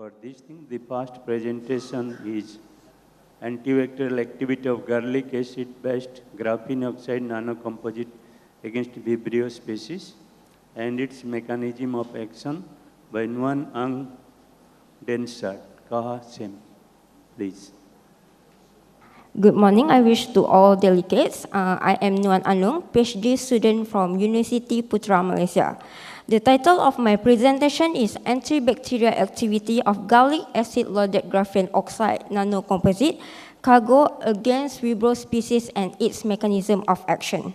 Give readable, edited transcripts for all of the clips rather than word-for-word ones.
for this thing. The past presentation is antibacterial activity of garlic acid-based graphene oxide nanocomposite against Vibrio species and its mechanism of action by Nguyen Ang Densat. Kaha Sem, please. Good morning. I wish to all delegates. I am Nguyen Anung, PhD student from University Putra, Malaysia. The title of my presentation is Antibacterial Activity of Garlic Acid-Loaded Graphene Oxide Nanocomposite Cargo Against Vibrio Species and its Mechanism of Action.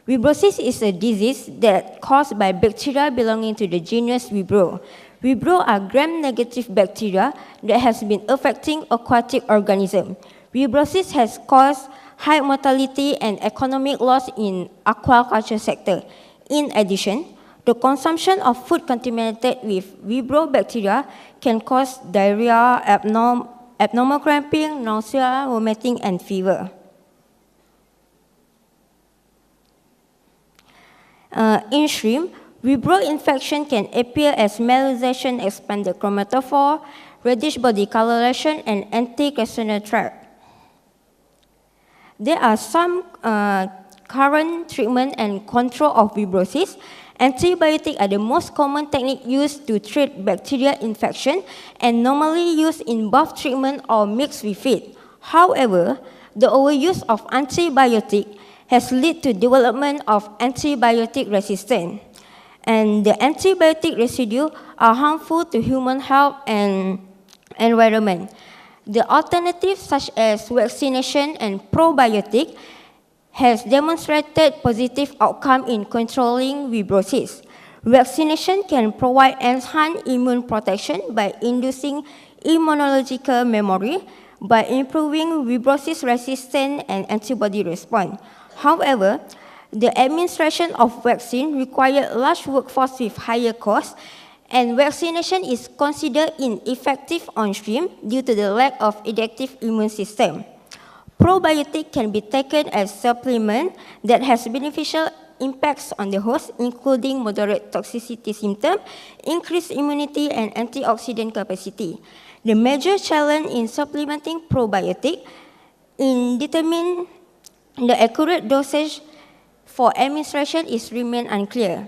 Vibrosis is a disease that caused by bacteria belonging to the genus Vibrio. Vibrio are gram-negative bacteria that has been affecting aquatic organisms. Vibrosis has caused high mortality and economic loss in aquaculture sector. In addition, the consumption of food contaminated with Vibrio bacteria can cause diarrhea, abnormal cramping, nausea, vomiting, and fever. In shrimp, Vibrio infection can appear as melanisation, expanded chromatophore, reddish body coloration, and anti-casetional tract. There are some current treatment and control of vibrosis. Antibiotics are the most common technique used to treat bacterial infection and normally used in both treatment or mixed with it. However, the overuse of antibiotic has led to development of antibiotic resistance. And the antibiotic residue are harmful to human health and environment. The alternatives such as vaccination and probiotic has demonstrated positive outcome in controlling vibrosis. Vaccination can provide enhanced immune protection by inducing immunological memory, by improving vibrosis resistance and antibody response. However, the administration of vaccine requires large workforce with higher costs, and vaccination is considered ineffective on shrimp due to the lack of adaptive immune system. Probiotic can be taken as supplement that has beneficial impacts on the host, including moderate toxicity symptoms, increased immunity, and antioxidant capacity. The major challenge in supplementing probiotic in determining the accurate dosage for administration is remain unclear.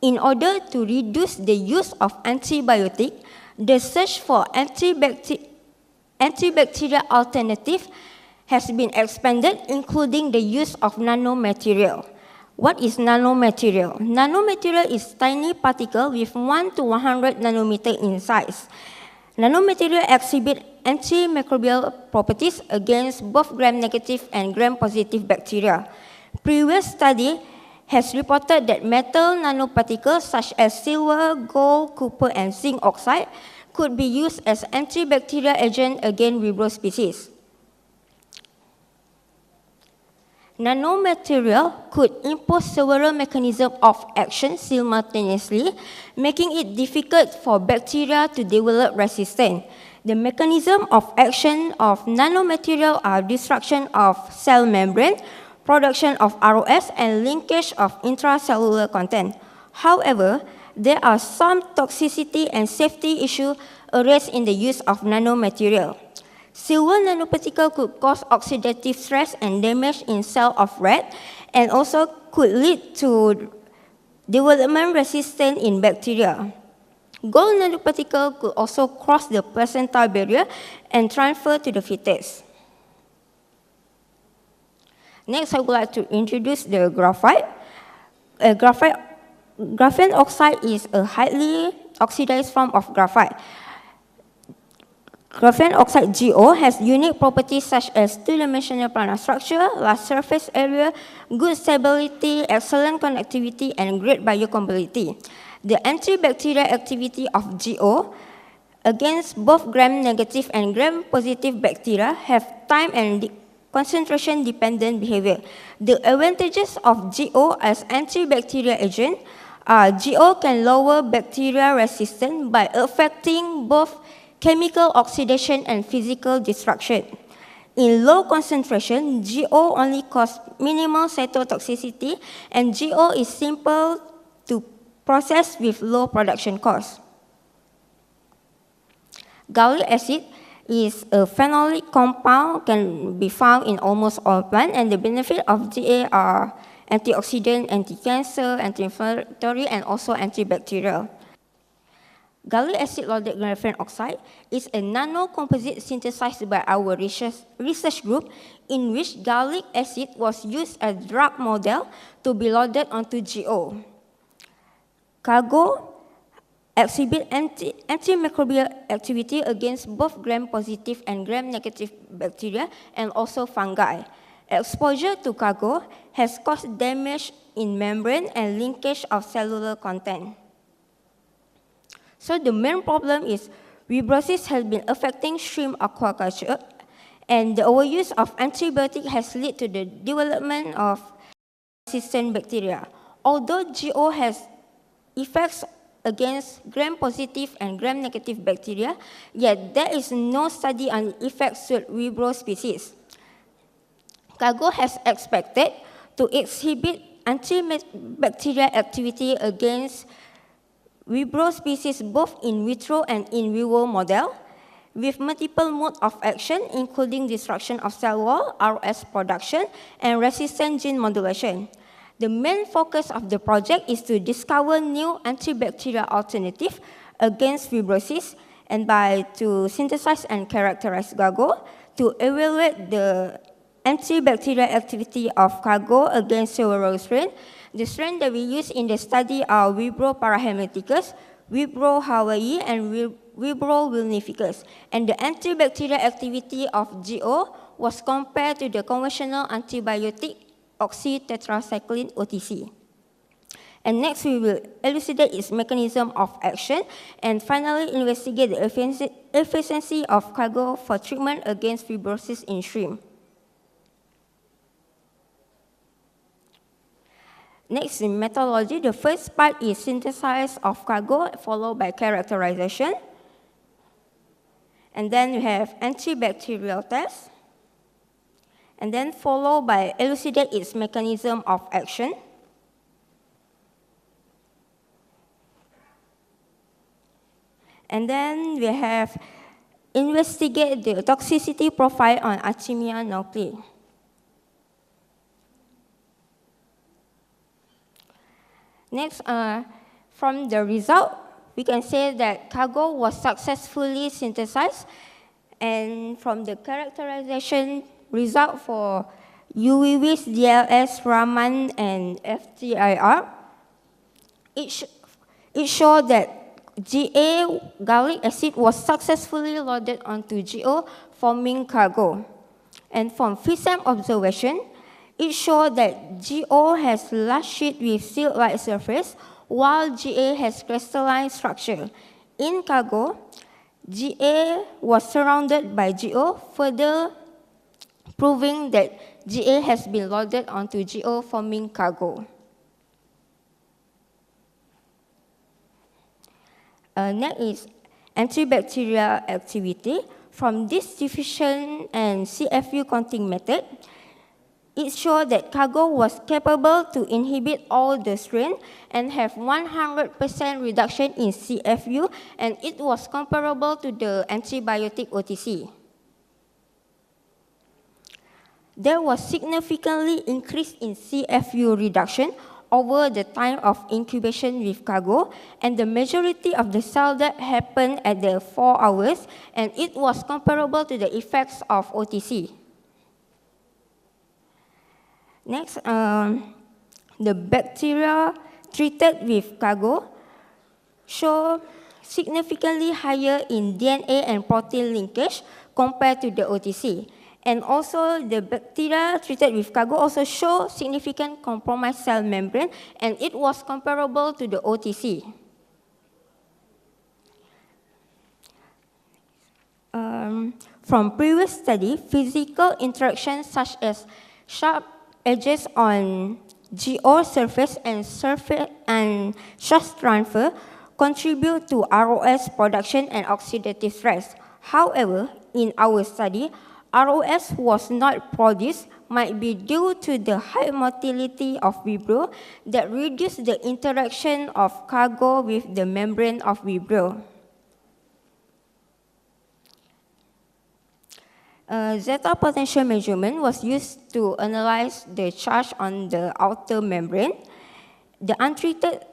In order to reduce the use of antibiotic, the search for antibacterial alternative has been expanded, including the use of nanomaterial. What is nanomaterial? Nanomaterial is tiny particle with 1 to 100 nanometer in size. Nanomaterial exhibit antimicrobial properties against both gram-negative and gram-positive bacteria. Previous study has reported that metal nanoparticles such as silver, gold, copper, and zinc oxide could be used as antibacterial agent against Vibrio species. Nanomaterial could impose several mechanisms of action simultaneously, making it difficult for bacteria to develop resistance. The mechanism of action of nanomaterial are destruction of cell membrane, production of ROS, and linkage of intracellular content. However, there are some toxicity and safety issues arise in the use of nanomaterial. Silver nanoparticle could cause oxidative stress and damage in cell of rat, and also could lead to development resistance in bacteria. Gold nanoparticle could also cross the placental barrier and transfer to the fetus. Next, I would like to introduce the graphite. Graphene oxide is a highly oxidized form of graphite. Graphene oxide GO has unique properties such as two-dimensional planar structure, large surface area, good stability, excellent conductivity, and great biocompatibility. The antibacterial activity of GO against both gram-negative and gram-positive bacteria have time and concentration-dependent behavior. The advantages of GO as antibacterial agent are GO can lower bacterial resistance by affecting both chemical oxidation and physical destruction. In low concentration, GO only causes minimal cytotoxicity, and GO is simple to process with low production cost. Gallic acid is a phenolic compound, can be found in almost all plants, and the benefits of DAA are antioxidant, anti-cancer, anti-inflammatory, and also antibacterial. Gallic acid-loaded graphene oxide is a nanocomposite synthesized by our research group, in which gallic acid was used as drug model to be loaded onto GO. Cargo exhibit antimicrobial activity against both gram-positive and gram-negative bacteria and also fungi. Exposure to cargo has caused damage in membrane and linkage of cellular content. So the main problem is fibrosis has been affecting shrimp aquaculture, and the overuse of antibiotics has led to the development of resistant bacteria. Although GO has effects against gram-positive and gram-negative bacteria, yet there is no study on effects with Vibrio species. Cargo has expected to exhibit antibacterial activity against Vibrio species both in vitro and in vivo model, with multiple modes of action, including destruction of cell wall, RS production, and resistant gene modulation. The main focus of the project is to discover new antibacterial alternatives against fibrosis, and to synthesize and characterize cargo, to evaluate the antibacterial activity of cargo against several strains. The strains that we use in the study are Vibrio parahelminthicus, Vibrio hawaiii, and Vibrio wilnificus. And the antibacterial activity of GO was compared to the conventional antibiotic oxytetracycline OTC. And next, we will elucidate its mechanism of action, and finally investigate the efficiency of cargo for treatment against fibrosis in shrimp. Next, in methodology, the first part is synthesis of cargo, followed by characterization. And then we have antibacterial test. And then followed by elucidate its mechanism of action. And then we have investigate the toxicity profile on Artemia nuclei. Next, from the result, we can say that cargo was successfully synthesized, and from the characterization result for UVVs, DLS, Raman, and FTIR, it showed that GA gallic acid was successfully loaded onto GO, forming cargo. And from FISAM observation, it showed that GO has large sheet with silk-like surface, while GA has crystalline structure. In cargo, GA was surrounded by GO, further proving that GA has been loaded onto GO, forming cargo. Next is antibacterial activity. From this diffusion and CFU counting method, it showed that cargo was capable to inhibit all the strains and have 100% reduction in CFU, and it was comparable to the antibiotic OTC. There was significantly increase in CFU reduction over the time of incubation with cargo, and the majority of the cell death happened at the 4 hours, and it was comparable to the effects of OTC. Next, the bacteria treated with cargo show significantly higher in DNA and protein linkage compared to the OTC. And also, the bacteria treated with cargo also show significant compromised cell membrane, and it was comparable to the OTC. From previous study, physical interactions such as sharp edges on GO surface and charge transfer contribute to ROS production and oxidative stress. However, in our study, ROS was not produced might be due to the high motility of Vibrio that reduced the interaction of cargo with the membrane of Vibrio. Zeta potential measurement was used to analyze the charge on the outer membrane. The untreated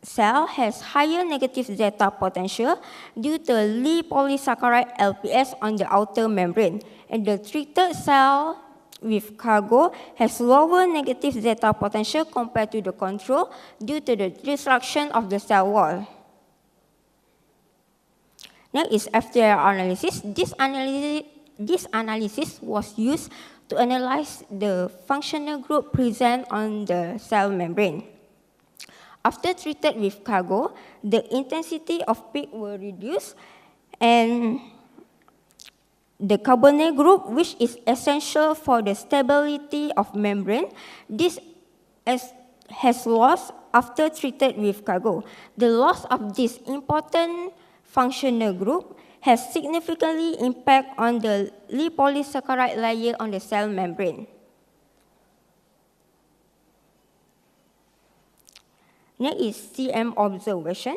cell has higher negative zeta potential due to Li polysaccharide LPS on the outer membrane, and the treated cell with cargo has lower negative zeta potential compared to the control due to the destruction of the cell wall. Next is FTIR analysis. This analysis was used to analyze the functional group present on the cell membrane. After treated with cargo, the intensity of peak will reduce, and the carbonyl group, which is essential for the stability of membrane, this has lost after treated with cargo. The loss of this important functional group has significantly impact on the lipopolysaccharide layer on the cell membrane. Next is CM observation.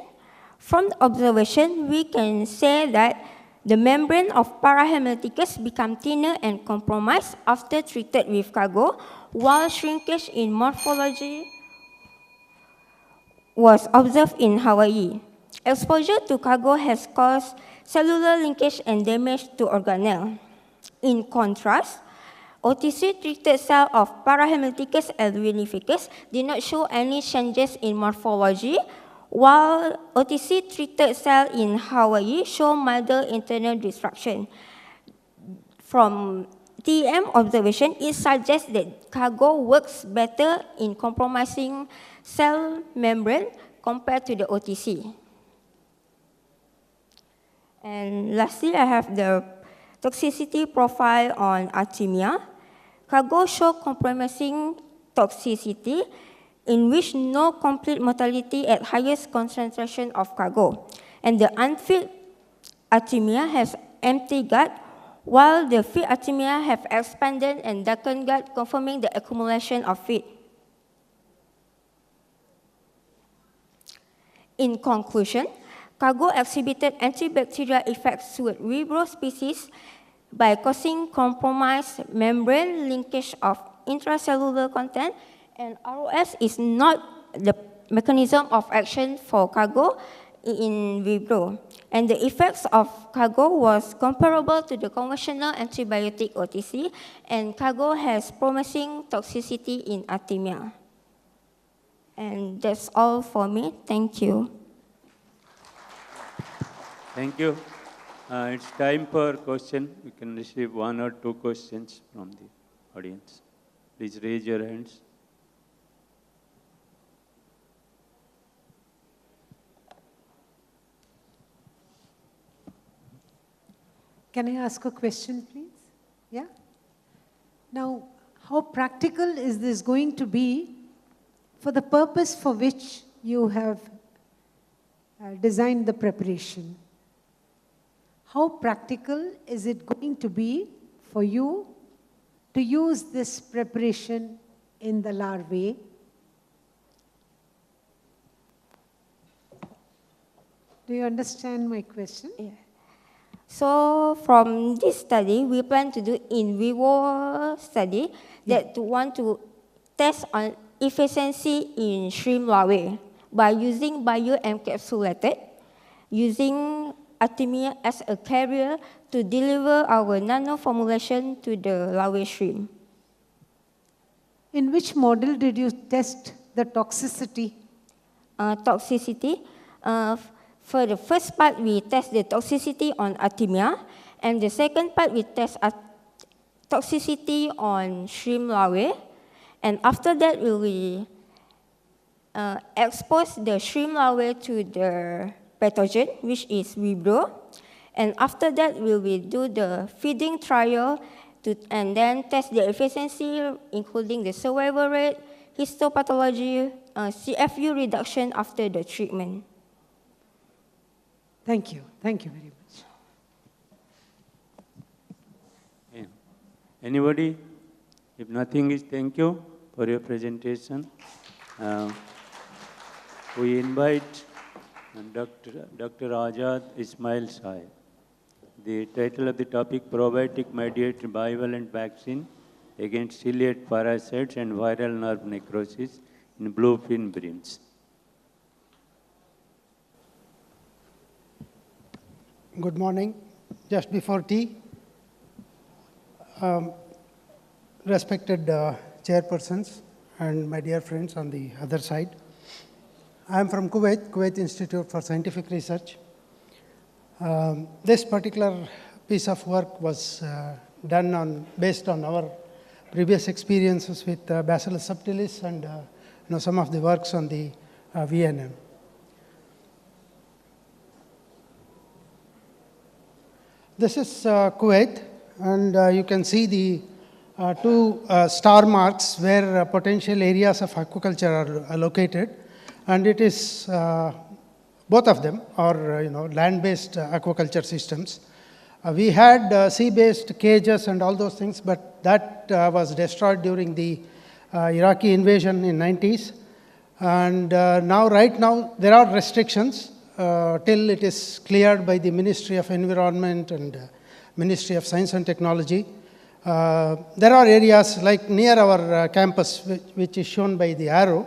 From the observation, we can say that the membrane of parahemolyticus become thinner and compromised after treated with cargo, while shrinkage in morphology was observed in Hawaii. Exposure to cargo has caused cellular linkage and damage to organelle. In contrast, OTC-treated cells of parahemolyticus alveolificus did not show any changes in morphology, while OTC-treated cells in Hawaii show milder internal destruction. From TEM observation, it suggests that cargo works better in compromising cell membrane compared to the OTC. And lastly, I have the toxicity profile on artemia. Cargo show compromising toxicity in which no complete mortality at highest concentration of cargo. And the unfilled artemia has empty gut, while the filled artemia have expanded and darkened gut, confirming the accumulation of feed. In conclusion, cargo exhibited antibacterial effects with Vibrio species by causing compromised membrane linkage of intracellular content, and ROS is not the mechanism of action for cargo in Vibrio. And the effects of cargo was comparable to the conventional antibiotic OTC, and cargo has promising toxicity in artemia. And that's all for me. Thank you. Thank you. It's time for question. We can receive 1 or 2 questions from the audience. Please raise your hands. Can I ask a question, please? Yeah? Now, how practical is this going to be for the purpose for which you have designed the preparation? How practical is it going to be for you to use this preparation in the larvae? Do you understand my question? Yeah. So from this study, we plan to do in vivo study that want to test on efficiency in shrimp larvae by using bioencapsulated, using artemia as a carrier to deliver our nano formulation to the larvae shrimp. In which model did you test the toxicity? For the first part, we test the toxicity on artemia, and the second part, we test toxicity on shrimp larvae, and after that, we will expose the shrimp larvae to the pathogen, which is Vibrio, and after that, we will do the feeding trial and then test the efficiency, including the survival rate, histopathology, CFU reduction after the treatment. Thank you. Thank you very much. Anybody? If nothing is, thank you for your presentation. We invite Dr. Azad Ismail Sahib. The title of the topic, Probiotic Mediated Bivalent Vaccine against ciliate parasites and viral nerve necrosis in bluefin breams. Good morning. Just before tea, respected chairpersons and my dear friends on the other side. I am from Kuwait Institute for Scientific Research. This particular piece of work was done based on our previous experiences with Bacillus subtilis and some of the works on the VNM. This is Kuwait, and you can see the two star marks where potential areas of aquaculture are located, and it is both of them are land-based aquaculture systems. We had sea-based cages and all those things, but that was destroyed during the Iraqi invasion in 90s. And right now, there are restrictions till it is cleared by the Ministry of Environment and Ministry of Science and Technology. There are areas like near our campus, which is shown by the arrow.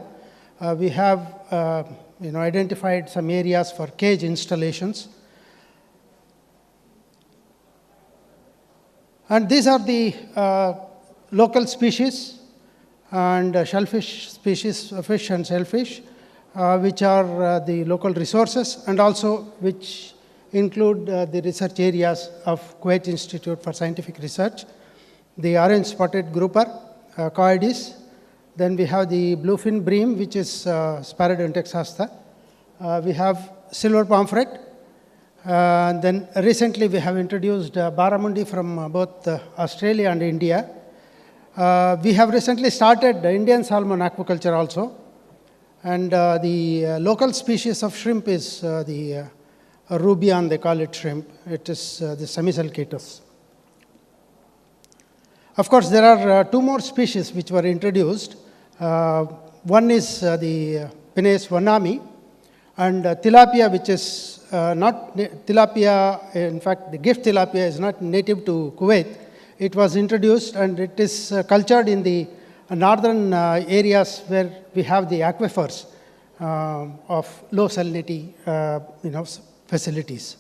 We have identified some areas for cage installations. And these are the local species and shellfish species, fish and shellfish, which are the local resources, and also which include the research areas of Kuwait Institute for Scientific Research, the orange spotted grouper, Coides. Then we have the bluefin bream, which is Sparodontex hasta. We have silver pomfret. Then recently we have introduced barramundi from both Australia and India. We have recently started the Indian salmon aquaculture also. And the local species of shrimp is the rubian, they call it shrimp. It is the semisulcatus. Of course, there are two more species which were introduced. One is the Pinus vanami, and tilapia, which is not tilapia, in fact, the gift tilapia is not native to Kuwait. It was introduced and it is cultured in the northern areas where we have the aquifers of low salinity facilities.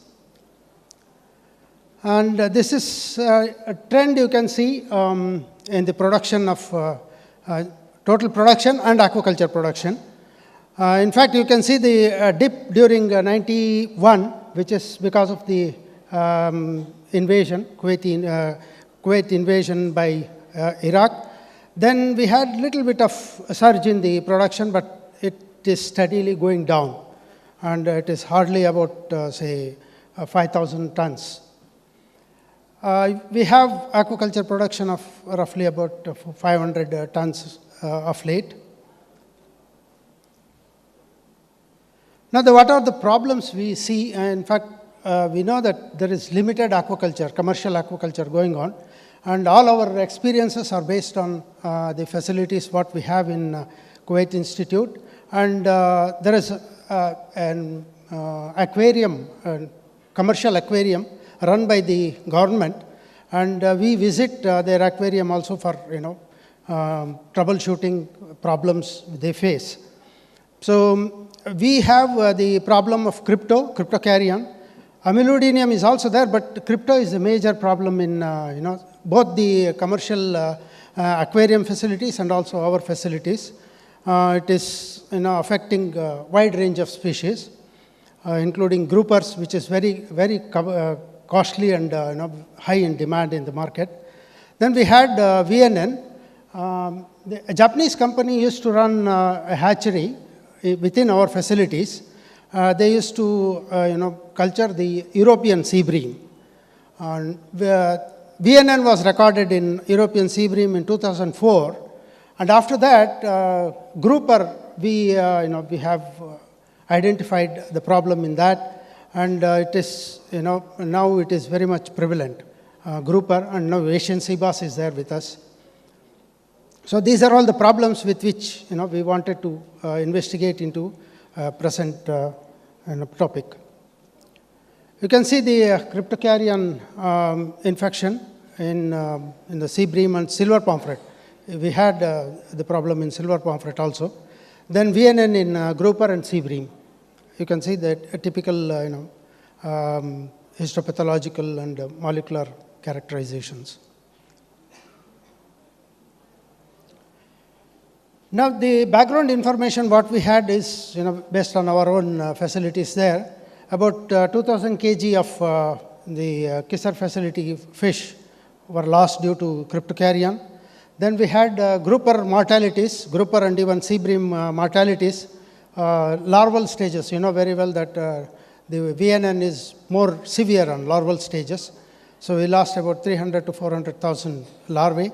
And this is a trend you can see in the production of total production and aquaculture production. In fact, you can see the dip during 91, which is because of the invasion, Kuwait invasion by Iraq. Then we had a little bit of a surge in the production, but it is steadily going down. And it is hardly about, say, 5,000 tons. We have aquaculture production of roughly about 500 tons of late. Now, what are the problems we see? In fact, we know that there is limited aquaculture, commercial aquaculture going on, and all our experiences are based on the facilities what we have in Kuwait Institute. And there is an aquarium, commercial aquarium run by the government, and we visit their aquarium also for troubleshooting problems they face. So we have the problem of cryptocarrion. Amylodinium is also there, but crypto is a major problem in both the commercial aquarium facilities and also our facilities. It is affecting a wide range of species, including groupers, which is very costly and high in demand in the market. Then we had VNN. A Japanese company used to run a hatchery within our facilities. They used to culture the European sea bream. And VNN was recorded in European sea bream in 2004. And after that, grouper, we have identified the problem in that, and it is now it is very much prevalent grouper, and now Asian sea bass is there with us. So these are all the problems with which we wanted to investigate into present topic. You can see the cryptocarrion infection in the sea bream and silver pomfret. We had the problem in silver pomfret also. Then VNN in grouper and sea bream. You can see that typical histopathological and molecular characterizations. Now, the background information what we had is based on our own facilities there. About 2,000 kg of the Kisser facility fish were lost due to cryptocarrion. Then we had grouper mortalities, grouper and even sea bream mortalities, larval stages. You know very well that the VNN is more severe on larval stages. So we lost about 300 to 400,000 larvae.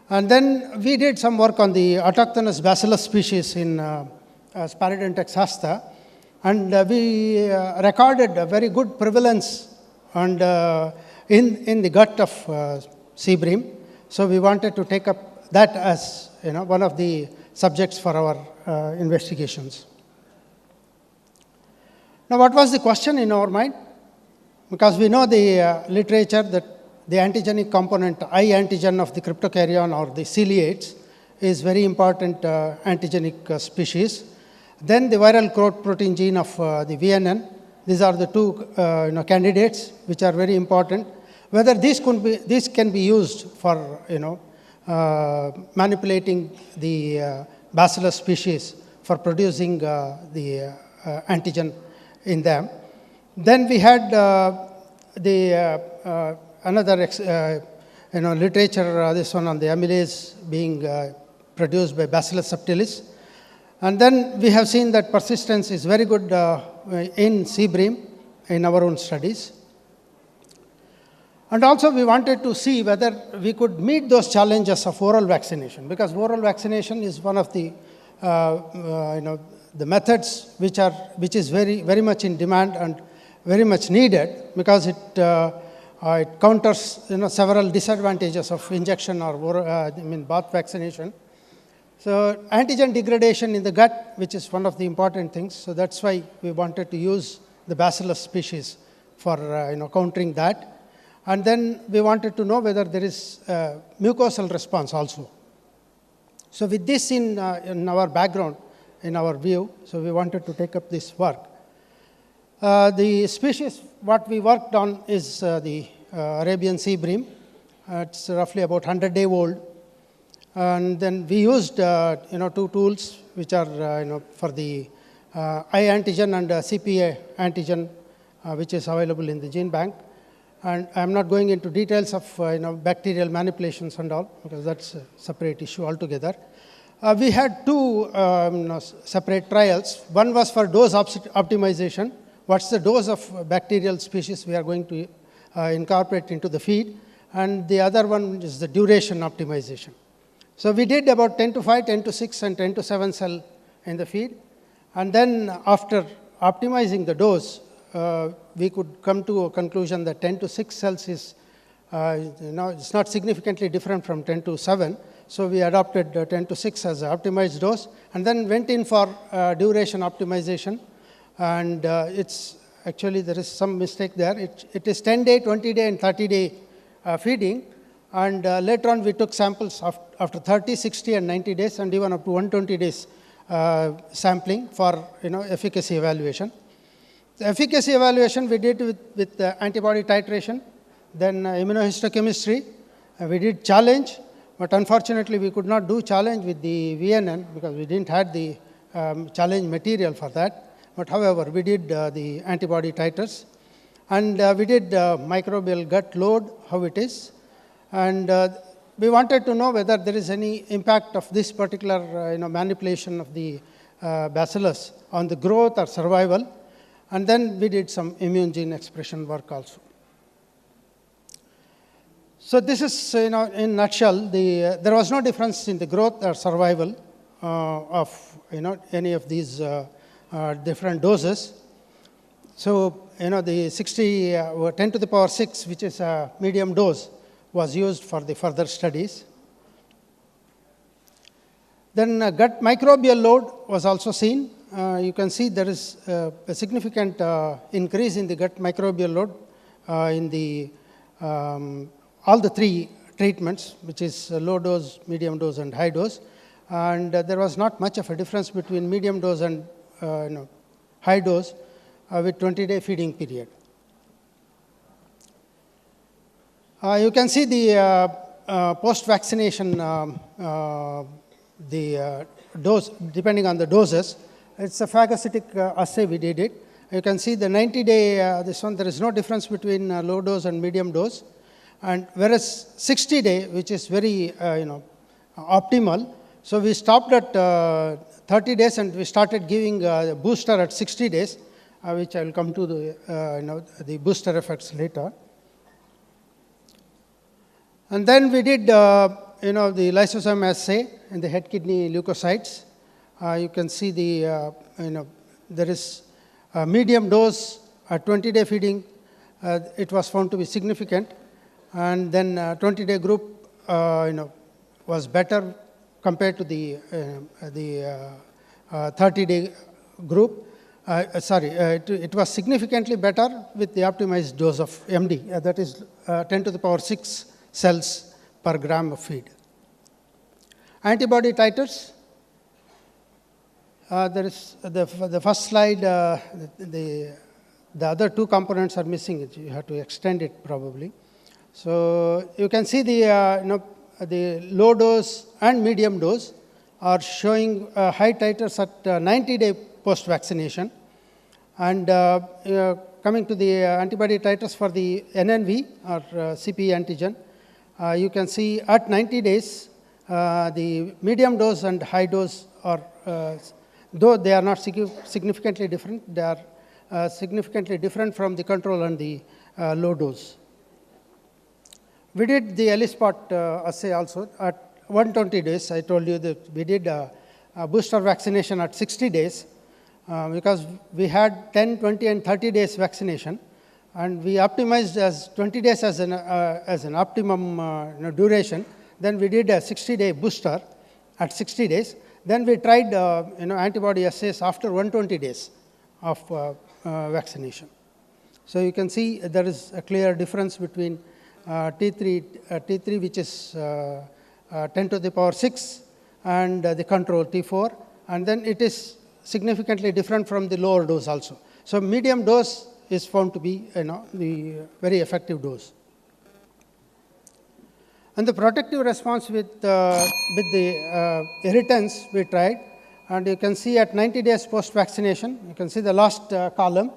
And then we did some work on the autochthonous bacillus species in Sparidontex hasta, and we recorded a very good prevalence and in the gut of sea bream. So we wanted to take up that as one of the subjects for our investigations. Now, what was the question in our mind? Because we know the literature that the antigenic component, I antigen of the cryptocarrion or the ciliates is very important antigenic species. Then the viral growth protein gene of the VNN. These are the two candidates which are very important. Whether these can be used for manipulating the bacillus species for producing the antigen in them. Then we had another literature, this one on the amylase being produced by Bacillus subtilis. And then we have seen that persistence is very good in sea bream in our own studies. And also we wanted to see whether we could meet those challenges of oral vaccination, because oral vaccination is one of the the methods which is very much in demand and very much needed, because it counters several disadvantages of injection or bath vaccination. So antigen degradation in the gut, which is one of the important things. So that's why we wanted to use the bacillus species for countering that. And then we wanted to know whether there is mucosal response also. So with this in our background, in our view, so we wanted to take up this work. The species what we worked on is the Arabian sea bream. It's roughly about 100-day old. And then we used two tools which are for the I antigen and CPA antigen, which is available in the gene bank. And I'm not going into details of bacterial manipulations and all, because that's a separate issue altogether. We had two separate trials. One was for dose optimization. What's the dose of bacterial species we are going to incorporate into the feed? And the other one is the duration optimization. So we did about 10 to 5, 10 to 6, and 10 to 7 cell in the feed. And then after optimizing the dose, we could come to a conclusion that 10 to 6 cells is, it's not significantly different from 10 to 7. So we adopted 10 to 6 as an optimized dose, and then went in for duration optimization. And it's actually, there is some mistake there. It is 10-day, 20-day, and 30-day feeding. And later on, we took samples after 30, 60, and 90 days, and even up to 120 days sampling for efficacy evaluation. The efficacy evaluation we did with antibody titration, then immunohistochemistry. We did challenge, but unfortunately, we could not do challenge with the VNN because we didn't have the challenge material for that. But however, we did the antibody titers, and we did microbial gut load, how it is. And we wanted to know whether there is any impact of this particular manipulation of the bacillus on the growth or survival. And then we did some immune gene expression work also. So this is, in a nutshell, there was no difference in the growth or survival of any of these different doses. So, the 10 to the power 6, which is a medium dose, was used for the further studies. Then gut microbial load was also seen. You can see there is a significant increase in the gut microbial load in the all the three treatments, which is low dose, medium dose, and high dose. And there was not much of a difference between medium dose and high dose with 20-day feeding period. You can see the post-vaccination the dose, depending on the doses. It's a phagocytic assay, we did it. You can see the 90-day, this one, there is no difference between low dose and medium dose. And whereas 60-day, which is very, optimal, so we stopped at 30 days and we started giving a booster at 60 days, which I will come to the booster effects later. And then we did, the lysosome assay in the head kidney leukocytes. You can see the, there is a medium dose at 20-day feeding. It was found to be significant. And then 20-day group, was better compared to the 30-day group. It was significantly better with the optimized dose of MD. That is 10 to the power 6 cells per gram of feed. Antibody titers. There is the first slide, the other two components are missing. You have to extend it probably. So you can see the low dose and medium dose are showing high titers at 90-day post-vaccination. And coming to the antibody titers for the NNV or CP antigen, you can see at 90 days, the medium dose and high dose are, though they are not significantly different, they are significantly different from the control and the low dose. We did the ELISpot assay also at 120 days. I told you that we did a booster vaccination at 60 days because we had 10, 20, and 30 days vaccination. And we optimized as 20 days as an optimum duration. Then we did a 60-day booster at 60 days. Then we tried antibody assays after 120 days of vaccination. So you can see there is a clear difference between T3, which is 10 to the power 6, and the control T4. And then it is significantly different from the lower dose also. So medium dose is found to be the very effective dose. And the protective response with the irritants we tried, and you can see at 90 days post-vaccination, you can see the last column,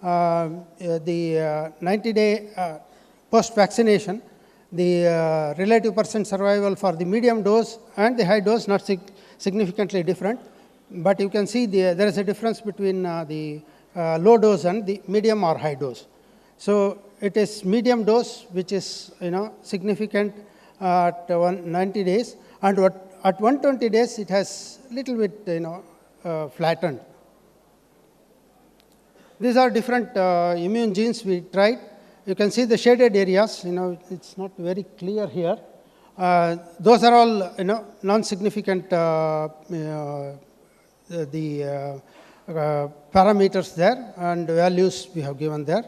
the 90-day post-vaccination, the relative % survival for the medium dose and the high dose not significantly different, but you can see there is a difference between the low dose and the medium or high dose. So it is medium dose which is significant at 90 days, and at 120 days it has little bit flattened. These are different immune genes we tried. You can see the shaded areas. It's not very clear here. Those are all non-significant parameters there, and values we have given there.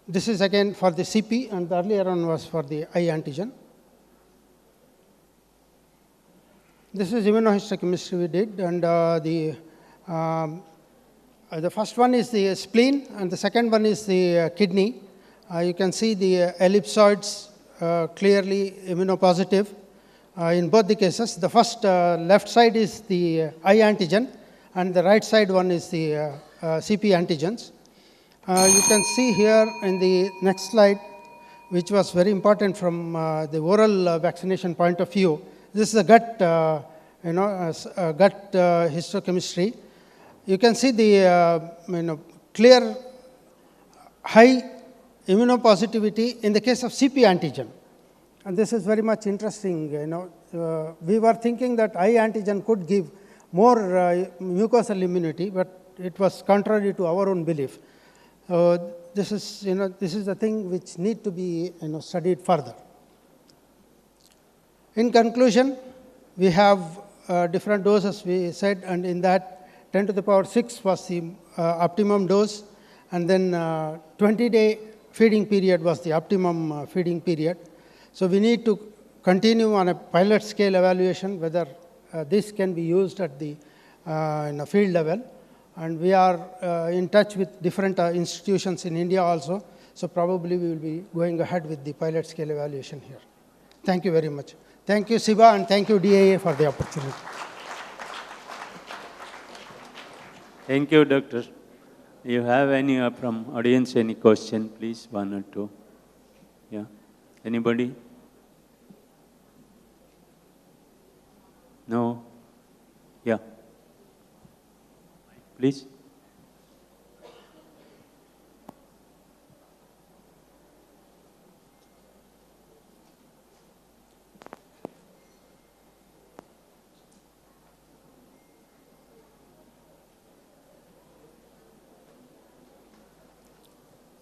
This is again for the CP, and the earlier one was for the I antigen. This is immunohistochemistry we did, and the first one is the spleen, and the second one is the kidney. You can see the ellipsoids clearly immunopositive in both the cases. The first left side is the I antigen, and the right side one is the CP antigens. You can see here in the next slide, which was very important from the oral vaccination point of view. This is a gut, gut histochemistry. You can see the clear high immunopositivity in the case of CP antigen, and this is very much interesting. We were thinking that I antigen could give more mucosal immunity, but it was contrary to our own belief. This is, this is the thing which need to be, studied further. In conclusion, we have different doses, we said, and in that 10 to the power 6 was the optimum dose, and then 20-day feeding period was the optimum feeding period. So we need to continue on a pilot scale evaluation whether this can be used at the field level. And we are in touch with different institutions in India also. So probably we will be going ahead with the pilot scale evaluation here. Thank you very much. Thank you, Siva, and thank you, DAA, for the opportunity. Thank you, Doctor. You have any from audience, any question, please, one or two? Yeah. Anybody? No? Yeah. Please.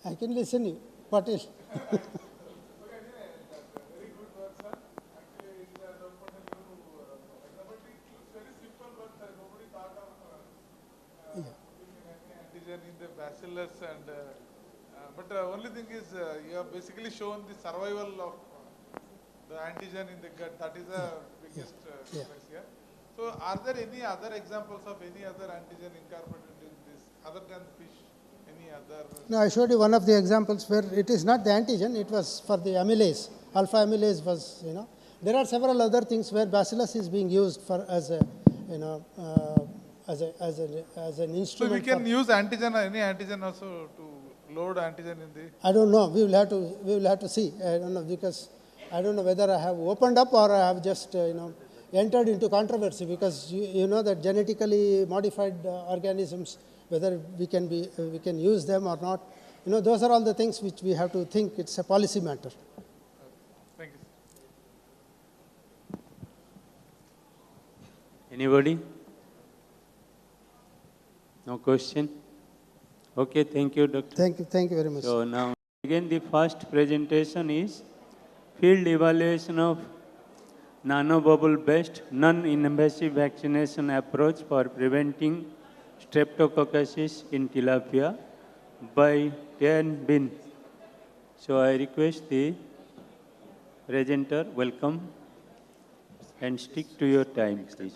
I can listen to you. Patil. In the bacillus but the only thing is you have basically shown the survival of the antigen in the gut. That is the biggest difference here. So are there any other examples of any other antigen incorporated in this other than fish? Any other? No, I showed you one of the examples where it is not the antigen, it was for the amylase. Alpha amylase was, There are several other things where bacillus is being used for as a, as an instrument. So we can use antigen, any antigen also to load antigen in the. I don't know. We will have to see. I don't know, because I don't know whether I have opened up or I have just entered into controversy, because you know that genetically modified organisms, whether we can use them or not. Those are all the things which we have to think. It's a policy matter. Thank you. Anybody? No question? Okay, thank you, Doctor. Thank you very much. So now, again, the first presentation is field evaluation of nanobubble-based non-invasive vaccination approach for preventing streptococcuses in tilapia by Tian Bin. So I request the presenter, welcome, and stick to your time, please.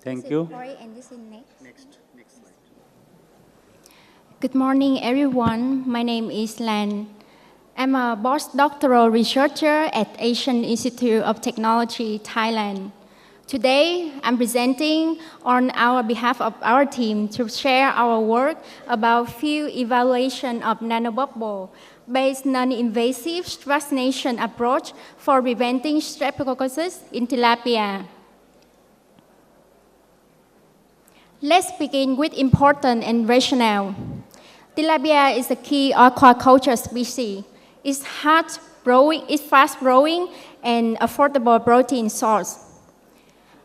Thank you. Good morning, everyone. My name is Lan. I'm a postdoctoral researcher at Asian Institute of Technology, Thailand. Today, I'm presenting on our behalf of our team to share our work about field evaluation of nanobubble-based non-invasive vaccination approach for preventing streptococcuses in tilapia. Let's begin with important and rationale. Tilapia is a key aquaculture species. It's fast-growing and affordable protein source.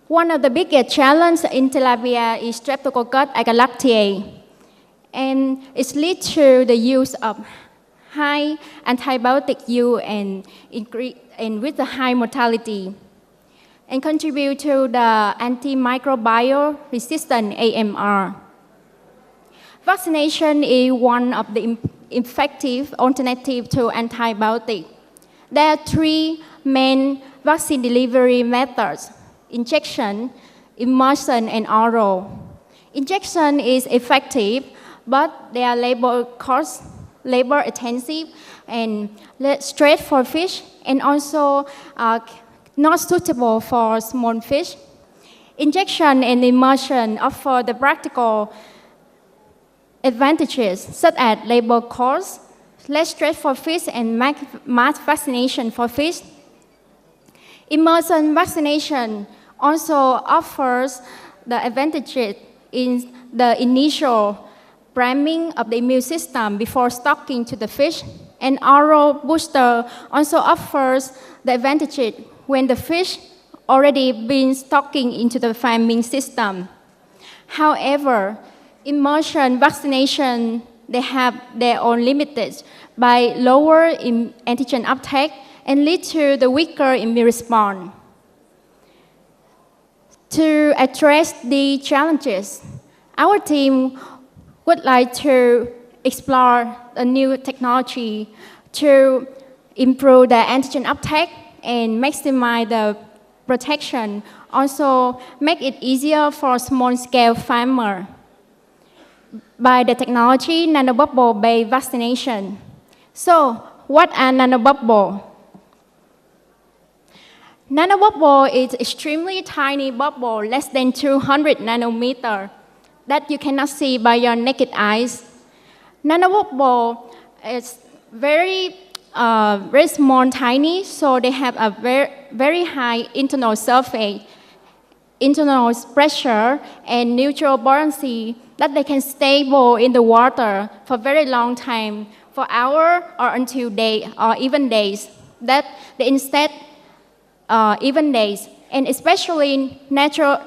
One of the biggest challenges in tilapia is Streptococcus agalactiae, and it leads to the use of high antibiotic use and with the high mortality, and contribute to the antimicrobial resistant AMR. Vaccination is one of the effective alternatives to antibiotics. There are three main vaccine delivery methods: injection, immersion, and oral. Injection is effective, but they are labor intensive and straight for fish, and also not suitable for small fish. Injection and immersion offer the practical advantages such as labor cost, less stress for fish, and mass vaccination for fish. Immersion vaccination also offers the advantages in the initial priming of the immune system before stocking to the fish, and oral booster also offers the advantages when the fish already been stocking into the farming system. However, immersion vaccination, they have their own limits by lower antigen uptake and lead to the weaker immune response. To address the challenges, our team would like to explore a new technology to improve the antigen uptake and maximize the protection. Also, make it easier for small-scale farmers by the technology nanobubble-based vaccination. So, what are nanobubble? Nanobubble is extremely tiny bubble, less than 200 nanometer, that you cannot see by your naked eyes. Nanobubble is very small, tiny, so they have a very high internal surface, internal pressure, and neutral buoyancy that they can stable in the water for very long time, for hours or until days or even days. That they instead even days, and especially natural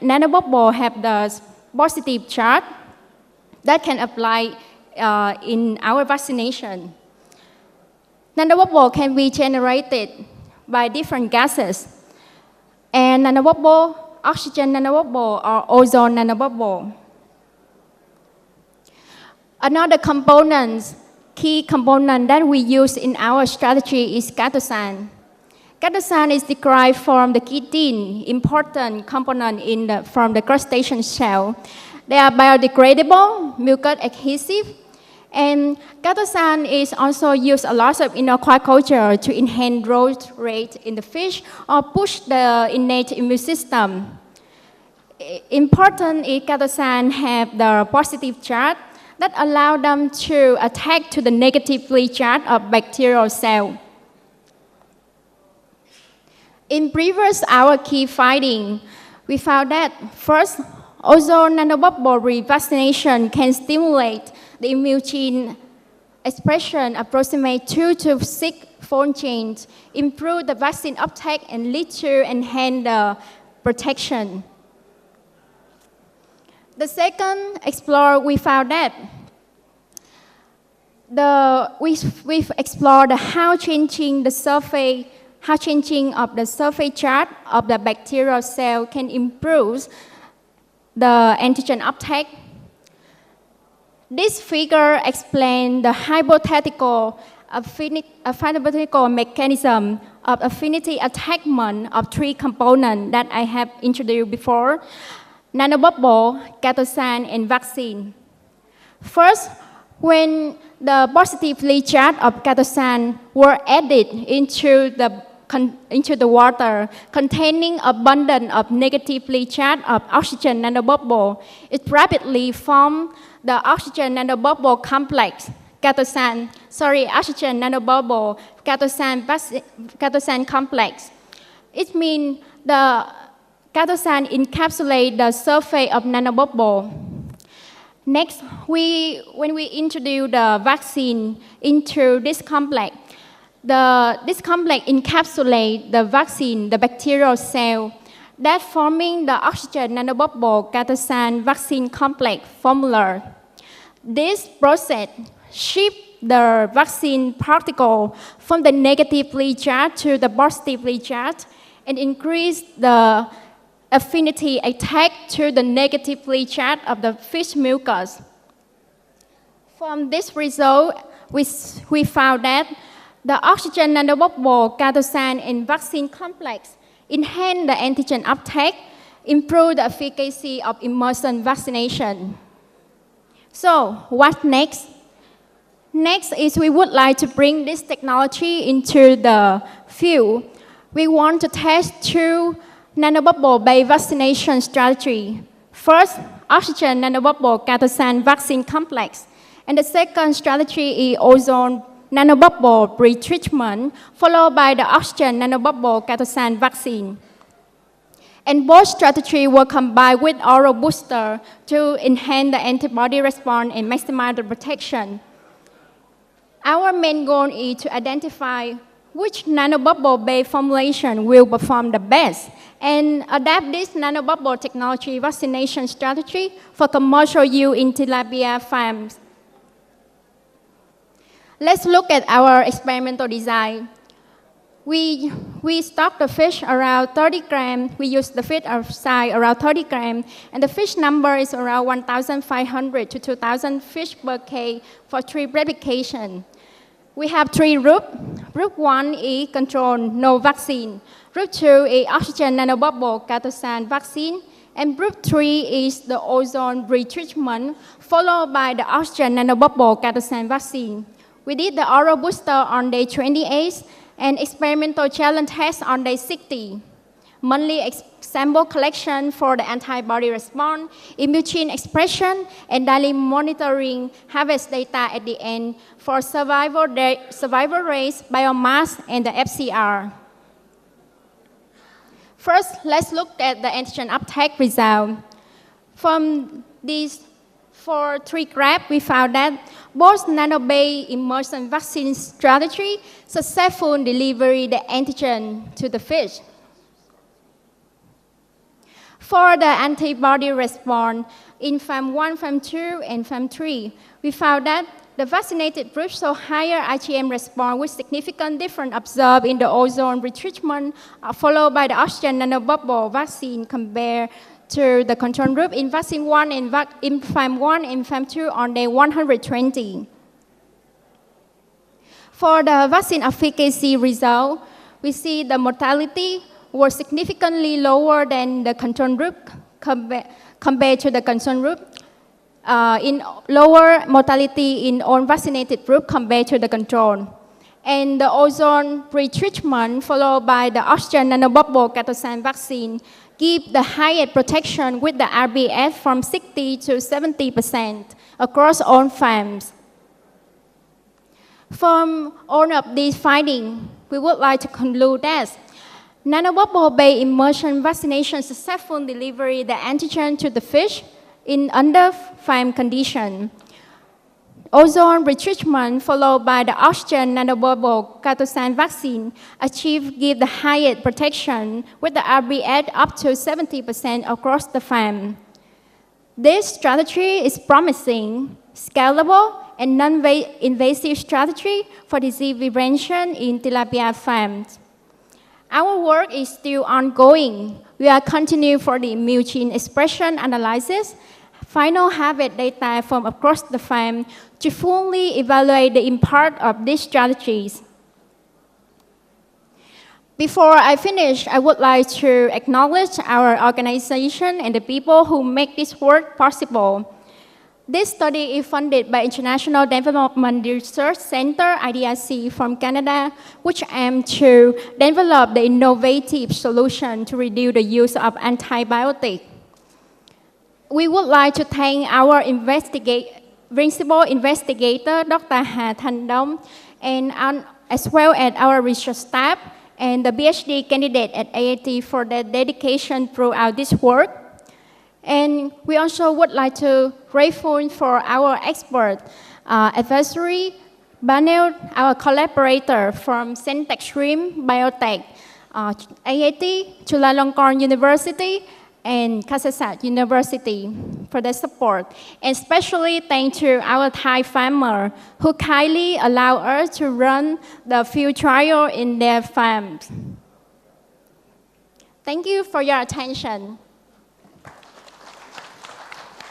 nanobubble have the positive charge that can apply in our vaccination. Nanobubble can be generated by different gases, and nanobubble, oxygen nanobubble, or ozone nanobubble. Another key component that we use in our strategy is cathosan. Cathosan is derived from the chitin, important component from the crustacean shell. They are biodegradable, mucus adhesive, and cathosan is also used a lot in aquaculture to enhance growth rate in the fish or push the innate immune system. Important is cathosan have the positive charge that allow them to attack to the negatively charged of bacterial cell. In previous our key finding, we found that first, ozone nanobubble revaccination can stimulate the immune gene expression approximate 2 to 6 fold change, improve the vaccine uptake, and lead to enhance the protection. The second explore, we found that we've explored how changing of the surface charge of the bacterial cell can improve the antigen uptake. This figure explains the hypothetical mechanism of affinity attachment of 3 components that I have introduced before: nanobubble, cathosan, and vaccine. First, when the positively charged of cathosan were added into the water containing abundance of negatively charged of oxygen nanobubble, it rapidly formed the oxygen nanobubble complex, oxygen nanobubble cathosan complex. It means the cathosan encapsulates the surface of nanobubble. Next, when we introduce the vaccine into this complex, this complex encapsulates the vaccine, the bacterial cell, that forming the oxygen nanobubble cathosan vaccine complex formula. This process shifts the vaccine particle from the negatively charged to the positively charged and increase the affinity attached to the negatively charged of the fish mucus. From this result, we found that the oxygen nanobubble cathosan and vaccine complex enhance the antigen uptake, improve the efficacy of immersion vaccination. So, what next? Next is we would like to bring this technology into the field. We want to test 2 nanobubble-based vaccination strategy. First, oxygen nanobubble cathosan vaccine complex. And the second strategy is ozone nanobubble pretreatment, followed by the oxygen nanobubble cathosan vaccine. And both strategies were combined with oral booster to enhance the antibody response and maximize the protection. Our main goal is to identify which nanobubble-based formulation will perform the best, and adapt this nanobubble technology vaccination strategy for commercial use in tilapia farms. Let's look at our experimental design. We stock the fish around 30 grams. We use the fish of size around 30 grams, and the fish number is around 1,500 to 2,000 fish per K for 3 replication. We have 3 groups. Group 1 is control, no vaccine. Group 2 is oxygen nanobubble catosan vaccine. And group 3 is the ozone retreatment, followed by the oxygen nanobubble catosan vaccine. We did the oral booster on day 28 and experimental challenge test on day 60. Monthly sample collection for the antibody response, immune expression, and daily monitoring harvest data at the end for survival rates, biomass, and the FCR. First, let's look at the antigen uptake result. From these 3 graphs, we found that both nano-based immersion vaccine strategy successfully deliver the antigen to the fish. For the antibody response in FAM 1, FAM 2, and FAM 3, we found that the vaccinated group saw higher IgM response with significant difference observed in the ozone retreatment, followed by the oxygen nanobubble vaccine compared to the control group in vaccine 1 and in FAM 1 and FAM 2 on day 120. For the vaccine efficacy result, we see the mortality was significantly lower than the control group compared to the control group. In lower mortality in unvaccinated group compared to the control. And the ozone retreatment followed by the oxygen nanobubble catosan vaccine give the highest protection with the RBF from 60 to 70% across all farms. From all of these findings, we would like to conclude that nanobubble-based immersion vaccination successfully delivered the antigen to the fish in under farm condition. Ozone retreatment followed by the oxygen nanobubble catosan vaccine give the highest protection with the RBF up to 70% across the farm. This strategy is promising, scalable, and non-invasive strategy for disease prevention in tilapia farms. Our work is still ongoing. We are continuing for the immune gene expression analysis, final harvest data from across the farm to fully evaluate the impact of these strategies. Before I finish, I would like to acknowledge our organization and the people who make this work possible. This study is funded by International Development Research Center, IDRC, from Canada, which aims to develop the innovative solution to reduce the use of antibiotics. We would like to thank our principal investigator, Dr. Ha Thanh Dong, and as well as our research staff and the PhD candidate at AAT for their dedication throughout this work. And we also would like to grateful for our expert advisory panel, our collaborator from Centec Shrimp Biotech, AAT, Chulalongkorn University, and Kasetsart University for their support. And especially thanks to our Thai farmer who kindly allow us to run the field trial in their farms. Thank you for your attention.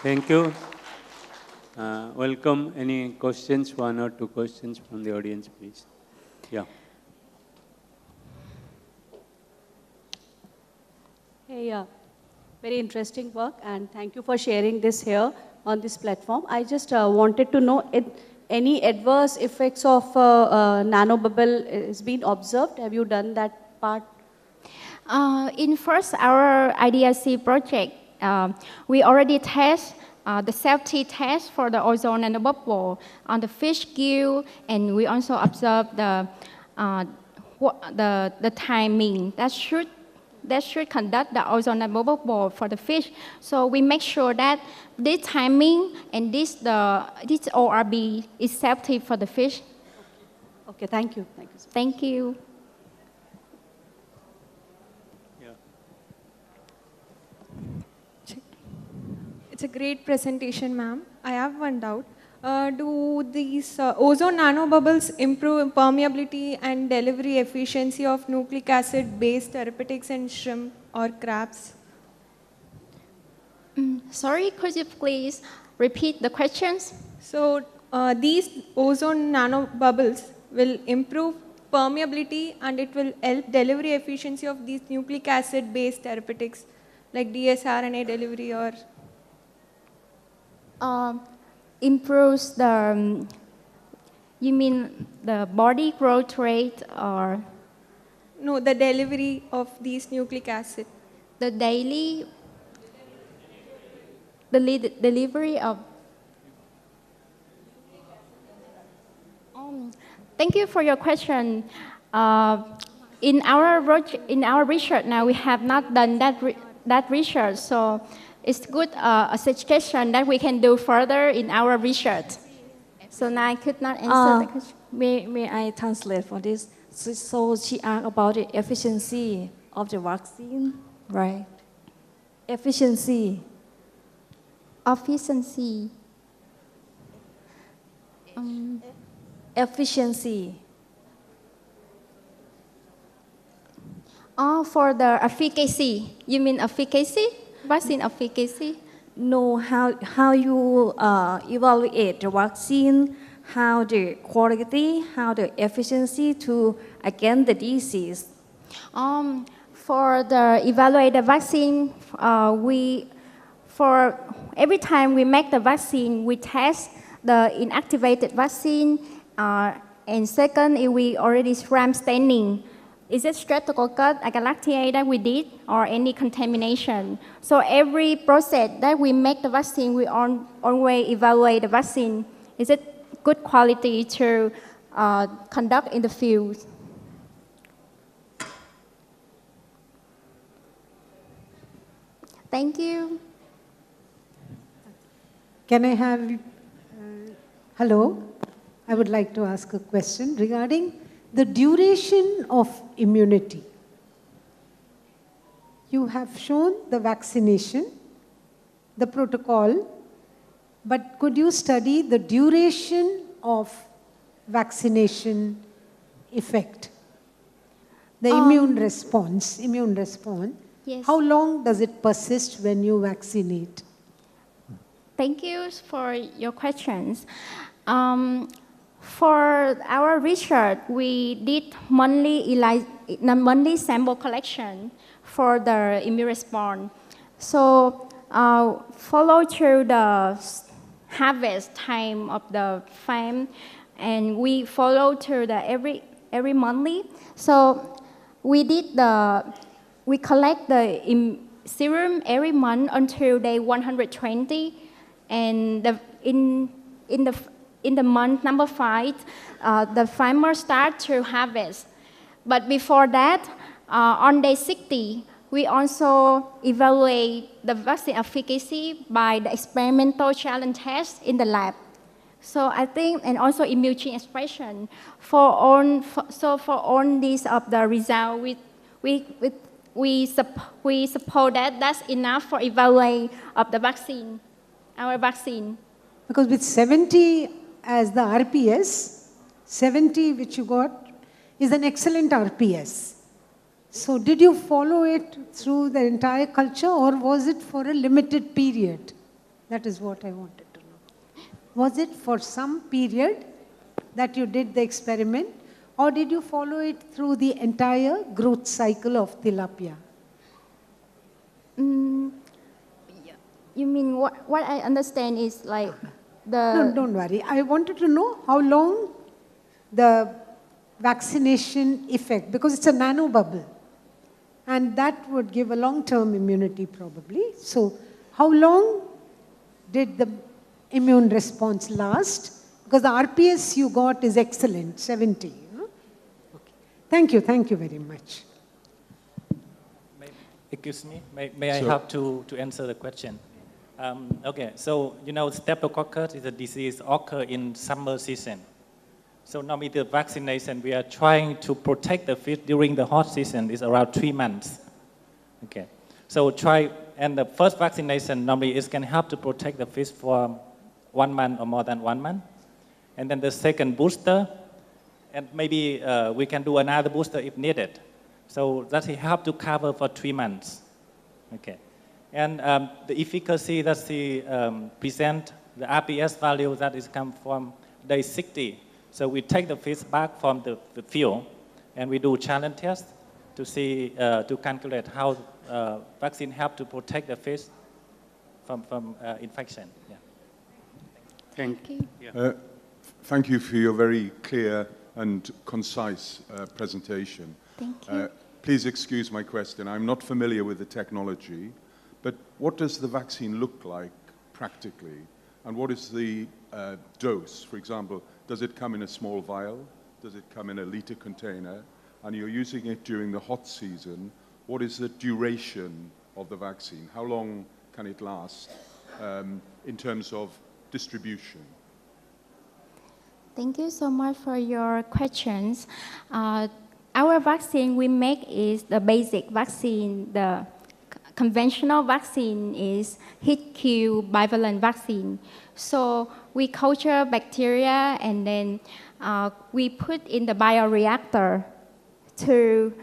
Thank you. Welcome. Any questions? 1 or 2 questions from the audience, please. Yeah. Hey, very interesting work, and thank you for sharing this here on this platform. I just wanted to know if any adverse effects of nanobubble is being observed. Have you done that part? In first, our IDRC project, we already test the safety test for the ozone nanobubble on the fish gill, and we also observe the timing that should conduct the ozone nanobubble for the fish. So we make sure that this timing and this ORB is safety for the fish. Okay, thank you. Thank you. Thank you. It's a great presentation, ma'am. I have one doubt. Do these ozone nanobubbles improve permeability and delivery efficiency of nucleic acid-based therapeutics in shrimp or crabs? Sorry, could you please repeat the questions? So these ozone nanobubbles will improve permeability and it will help delivery efficiency of these nucleic acid-based therapeutics like dsRNA delivery or... Improves the, you mean the body growth rate or? No, the delivery of these nucleic acid. The daily, the delivery of. Thank you for your question. In our research now, we have not done that research, so it's good a suggestion that we can do further in our research. So now I could not answer the question. May I translate for this? So she asked about the efficiency of the vaccine, right? Efficiency. Efficiency. Efficiency. Oh, for the efficacy. You mean efficacy? Vaccine efficacy? No, how you evaluate the vaccine, how the quality, how the efficiency to against the disease. For the evaluate the vaccine, for every time we make the vaccine, we test the inactivated vaccine, and second, if we already RAM staining. Is it streptococcus agalactiae that we did or any contamination? So every process that we make the vaccine, we always evaluate the vaccine. Is it good quality to conduct in the field? Thank you. Can I have, hello? I would like to ask a question regarding the duration of immunity. You have shown the vaccination, the protocol, but could you study the duration of vaccination effect? The immune response. Yes. How long does it persist when you vaccinate? Thank you for your questions. For our research, we did monthly sample collection for the immune response. So follow through the harvest time of the farm, and we follow through the every monthly. So we collect the serum every month until day 120, and in the month number 5, the farmer starts to harvest. But before that, on day 60, we also evaluate the vaccine efficacy by the experimental challenge test in the lab. So I think, and also immune gene expression. For all these of the result, we suppose that that's enough for evaluate of the vaccine, our vaccine. Because with 70 as the RPS, 70 which you got is an excellent RPS. So did you follow it through the entire culture or was it for a limited period? That is what I wanted to know. Was it for some period that you did the experiment or did you follow it through the entire growth cycle of tilapia? You mean what I understand is like the... No, don't worry. I wanted to know how long the vaccination effect, because it's a nanobubble, and that would give a long-term immunity probably. So how long did the immune response last? Because the RPS you got is excellent, 70. You know? Okay. Thank you very much. Excuse me, may I have to answer the question? Okay, so you know, Streptococcus is a disease occur in summer season. So now with the vaccination, we are trying to protect the fish during the hot season. It's around 3 months. Okay, so try And the first vaccination normally is can help to protect the fish for 1 month or more than 1 month. And then the second booster, and maybe we can do another booster if needed. So that will help to cover for 3 months. Okay. And the efficacy that he present, the RPS value that is come from day 60. So we take the fish back from the field and we do challenge tests to see, to calculate how vaccine help to protect the fish from infection. Yeah. Thank you. Yeah. Thank you for your very clear and concise presentation. Thank you. Please excuse my question. I'm not familiar with the technology, but what does the vaccine look like practically? And what is the dose? For example, does it come in a small vial? Does it come in a liter container? And you're using it during the hot season. What is the duration of the vaccine? How long can it last in terms of distribution? Thank you so much for your questions. Our vaccine we make is the basic vaccine. The conventional vaccine is HIT-Q bivalent vaccine. So we culture bacteria and then we put in the bioreactor to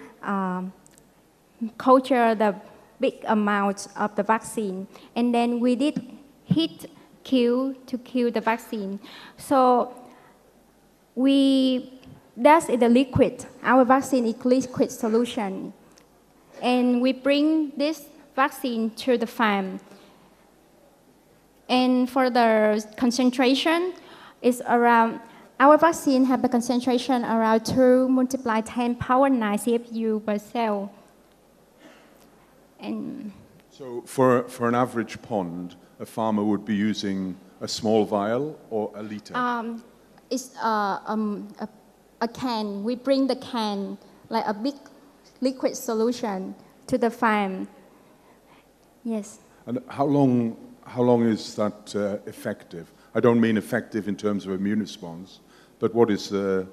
culture the big amounts of the vaccine. And then we did HIT-Q to kill the vaccine. So that's in the liquid. Our vaccine is liquid solution. And we bring this vaccine to the farm. And for the concentration, it's around, our vaccine have a concentration around 2 × 10 power 9 CFU per cell. And so for an average pond, a farmer would be using a small vial or a liter? It's a can. We bring the can, like a big liquid solution, to the farm. Yes. And how long is that effective? I don't mean effective in terms of immune response, but what is the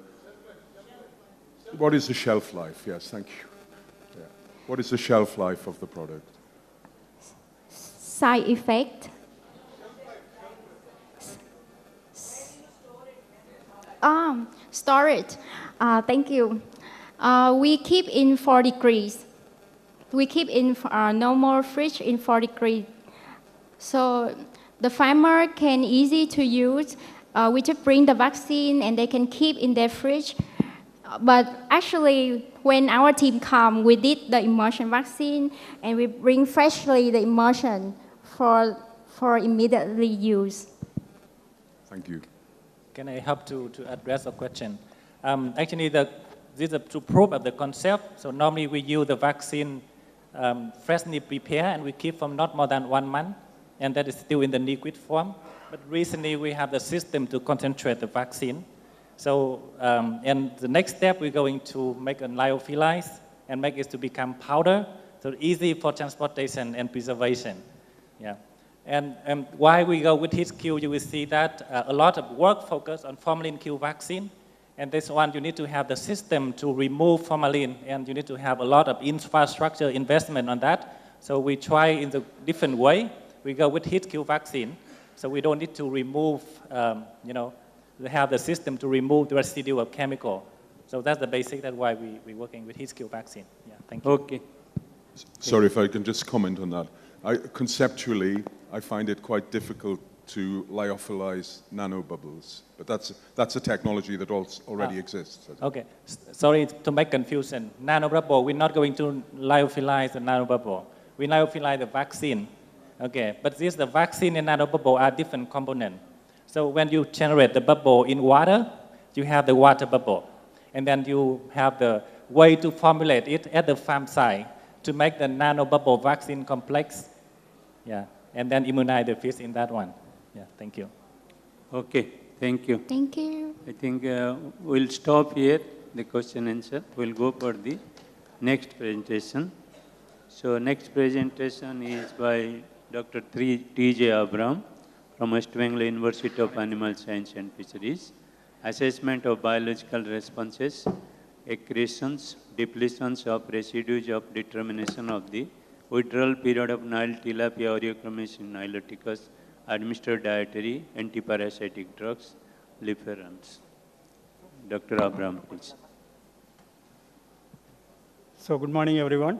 shelf life? Yes, thank you. Yeah. What is the shelf life of the product? Side effect. Storage. Thank you. We keep in 4 degrees. We keep in normal fridge in 4 degrees. So the farmer can easy to use. We just bring the vaccine and they can keep in their fridge. But actually, when our team come, we did the immersion vaccine and we bring freshly the immersion for immediately use. Thank you. Can I help to address a question? Actually, this is to prove of the concept. So normally we use the vaccine freshly prepared and we keep from not more than 1 month, and that is still in the liquid form. But recently we have the system to concentrate the vaccine. So, and the next step we're going to make a lyophilize and make it to become powder, so easy for transportation and preservation. Yeah. And why we go with HIT-Q, you will see that a lot of work focus on formalin Q vaccine. And this one, you need to have the system to remove formalin, and you need to have a lot of infrastructure investment on that. So we try in the different way. We go with HIT-Q vaccine, so we don't need to remove, we have the system to remove the residue of chemical. So that's the basic, that's why we're working with HIT-Q vaccine. Yeah, thank you. Okay. Sorry if I can just comment on that. Conceptually, I find it quite difficult to lyophilize nanobubbles, but that's a technology that already exists. Okay, sorry to make confusion. Nanobubble, we're not going to lyophilize the nanobubble. We lyophilize the vaccine. Okay, but the vaccine and nanobubble are different components. So when you generate the bubble in water, you have the water bubble, and then you have the way to formulate it at the farm site to make the nanobubble vaccine complex. Yeah, and then immunize the fish in that one. Yeah, thank you. Okay, thank you. Thank you. I think we'll stop here, the question and answer. We'll go for the next presentation. So next presentation is by Dr. T.J. Abram from West Bengal University of Animal Science and Fisheries. Assessment of biological responses, accretions, depletions of residues of determination of the withdrawal period of Nile tilapia Oreochromacin niloticus, administered dietary antiparasitic drugs, leferans. Dr. Abraham, please. So good morning, everyone.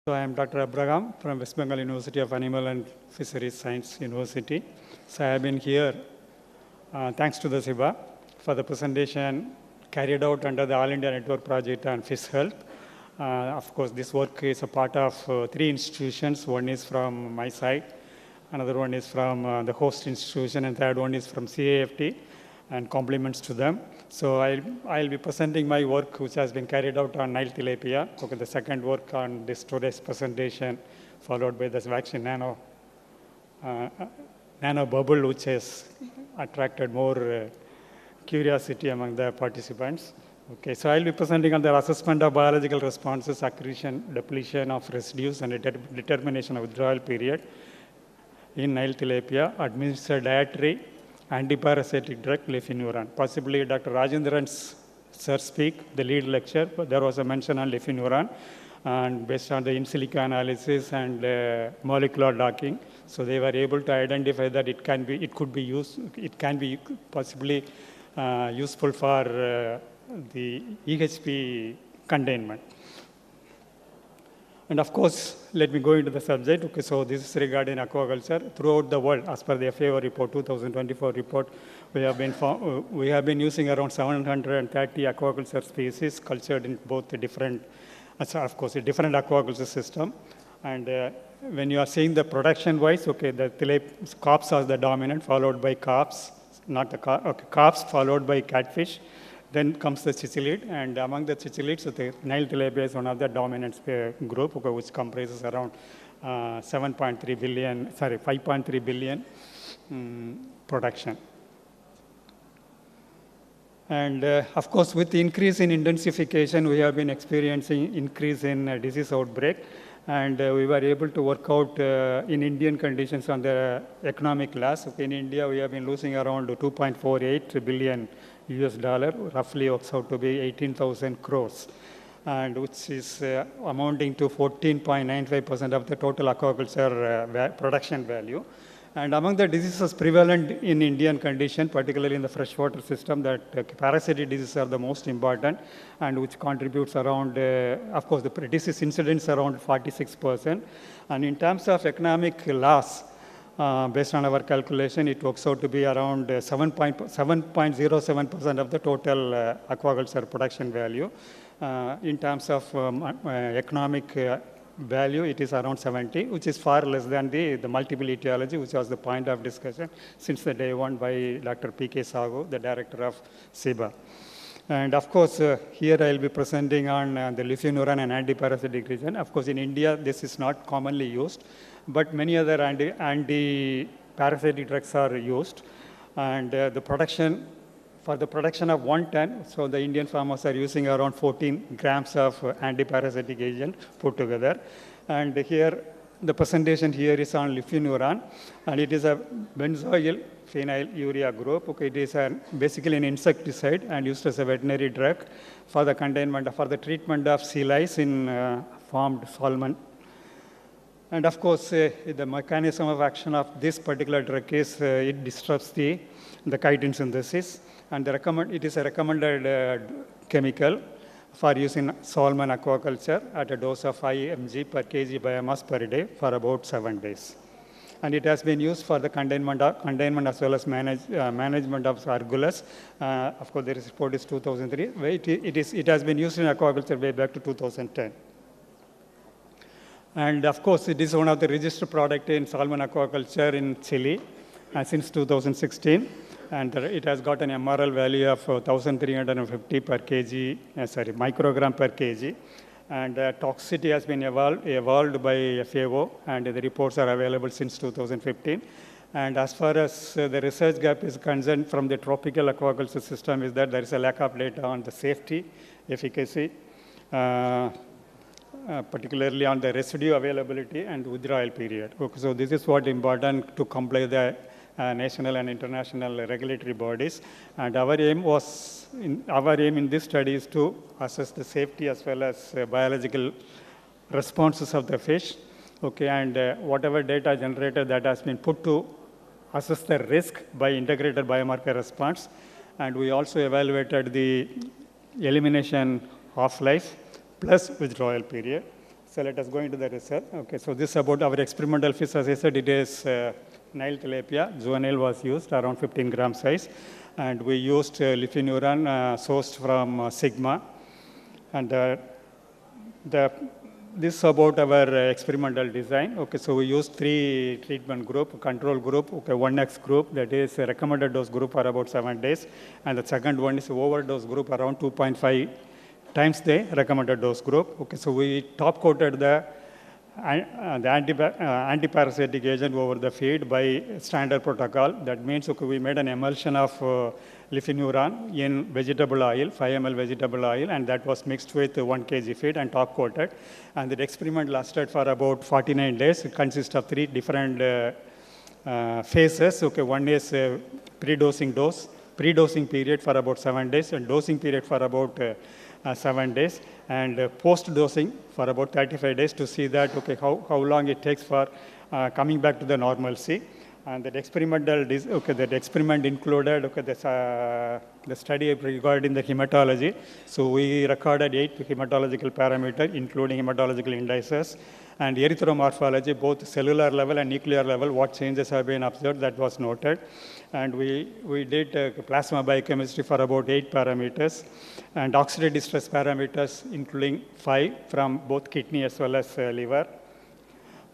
So I am Dr. Abraham from West Bengal University of Animal and Fisheries Science University. So I have been here thanks to the SIBA for the presentation carried out under the All India Network Project on Fish Health. Of course, this work is a part of 3 institutions. One is from my side, another one is from the host institution, and third one is from CAFT, and compliments to them. So I'll be presenting my work which has been carried out on Nile tilapia. Okay, the second work on this today's presentation, followed by this vaccine nano bubble, which has attracted more curiosity among the participants. Okay, so I'll be presenting on the assessment of biological responses, accretion, depletion of residues, and determination of withdrawal period in Nile tilapia, administered dietary antiparasitic drug lefinuran. Possibly Dr. Rajendran sir speak, the lead lecture, but there was a mention on lefinuran, and based on the in silico analysis and molecular docking, so they were able to identify that it can be possibly useful for the EHP containment. And of course, let me go into the subject. Okay, so this is regarding aquaculture. Throughout the world, as per the FAO report, 2024 report, we have been using around 730 aquaculture species cultured in both the different, of course, a different aquaculture system. And when you are seeing the production-wise, okay, the carps are the dominant, followed by carps, carps followed by catfish. Then comes the cichlid, and among the cichlids, the Nile tilapia is one of the dominant group, okay, which comprises around 5.3 billion production. And of course, with the increase in intensification, we have been experiencing increase in disease outbreak, and we were able to work out in Indian conditions on the economic loss. Okay, in India, we have been losing around 2.48 billion US dollar, roughly works out to be 18,000 crores, and which is amounting to 14.95% of the total aquaculture production value. And among the diseases prevalent in Indian condition, particularly in the freshwater system, that parasitic diseases are the most important, and which contributes around, of course, the disease incidence around 46%. And in terms of economic loss, based on our calculation, it works out to be around 7.07% of the total aquaculture production value. In terms of economic value, it is around 70, which is far less than the multiple etiology, which was the point of discussion since the day one by Dr. P.K. Sago, the director of SIBA. And of course, here I'll be presenting on the lefinuran and antiparasitic agent. Of course, in India, this is not commonly used, but many other anti-parasitic drugs are used. And for the production of 1 ton, so the Indian farmers are using around 14 grams of antiparasitic agent put together. And here, the presentation here is on lefinuran, and it is a benzoyl phenylurea group. Okay, it is basically an insecticide and used as a veterinary drug for the treatment of sea lice in farmed salmon. And of course, the mechanism of action of this particular drug is it disrupts the chitin synthesis, and it is a recommended chemical for using salmon aquaculture at a dose of 5 mg per kg biomass per day for about 7 days. And it has been used for the containment as well as management of argillus. Of course, the report is 2003. It has been used in aquaculture way back to 2010. And of course, it is one of the registered products in salmon aquaculture in Chile since 2016. And it has got an MRL value of 1,350 per kg, microgram per kg. And toxicity has been evolved by FAO, and the reports are available since 2015. And as far as the research gap is concerned from the tropical aquaculture system is that there is a lack of data on the safety, efficacy, particularly on the residue availability and withdrawal period. Okay, so this is what important to comply the national and international regulatory bodies. And our aim in this study is to assess the safety as well as biological responses of the fish. Okay, and whatever data generated that has been put to assess the risk by integrated biomarker response. And we also evaluated the elimination half-life plus withdrawal period. So let us go into the result. Okay, so this is about our experimental fish. As I said, it is Nile tilapia. Juvenile was used, around 15 gram size. And we used lipineuron sourced from Sigma. And this is about our experimental design. Okay, so we used 3 treatment group, control group, okay, 1X group, that is a recommended dose group for about 7 days. And the second one is overdose group, around 2.5 times the recommended dose group. Okay, so we top coated the antiparasitic agent over the feed by standard protocol. That means, okay, we made an emulsion of lipineuron in vegetable oil, 5 ml vegetable oil, and that was mixed with 1 kg feed and top coated. And the experiment lasted for about 49 days. It consists of 3 different phases. Okay, one is pre-dosing period for about 7 days, and dosing period for about 7 days, and post-dosing for about 35 days to see that, okay, how long it takes for coming back to the normalcy. And that experimental, that experiment included, the study regarding the hematology. So we recorded 8 hematological parameters, including hematological indices, and erythromorphology, both cellular level and nuclear level, what changes have been observed, that was noted. And we did plasma biochemistry for about 8 parameters, and oxidative stress parameters, including 5 from both kidney as well as liver.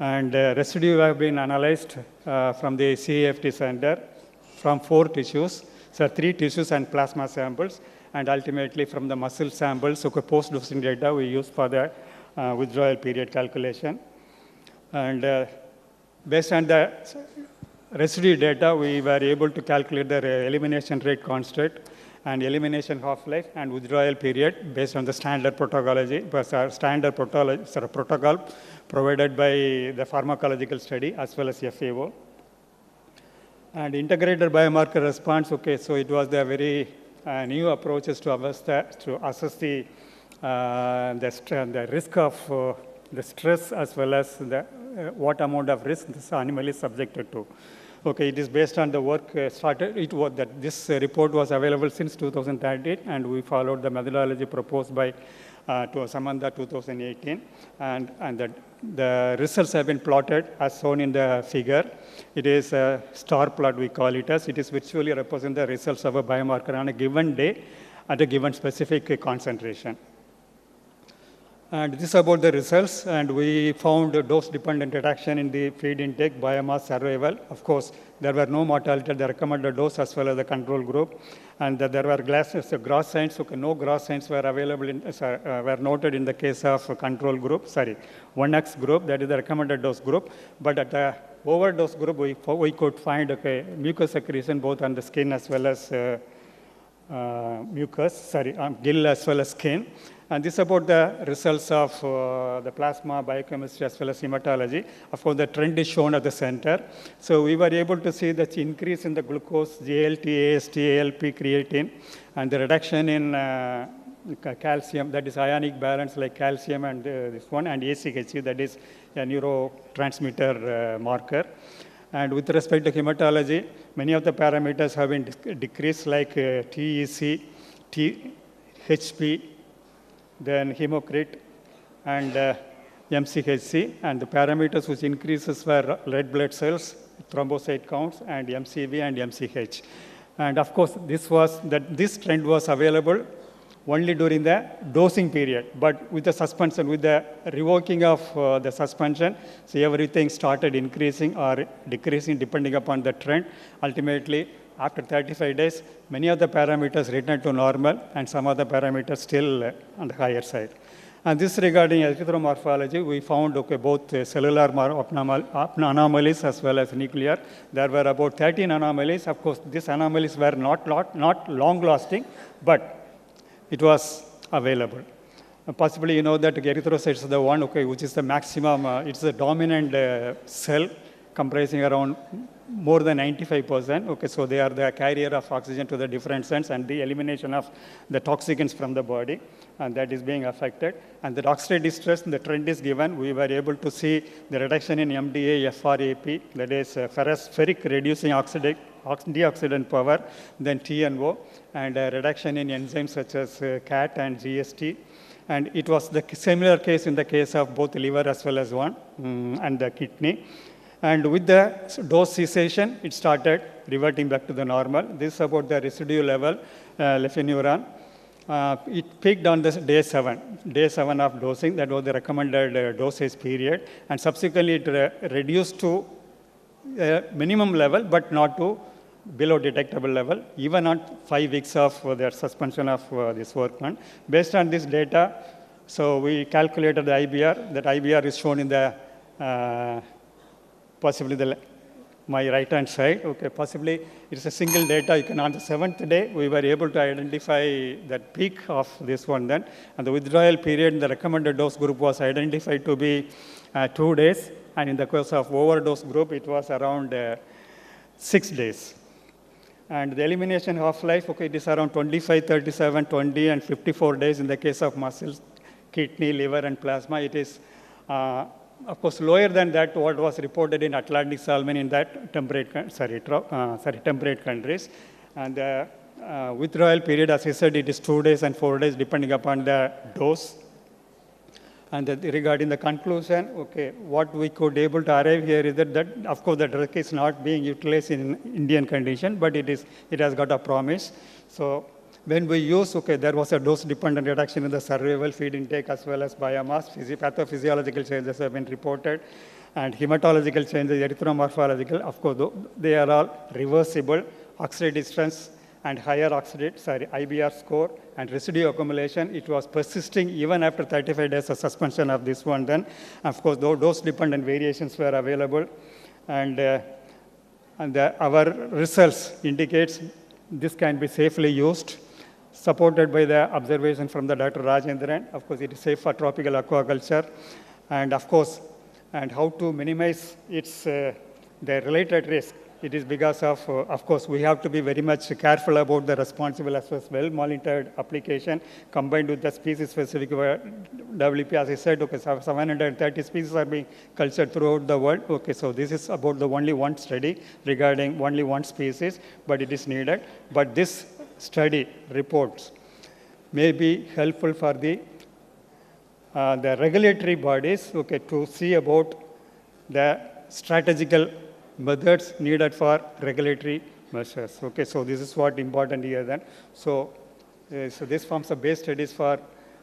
And residue have been analyzed from the CAFT center from 4 tissues, so 3 tissues and plasma samples, and ultimately from the muscle samples, so post-dosing data we use for the withdrawal period calculation. And based on the residue data, we were able to calculate the elimination rate constant and elimination half-life and withdrawal period based on the standard protocol provided by the pharmacological study as well as FAO. And integrated biomarker response, okay, so it was the very new approaches to assess the risk of the stress as well as the what amount of risk this animal is subjected to. Okay, it is based on the work started. It was that this report was available since 2013, and we followed the methodology proposed by Samantha 2018, and the results have been plotted as shown in the figure. It is a star plot, we call it as. It is virtually represent the results of a biomarker on a given day at a given specific concentration. And this is about the results, and we found a dose-dependent reduction in the feed intake, biomass, survival. Of course, there were no mortality at the recommended dose as well as the control group, and there were gross signs. Okay, no gross signs were available were noted in the case of control group. 1X group, that is the recommended dose group. But at the overdose group, we could find mucus secretion both on the skin as well as gill as well as skin. And this is about the results of the plasma biochemistry as well as hematology. Of course, the trend is shown at the center. So we were able to see the increase in the glucose, GLT, AST, ALP, creatine, and the reduction in calcium, that is ionic balance like calcium and this one, and ACHC, that is a neurotransmitter marker. And with respect to hematology, many of the parameters have been decreased like TEC, HP, then hemocrit, and MCHC, and the parameters which increases were red blood cells, thrombocyte counts, and MCV and MCH. And of course, this trend was available only during the dosing period, but with the suspension, with the revoking of the suspension, so everything started increasing or decreasing depending upon the trend. Ultimately, after 35 days, many of the parameters returned to normal, and some of the parameters still on the higher side. And this regarding erythromorphology, we found both cellular anomalies as well as nuclear. There were about 13 anomalies. Of course, these anomalies were not long-lasting, but it was available. Possibly you know that erythrocytes is the one which is the maximum, it's the dominant cell comprising around more than 95%. Okay, so they are the carrier of oxygen to the different cells and the elimination of the toxicants from the body, and that is being affected. And the oxidative stress, the trend is given. We were able to see the reduction in MDA, FRAP, that is ferric reducing antioxidant power, then TNO, and a reduction in enzymes such as CAT and GST. And it was the similar case in the case of both liver as well as and the kidney. And with the dose cessation, it started reverting back to the normal. This is about the residue level, lefineuron. It peaked on this day 7 of dosing. That was the recommended dosage period. And subsequently, it reduced to minimum level, but not to below detectable level, even on 5 weeks of their suspension of this workman. Based on this data, so we calculated the IBR. That IBR is shown in the possibly my right-hand side. Okay, possibly it's a single data. You can, on the 7th day, we were able to identify that peak of this one then. And the withdrawal period in the recommended dose group was identified to be 2 days. And in the case of overdose group, it was around 6 days. And the elimination half-life, okay, it is around 25, 37, 20, and 54 days in the case of muscles, kidney, liver, and plasma. It is of course, lower than that what was reported in Atlantic salmon in that temperate countries. And the withdrawal period, as I said, it is 2 days and 4 days, depending upon the dose. And regarding the conclusion, okay, what we could able to arrive here is that of course, the drug is not being utilized in Indian condition, but it has got a promise. So when we use, okay, there was a dose-dependent reduction in the survival, feed intake, as well as biomass. Pathophysiological changes have been reported. And hematological changes, erythromorphological, of course, they are all reversible. Oxidative stress and higher IBR score and residue accumulation, it was persisting even after 35 days of suspension of this one then. Of course, dose-dependent variations were available. And our results indicates this can be safely used, supported by the observation from the Dr. Rajendran. Of course, it is safe for tropical aquaculture. And of course, and how to minimize its the related risk. It is because of course, we have to be very much careful about the responsible as well as well-monitored application combined with the species-specific WP. As I said, okay, 730 species are being cultured throughout the world. Okay, so this is about the only one study regarding only one species, but it is needed. But this study reports may be helpful for the regulatory bodies, okay, to see about the strategical methods needed for regulatory measures. Okay, so this is what important here then. So this forms a base studies for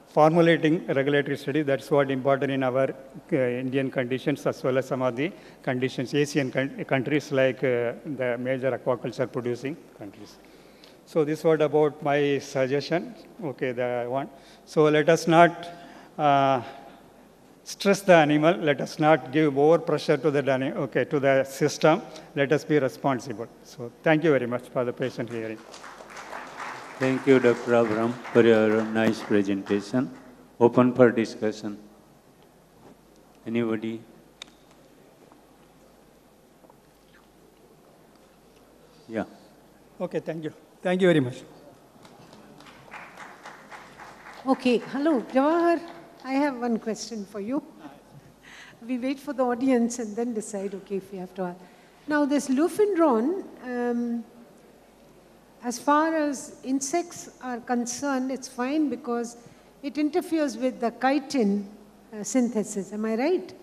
formulating regulatory studies. That's what important in our Indian conditions as well as some of the conditions, Asian countries like the major aquaculture producing countries. So this was about my suggestion. Okay, the one. So let us not stress the animal. Let us not give over pressure to the system. Let us be responsible. So thank you very much for the patient hearing. Thank you, Dr. Abram, for your nice presentation. Open for discussion. Anybody? Yeah. Okay, thank you. Thank you very much. Okay, hello, Jawahar. I have one question for you. We wait for the audience and then decide, okay, if we have to ask. Now, this lufendron, as far as insects are concerned, it's fine because it interferes with the chitin synthesis. Am I right?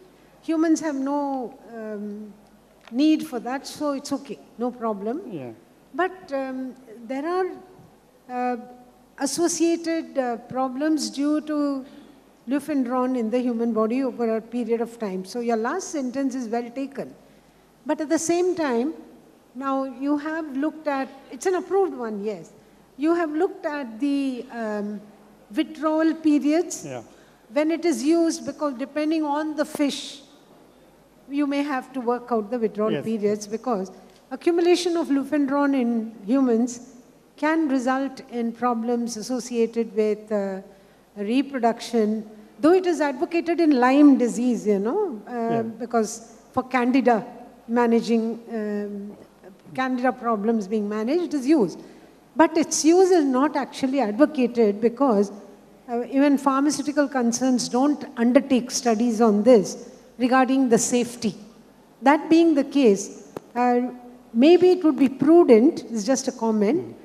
Humans have no need for that, so it's okay, no problem. Yeah. But there are associated problems due to lufendron in the human body over a period of time. So your last sentence is well taken. But at the same time, now you have looked at, it's an approved one, yes. You have looked at the withdrawal periods when it is used, because depending on the fish, you may have to work out the withdrawal periods, because accumulation of lufendron in humans can result in problems associated with reproduction, though it is advocated in Lyme disease, because for candida, managing Candida problems being managed is used. But its use is not actually advocated because even pharmaceutical concerns don't undertake studies on this regarding the safety. That being the case, maybe it would be prudent, it's just a comment,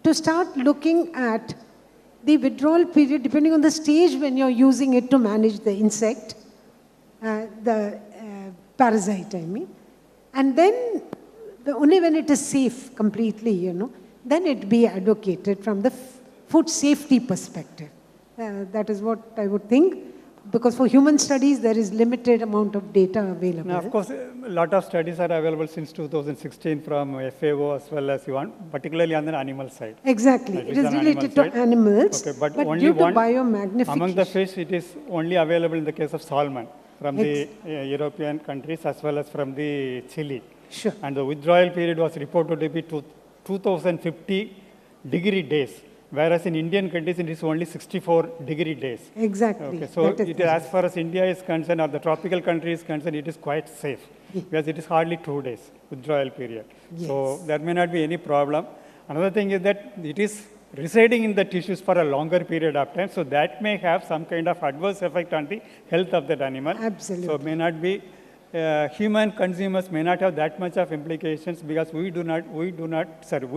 to start looking at the withdrawal period depending on the stage when you're using it to manage the insect, the parasite, I mean. And then, only when it is safe completely, you know, then it be advocated from the food safety perspective. That is what I would think. Because for human studies, there is limited amount of data available. Now, of course, a lot of studies are available since 2016 from FAO as well as you want, particularly on the animal side. Exactly. It is related to animals, okay, but only due to biomagnification. Among the fish, it is only available in the case of salmon from the European countries as well as from the Chile. Sure. And the withdrawal period was reported to be 2050 degree days. Whereas in Indian conditions, it is only 64-degree days. Exactly. Okay, so as far as India is concerned, or the tropical country is concerned, it is quite safe because it is hardly 2 days withdrawal period. Yes. So there may not be any problem. Another thing is that it is residing in the tissues for a longer period of time, so that may have some kind of adverse effect on the health of that animal. Absolutely. So it may not be. Human consumers may not have that much of implications because we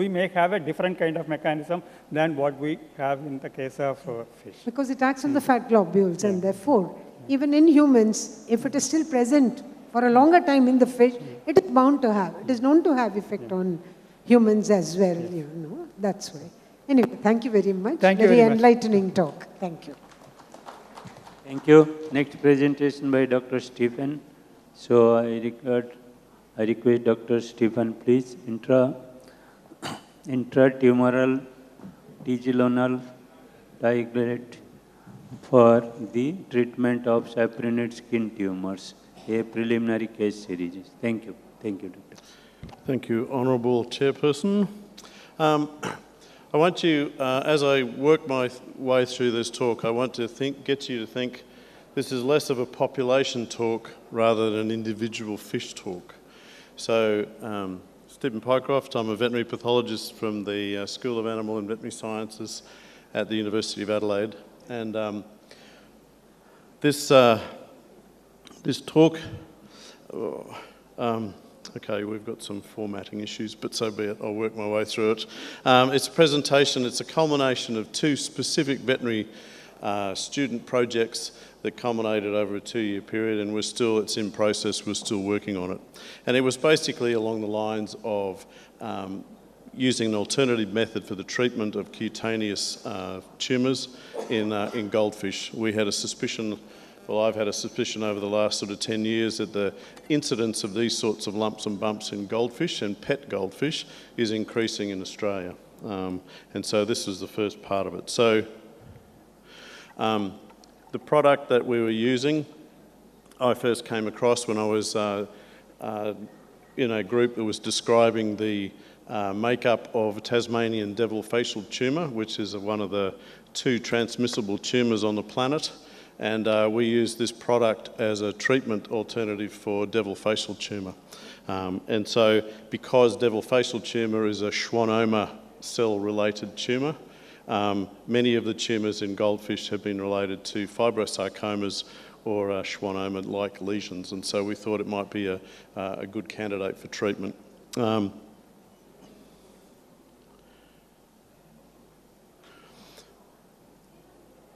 may have a different kind of mechanism than what we have in the case of fish. Because it acts on the fat globules, and therefore, even in humans, if it is still present for a longer time in the fish, it is bound to have, it is known to have effect on humans as well, you know, that's why. Anyway, thank you very much. Thank you very very much. enlightening talk. Thank you. Thank you. Next presentation by Dr. Stephen. So I request Dr. Stephen, please, intratumoral trigonal diglate for the treatment of sapronid skin tumors, a preliminary case series. Thank you. Thank you, Doctor. Thank you, Honourable Chairperson. I want to, as I work my way through this talk, I want to get you to think this is less of a population talk rather than an individual fish talk. So, Stephen Pycroft, I'm a veterinary pathologist from the School of Animal and Veterinary Sciences at the University of Adelaide. And this talk, okay, we've got some formatting issues, but so be it, I'll work my way through it. It's a presentation, it's a culmination of 2 specific veterinary student projects that culminated over a 2-year period, and it's in process, we're still working on it. And it was basically along the lines of using an alternative method for the treatment of cutaneous tumours in goldfish. We had a suspicion, well, I've had a suspicion over the last sort of 10 years that the incidence of these sorts of lumps and bumps in goldfish and pet goldfish is increasing in Australia. And so this was the first part of it. So the product that we were using, I first came across when I was in a group that was describing the makeup of a Tasmanian devil facial tumour, which is one of the 2 transmissible tumours on the planet. And we use this product as a treatment alternative for devil facial tumour. And so because devil facial tumour is a schwannoma cell-related tumour, many of the tumours in goldfish have been related to fibrosarcomas or schwannoma-like lesions, and so we thought it might be a good candidate for treatment.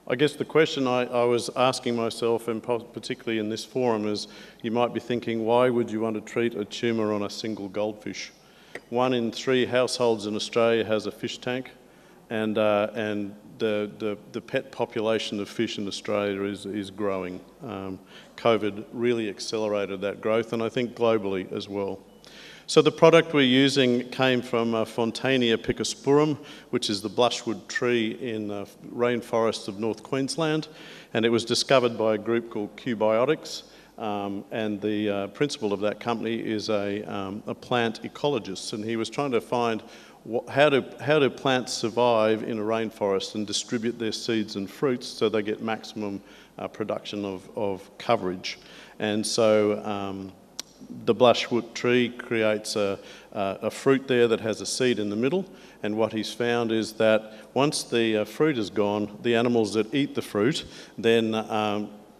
I guess the question I was asking myself, and particularly in this forum, is you might be thinking, why would you want to treat a tumour on a single goldfish? 1 in 3 households in Australia has a fish tank, and the pet population of fish in Australia is growing. COVID really accelerated that growth, and I think globally as well. So the product we're using came from Fontania picosporum, which is the blushwood tree in the rainforests of North Queensland, and it was discovered by a group called Q-Biotics, and the principal of that company is a plant ecologist, and he was trying to find how do plants survive in a rainforest and distribute their seeds and fruits so they get maximum production of coverage. And so the blushwood tree creates a fruit there that has a seed in the middle, and what he's found is that once the fruit is gone, the animals that eat the fruit then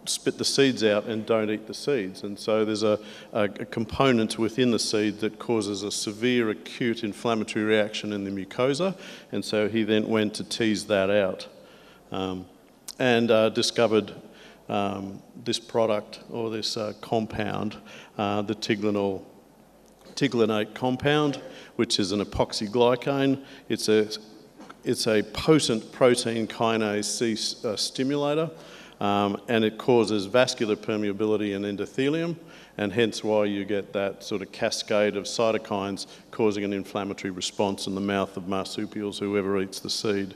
spit the seeds out and don't eat the seeds. And so there's a component within the seed that causes a severe acute inflammatory reaction in the mucosa, and so he then went to tease that out and discovered this product, or this compound, the tiglinate compound, which is an epoxy glycane. It's a potent protein kinase C stimulator, and it causes vascular permeability in endothelium, and hence why you get that sort of cascade of cytokines causing an inflammatory response in the mouth of marsupials, whoever eats the seed.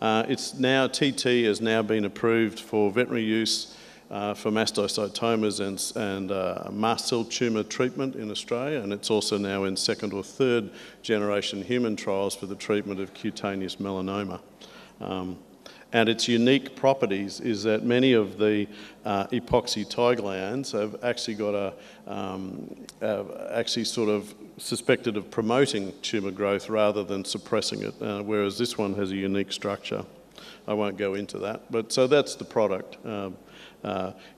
TT has now been approved for veterinary use for mastocytomas and mast cell tumour treatment in Australia, and it's also now in second or third generation human trials for the treatment of cutaneous melanoma. And its unique properties is that many of the epoxy tioglyans have actually got actually sort of suspected of promoting tumour growth rather than suppressing it, whereas this one has a unique structure. I won't go into that, but so that's the product.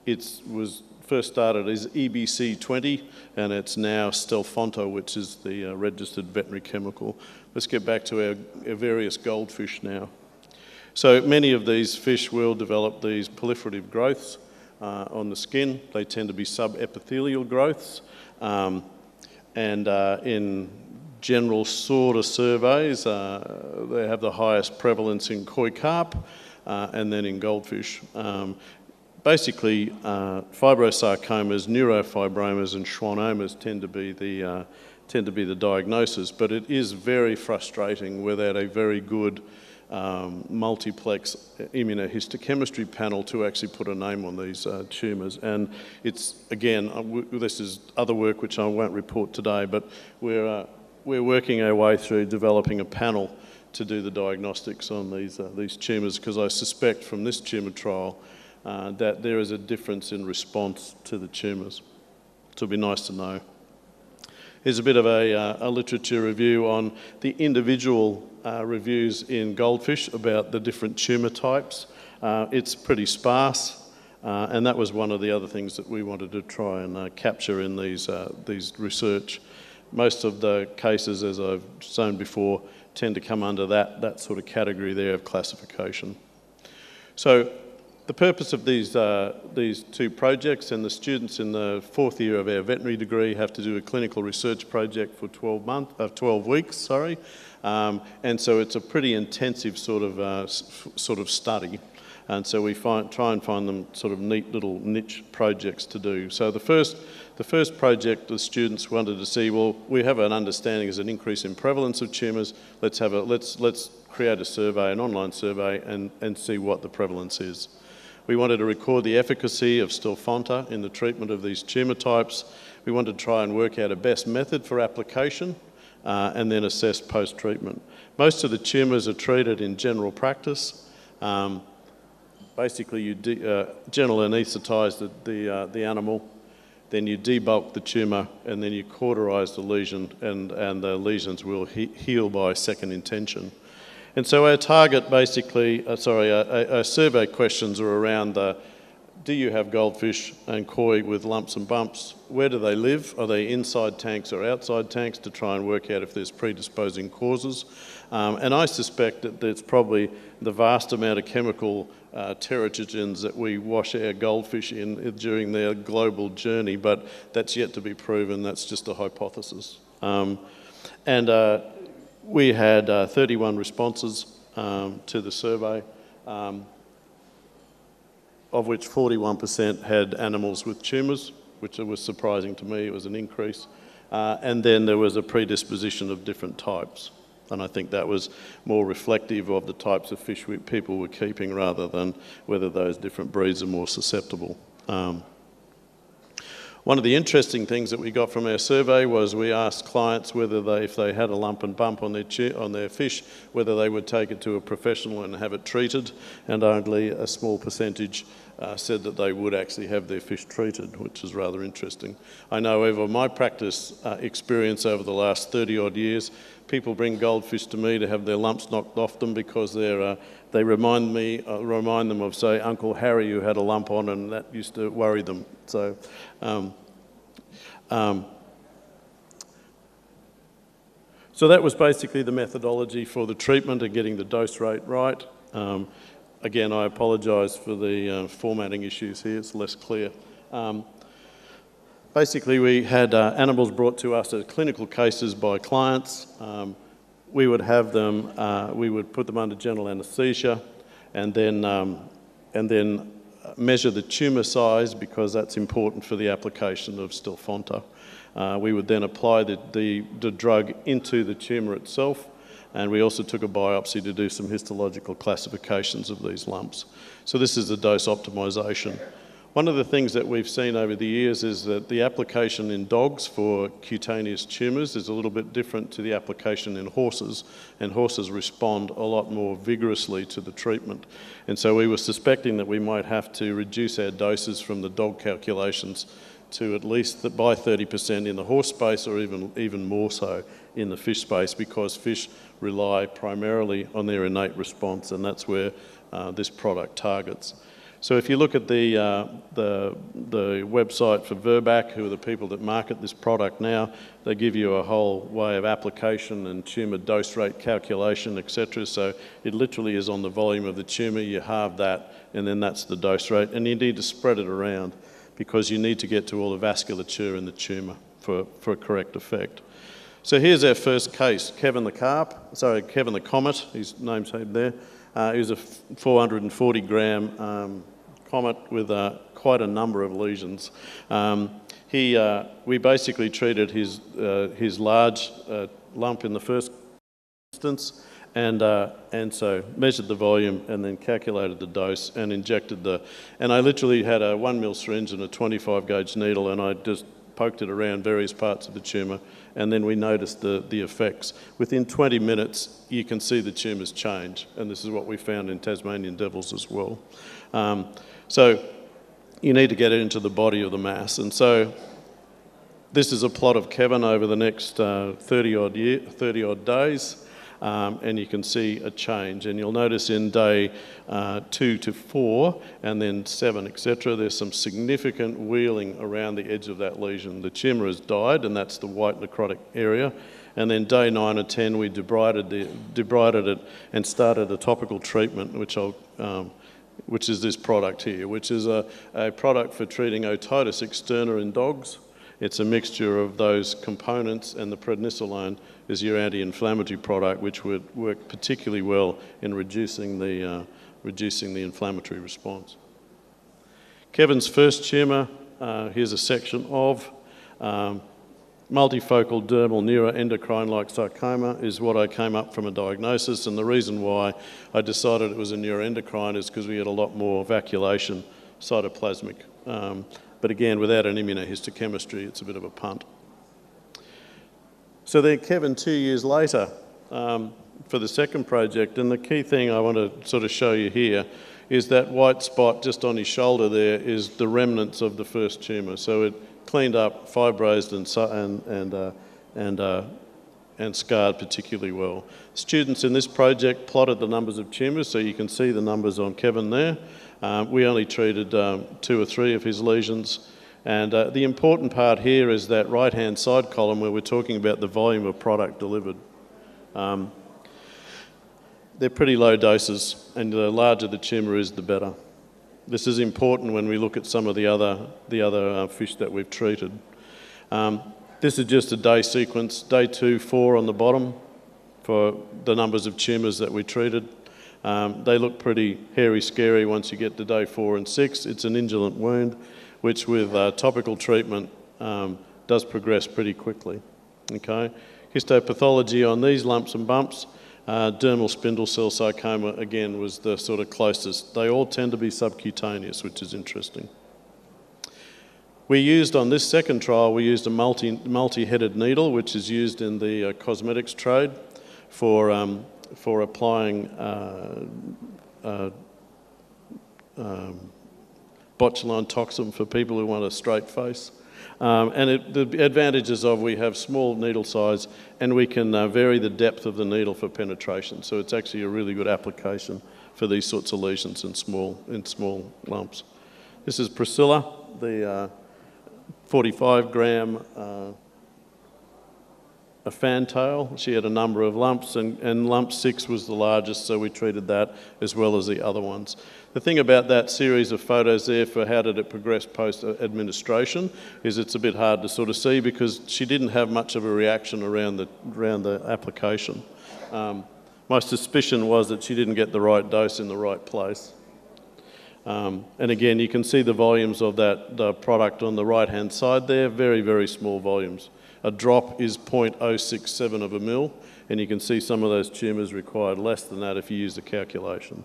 It was first started as EBC20, and it's now Stelfonto, which is the registered veterinary chemical. Let's get back to our various goldfish now. So many of these fish will develop these proliferative growths on the skin. They tend to be subepithelial growths, and in general sort of surveys, they have the highest prevalence in koi carp and then in goldfish. Basically, fibrosarcomas, neurofibromas, and schwannomas tend to be the diagnosis, but it is very frustrating without a very good multiplex immunohistochemistry panel to actually put a name on these tumours. And it's, again, this is other work which I won't report today, but we're working our way through developing a panel to do the diagnostics on these tumours, because I suspect from this tumour trial that there is a difference in response to the tumours. So it'll be nice to know. Here's a bit of a literature review on the individual reviews in goldfish about the different tumour types. It's pretty sparse, and that was one of the other things that we wanted to try and capture in these research. Most of the cases, as I've shown before, tend to come under that sort of category there of classification. So the purpose of these two projects, and the students in the fourth year of our veterinary degree have to do a clinical research project for 12 weeks, and so it's a pretty intensive sort of study, and so we try and find them sort of neat little niche projects to do. So the first project, the students wanted to see, well, we have an understanding there's an increase in prevalence of tumours. Let's create a survey, an online survey, and see what the prevalence is. We wanted to record the efficacy of Stelfonto in the treatment of these tumour types. We wanted to try and work out a best method for application and then assess post-treatment. Most of the tumours are treated in general practice. Basically, you general anaesthetise the animal, then you debulk the tumour, and then you cauterise the lesion, and the lesions will heal by second intention. And so our target basically, our survey questions are around do you have goldfish and koi with lumps and bumps? Where do they live? Are they inside tanks or outside tanks, to try and work out if there's predisposing causes? And I suspect that there's probably the vast amount of chemical teratogens that we wash our goldfish in during their global journey, but that's yet to be proven. That's just a hypothesis. We had 31 responses to the survey, of which 41% had animals with tumours, which was surprising to me. It was an increase. And then there was a predisposition of different types. And I think that was more reflective of the types of fish people were keeping rather than whether those different breeds are more susceptible. One of the interesting things that we got from our survey was we asked clients whether if they had a lump and bump on their fish, whether they would take it to a professional and have it treated, and only a small percentage said that they would actually have their fish treated, which is rather interesting. I know over my practice experience over the last 30 odd years, people bring goldfish to me to have their lumps knocked off them because they remind them of, say, Uncle Harry who had a lump on, and that used to worry them. So, so that was basically the methodology for the treatment and getting the dose rate right. Again, I apologise for the formatting issues here, it's less clear. Basically, we had animals brought to us as clinical cases by clients. We would have them, we would put them under general anaesthesia and then measure the tumour size because that's important for the application of Stelfonta. We would then apply the drug into the tumour itself, and we also took a biopsy to do some histological classifications of these lumps. So this is the dose optimisation. One of the things that we've seen over the years is that the application in dogs for cutaneous tumours is a little bit different to the application in horses, and horses respond a lot more vigorously to the treatment. And so we were suspecting that we might have to reduce our doses from the dog calculations to at least by 30% in the horse space, or even more so in the fish space, because fish rely primarily on their innate response, and that's where this product targets. So if you look at the website for Verbac, who are the people that market this product now, they give you a whole way of application and tumour dose rate calculation, etc. So it literally is on the volume of the tumour, you halve that, and then that's the dose rate, and you need to spread it around because you need to get to all the vasculature in the tumour for a correct effect. So here's our first case, Kevin the Comet, his name's there. He was a 440 gram comet with quite a number of lesions. We basically treated his large lump in the first instance, and so measured the volume and then calculated the dose and injected and I literally had a 1 mil syringe and a 25 gauge needle, and I just poked it around various parts of the tumour, and then we noticed the effects. Within 20 minutes, you can see the tumours change, and this is what we found in Tasmanian devils as well. So you need to get it into the body of the mass, and so this is a plot of Kevin over the next 30 odd days. And you can see a change, and you'll notice in day 2 to 4 and then 7, etc., there's some significant wheeling around the edge of that lesion. The tumour has died, and that's the white necrotic area, and then day 9 or 10 we debrided it and started a topical treatment, which is this product here, which is a product for treating otitis externa in dogs. It's a mixture of those components, and the prednisolone is your anti-inflammatory product, which would work particularly well in reducing the inflammatory response. Kevin's first tumour, here's a section of multifocal dermal neuroendocrine-like sarcoma is what I came up from a diagnosis, and the reason why I decided it was a neuroendocrine is because we had a lot more vacuolation, cytoplasmic. But again, without an immunohistochemistry, it's a bit of a punt. So then Kevin, 2 years later, for the second project, and the key thing I want to sort of show you here is that white spot just on his shoulder there is the remnants of the first tumour. So it cleaned up, fibrosed and scarred particularly well. Students in this project plotted the numbers of tumours, so you can see the numbers on Kevin there. We only treated 2 or 3 of his lesions. And the important part here is that right-hand side column where we're talking about the volume of product delivered. They're pretty low doses, and the larger the tumour is, the better. This is important when we look at some of the other fish that we've treated. This is just a day sequence, day 2, 4 on the bottom for the numbers of tumours that we treated. They look pretty hairy, scary once you get to day 4 and 6. It's an indolent wound, which with topical treatment does progress pretty quickly. Okay? Histopathology on these lumps and bumps, dermal spindle cell sarcoma, again, was the sort of closest. They all tend to be subcutaneous, which is interesting. We used, on this second trial, we used a multi-headed needle, which is used in the cosmetics trade for applying botulinum toxin for people who want a straight face. The advantages of we have small needle size and we can vary the depth of the needle for penetration. So it's actually a really good application for these sorts of lesions in small lumps. This is Priscilla, the 45-gram a fantail. She had a number of lumps, and lump 6 was the largest, so we treated that as well as the other ones. The thing about that series of photos there for how did it progress post-administration is it's a bit hard to sort of see because she didn't have much of a reaction around the application. My suspicion was that she didn't get the right dose in the right place. And again, you can see the volumes of the product on the right-hand side there, very, very small volumes. A drop is 0.067 of a mil, and you can see some of those tumours required less than that if you use the calculation.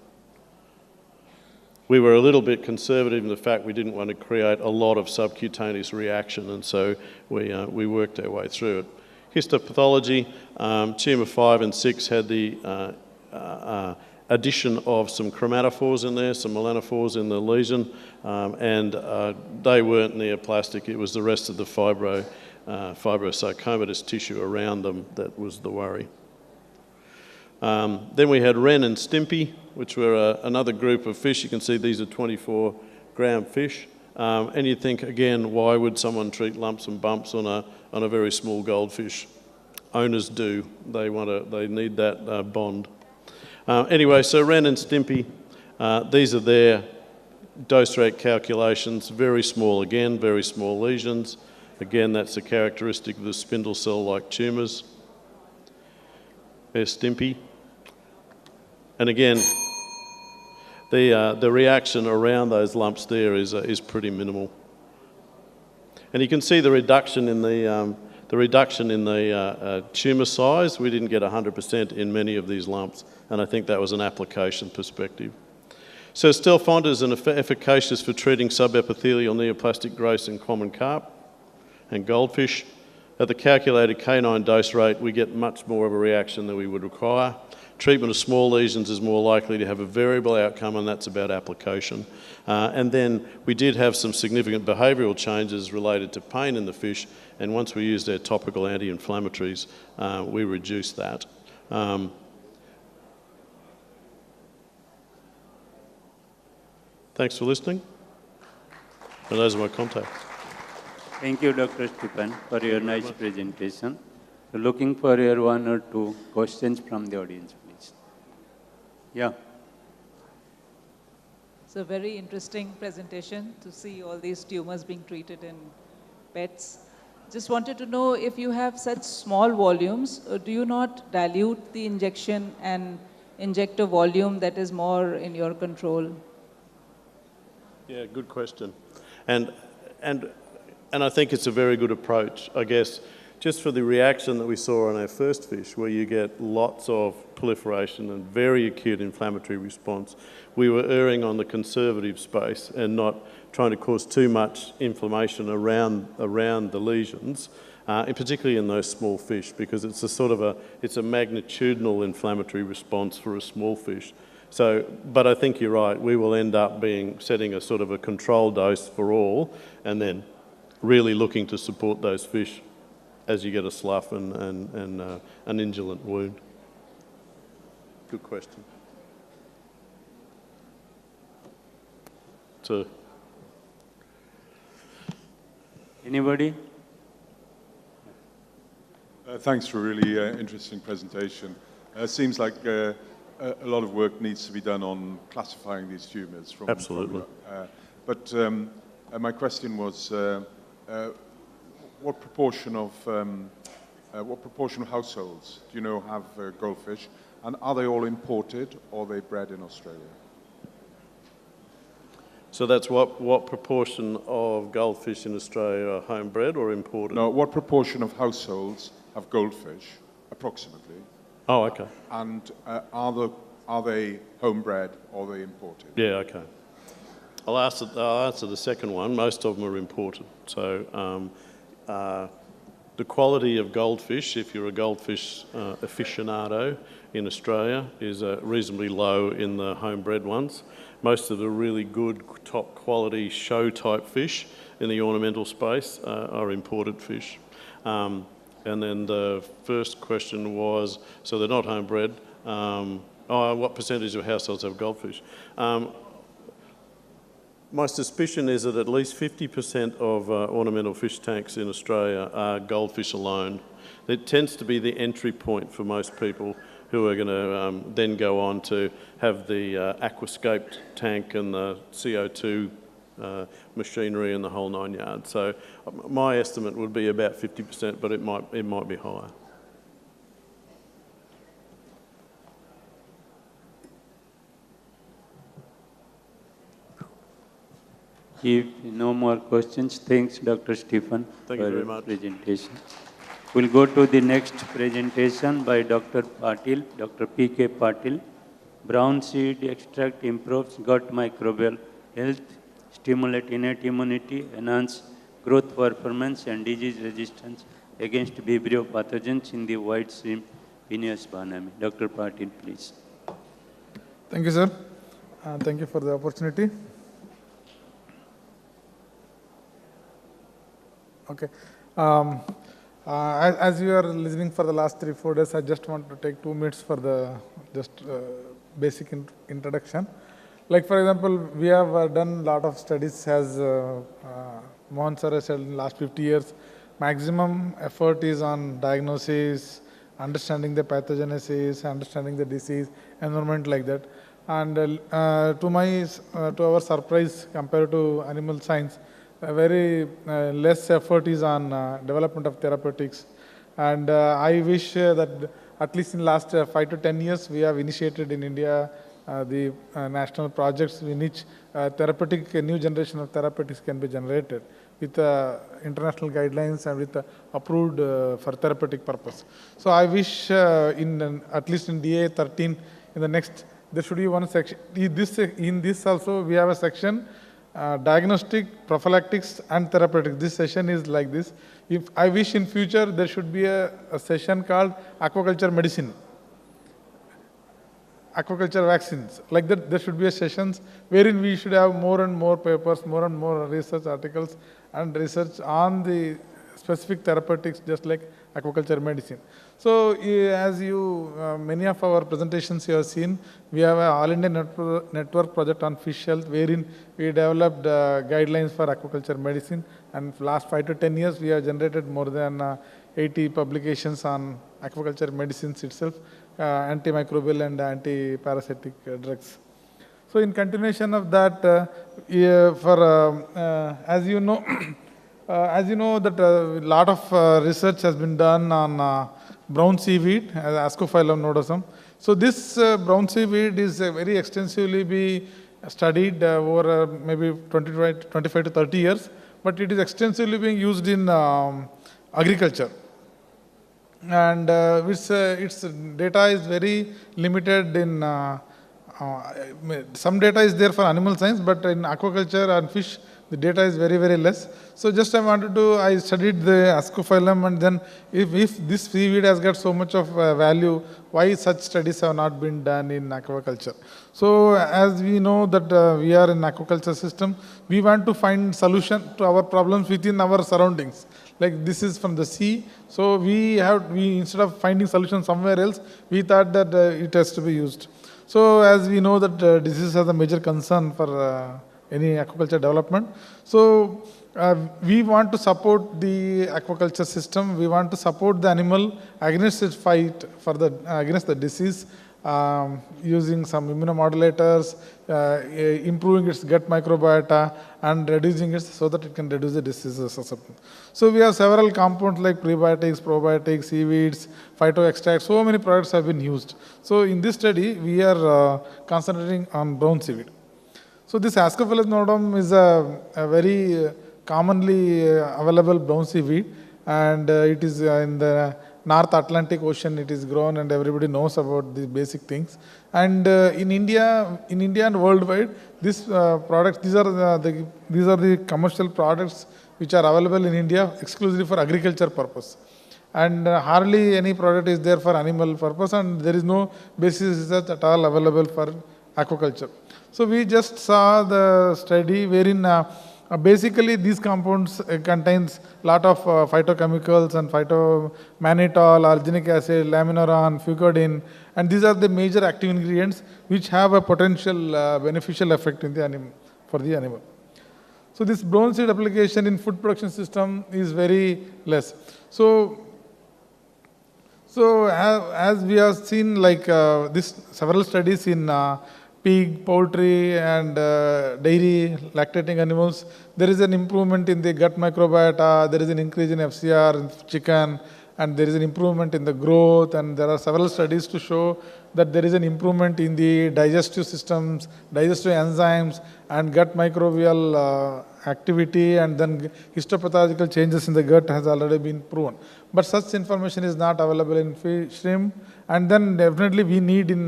We were a little bit conservative in the fact we didn't want to create a lot of subcutaneous reaction, and so we worked our way through it. Histopathology, tumour 5 and 6 had the addition of some chromatophores in there, some melanophores in the lesion, and they weren't neoplastic. It was the rest of the fibrosarcomatous tissue around them that was the worry. Then we had Wren and Stimpy, which were another group of fish. You can see these are 24-gram fish. And you think, again, why would someone treat lumps and bumps on a very small goldfish? Owners do. They need that bond. Anyway, so Wren and Stimpy, these are their dose rate calculations. Very small again, very small lesions. Again, that's a characteristic of the spindle cell-like tumours. There's Stimpy. And again, the reaction around those lumps there is pretty minimal. And you can see the reduction in the tumour size. We didn't get 100% in many of these lumps, and I think that was an application perspective. So Stelfonta is efficacious for treating subepithelial neoplastic growths in common carp and goldfish. At the calculated canine dose rate, we get much more of a reaction than we would require. Treatment of small lesions is more likely to have a variable outcome, and that's about application. And then we did have some significant behavioural changes related to pain in the fish, and once we used our topical anti-inflammatories, we reduced that. Thanks for listening, and those are my contacts. Thank you, Dr. Stephen, for your nice presentation. So looking for your 1 or 2 questions from the audience, please. Yeah. It's a very interesting presentation to see all these tumors being treated in pets. Just wanted to know if you have such small volumes, do you not dilute the injection and inject a volume that is more in your control? Yeah, good question. And I think it's a very good approach. I guess just for the reaction that we saw on our first fish, where you get lots of proliferation and very acute inflammatory response, we were erring on the conservative space and not trying to cause too much inflammation around the lesions, and particularly in those small fish, because it's it's a magnitudinal inflammatory response for a small fish. So, but I think you're right. We will end up setting a sort of a control dose for all, and then really looking to support those fish as you get a slough and an indolent wound. Good question. So, anybody? Thanks for a really interesting presentation. Seems like a lot of work needs to be done on classifying these tumours. Absolutely. But my question was, what proportion of households do you know have goldfish, and are they all imported or are they bred in Australia? So that's what proportion of goldfish in Australia are homebred or imported? No, what proportion of households have goldfish, approximately? Oh, okay. And are they homebred or are they imported? Yeah, okay. I'll answer the second one. Most of them are imported. So The quality of goldfish, if you're a goldfish aficionado in Australia, is reasonably low in the homebred ones. Most of the really good, top quality show type fish in the ornamental space are imported fish. And then the first question was, so they're not homebred. What percentage of households have goldfish? My suspicion is that at least 50% of ornamental fish tanks in Australia are goldfish alone. It tends to be the entry point for most people who are going to then go on to have the aquascape tank and the CO2 machinery and the whole 9 yards. So my estimate would be about 50%, but it might be higher. If no more questions, thanks Dr. Stephen for your presentation. We'll go to the next presentation by Dr. Patil, Dr. P.K. Patil. Brown seed extract improves gut microbial health, stimulate innate immunity, enhance growth performance and disease resistance against Vibrio pathogens in the white shrimp Venus banami. Dr. Patil, please. Thank you, sir. Thank you for the opportunity. Okay. As you are listening for the last 3-4 days, I just want to take 2 minutes for the basic introduction. Like for example, we have done a lot of studies, as Mohan sir has said, in the last 50 years. Maximum effort is on diagnosis, understanding the pathogenesis, understanding the disease, environment like that. And to our surprise, compared to animal science, very less effort is on development of therapeutics. And I wish that at least in the last 5 to 10 years, we have initiated in India the national projects in which new generation of therapeutics can be generated with international guidelines and with approved for therapeutic purpose. So I wish at least in DAA 13, in the next, there should be one section. In this also, we have a section diagnostic, prophylactics and therapeutics. This session is like this. If I wish in future there should be a session called aquaculture medicine, aquaculture vaccines. Like that, there should be a sessions wherein we should have more and more papers, more and more research articles and research on the specific therapeutics, just like aquaculture medicine. So as many of our presentations you have seen, we have an all-India network project on fish health, wherein we developed guidelines for aquaculture medicine. And for last 5 to 10 years, we have generated more than 80 publications on aquaculture medicines itself, antimicrobial and anti-parasitic drugs. So in continuation of that, as you know, that a lot of research has been done on brown seaweed, Ascophyllum nodosum. So this brown seaweed is very extensively be studied over maybe 25 to 30 years, but it is extensively being used in agriculture. And its data is very limited in, some data is there for animal science, but in aquaculture and fish, the data is very, very less. So just I studied the Ascophyllum, and then if this seaweed has got so much of value, why such studies have not been done in aquaculture? So as we know that we are in aquaculture system, we want to find solution to our problems within our surroundings. Like this is from the sea, so we instead of finding solution somewhere else, we thought that it has to be used. So as we know that disease has a major concern for any aquaculture development. So we want to support the aquaculture system. We want to support the animal against its fight for against the disease, using some immunomodulators, improving its gut microbiota and reducing it so that it can reduce the diseases. So we have several compounds like prebiotics, probiotics, seaweeds, phytoextracts, so many products have been used. So in this study, we are concentrating on brown seaweed. So this Ascophyllum nodum is a very commonly available brown seaweed, and it is in the North Atlantic Ocean it is grown, and everybody knows about these basic things. And in India and worldwide, these products, these are the commercial products which are available in India exclusively for agriculture purpose. and hardly any product is there for animal purpose, and there is no basic research at all available for aquaculture. So we just saw the study wherein basically these compounds contains lot of phytochemicals and phytomannitol, arginic acid, laminaron, fucodin, and these are the major active ingredients which have a potential beneficial effect in the animal, for the animal. So this brown seed application in food production system is very less. So as we have seen, like this several studies in pig, poultry, and dairy lactating animals, there is an improvement in the gut microbiota, there is an increase in FCR in chicken, and there is an improvement in the growth, and there are several studies to show that there is an improvement in the digestive systems, digestive enzymes, and gut microbial activity, and then histopathological changes in the gut has already been proven. But such information is not available in fish, shrimp, and then definitely we need in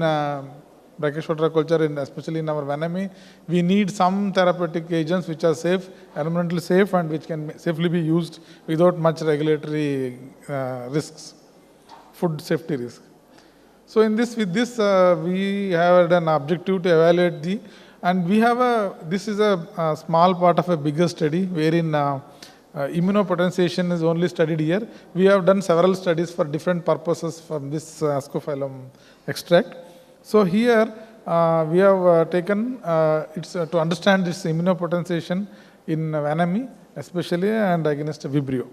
brackish water culture, especially in our Vanami, we need some therapeutic agents which are safe, environmentally safe, and which can safely be used without much regulatory risks, food safety risk. So in this, with this, we have an objective to evaluate the, and we have this is a small part of a bigger study wherein immunopotentiation is only studied here. We have done several studies for different purposes from this Ascophyllum extract. So here we have taken, it's to understand this immunopotentiation in Vanami especially and against Vibrio.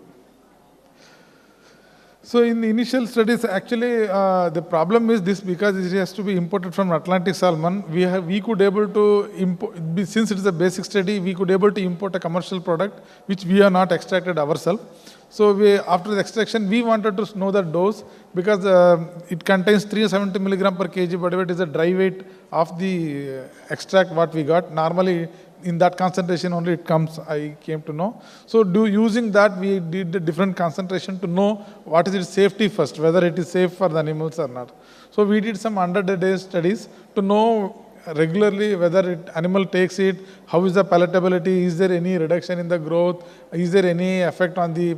So in the initial studies, actually the problem is this, because it has to be imported from Atlantic salmon. We could able to import, since it is a basic study, we could able to import a commercial product which we are not extracted ourselves. So after the extraction, we wanted to know the dose, because it contains 370 milligram per kg, but it is a dry weight of the extract what we got. Normally in that concentration only it comes, I came to know. So using that, we did a different concentration to know what is its safety first, whether it is safe for the animals or not. So we did some 100-day studies to know regularly whether animal takes it, how is the palatability, is there any reduction in the growth, is there any effect on the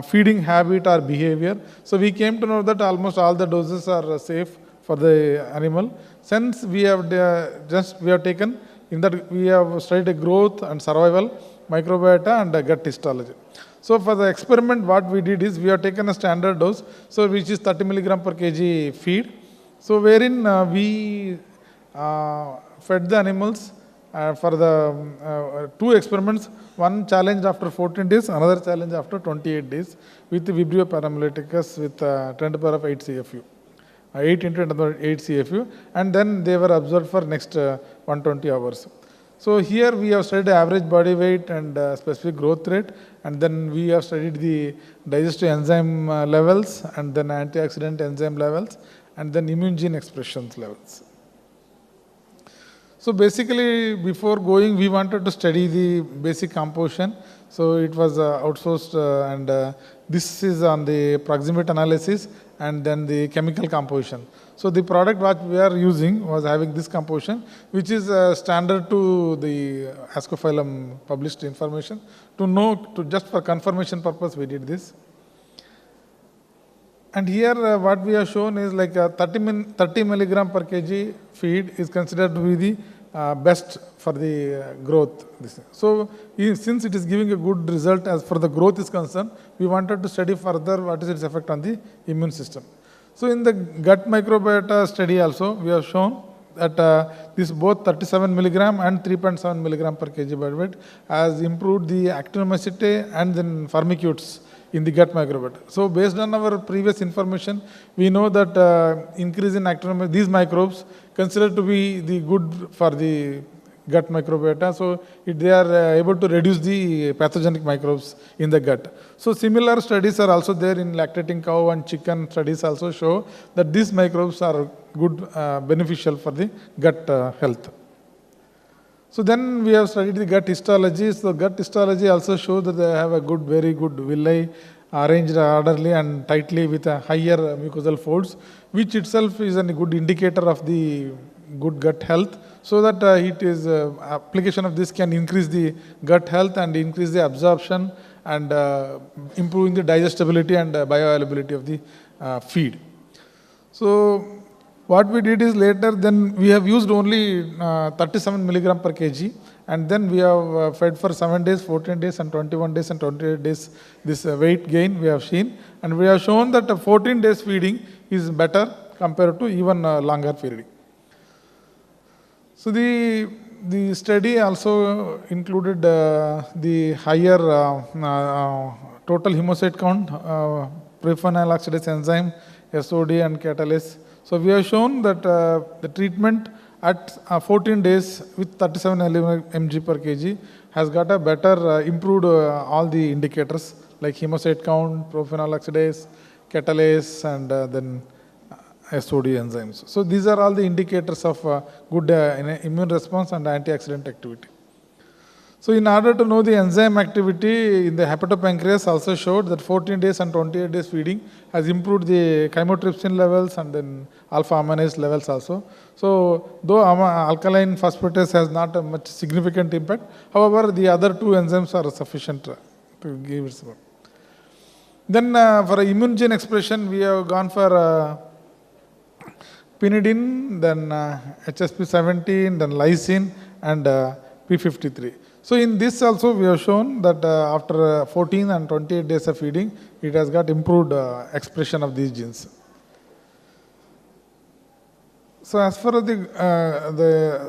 feeding habit or behavior. So we came to know that almost all the doses are safe for the animal. Since we have taken, in that we have studied growth and survival, microbiota, and gut histology. So for the experiment, what we did is we have taken a standard dose, so which is 30 milligram per kg feed. So wherein we fed the animals for the two experiments, one challenge after 14 days, another challenge after 28 days with the Vibrio paramelticus with 10 to the power of 8 CFU. 8 into 10 to the power 8 CFU, and then they were observed for next 120 hours. So here we have studied average body weight and specific growth rate, and then we have studied the digestive enzyme levels, and then antioxidant enzyme levels, and then immune gene expressions levels. So basically, before going, we wanted to study the basic composition. So it was outsourced, and this is on the proximate analysis, and then the chemical composition. So the product what we are using was having this composition, which is standard to the Ascophyllum published information. To know, just for confirmation purpose, we did this. And here what we have shown is like 30 milligram per kg feed is considered to be the best for the growth. So since it is giving a good result as for the growth is concerned, we wanted to study further what is its effect on the immune system. So in the gut microbiota study also, we have shown that this both 37 milligram and 3.7 milligram per kg body weight has improved the actinomycete and then firmicutes in the gut microbiota. So based on our previous information, we know that increase in actinomycete, these microbes considered to be the good for the gut microbiota. So they are able to reduce the pathogenic microbes in the gut. So similar studies are also there in lactating cow and chicken. Studies also show that these microbes are good, beneficial for the gut health. So then we have studied the gut histology. So gut histology also shows that they have a good, very good villi arranged orderly and tightly with a higher mucosal folds, which itself is a good indicator of the good gut health. So that it is application of this can increase the gut health and increase the absorption and improving the digestibility and bioavailability of the feed. So what we did is later then we have used only 37 milligram per kg, and then we have fed for 7 days, 14 days and 21 days and 28 days this weight gain we have seen, and we have shown that 14 days feeding is better compared to even longer feeding. So the study also included the higher total hemocyte count, prophenyl oxidase enzyme, SOD and catalase. So we have shown that the treatment at 14 days with 37 mg per kg has got a better improved all the indicators like hemocyte count, prophenyl oxidase, catalase, and then SOD enzymes. So these are all the indicators of good immune response and antioxidant activity. So in order to know the enzyme activity in the hepatopancreas also showed that 14 days and 28 days feeding has improved the chymotrypsin levels and then alpha amylase levels also. So though alkaline phosphatase has not a much significant impact, however the other two enzymes are sufficient to give its work. Then for immune gene expression we have gone for pinidin, then HSP17, then lysine and P53. So in this also we have shown that after 14 and 28 days of feeding, it has got improved expression of these genes. So as far as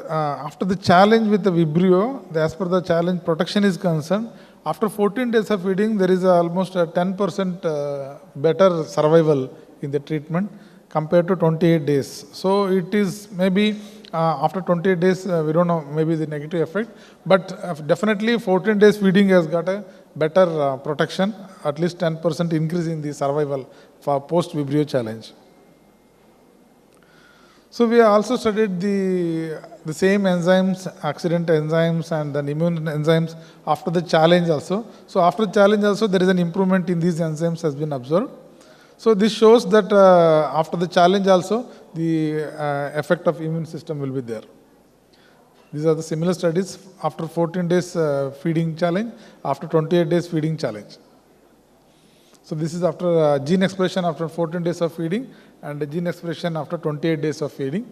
after the challenge with the Vibrio, as per the challenge protection is concerned, after 14 days of feeding, there is almost a 10% better survival in the treatment compared to 28 days. So it is maybe after 28 days, we don't know, maybe the negative effect, but definitely 14 days feeding has got a better protection, at least 10% increase in the survival for post-Vibrio challenge. So we have also studied the same enzymes, oxidant enzymes and then immune enzymes after the challenge also. So after challenge also there is an improvement in these enzymes has been observed. So this shows that after the challenge also, the effect of immune system will be there. These are the similar studies after 14 days feeding challenge, after 28 days feeding challenge. So this is after gene expression after 14 days of feeding and the gene expression after 28 days of feeding.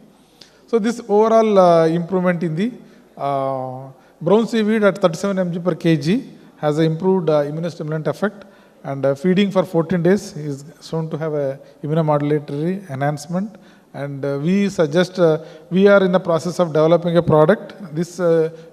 So this overall improvement in the brown seaweed at 37 mg per kg has an improved immunostimulant effect. And feeding for 14 days is shown to have a immunomodulatory enhancement. And we suggest, we are in the process of developing a product. This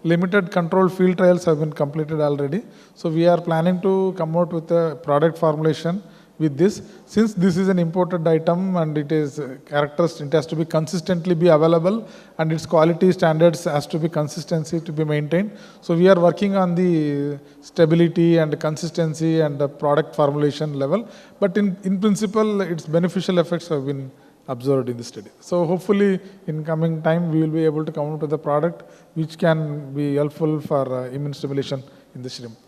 limited control field trials have been completed already. So we are planning to come out with a product formulation with this. Since this is an imported item and it is characteristic, it has to be consistently be available and its quality standards has to be consistency to be maintained. So we are working on the stability and consistency and the product formulation level. But in principle, its beneficial effects have been observed in the study. So hopefully in coming time, we will be able to come out with a product which can be helpful for immune stimulation in the shrimp.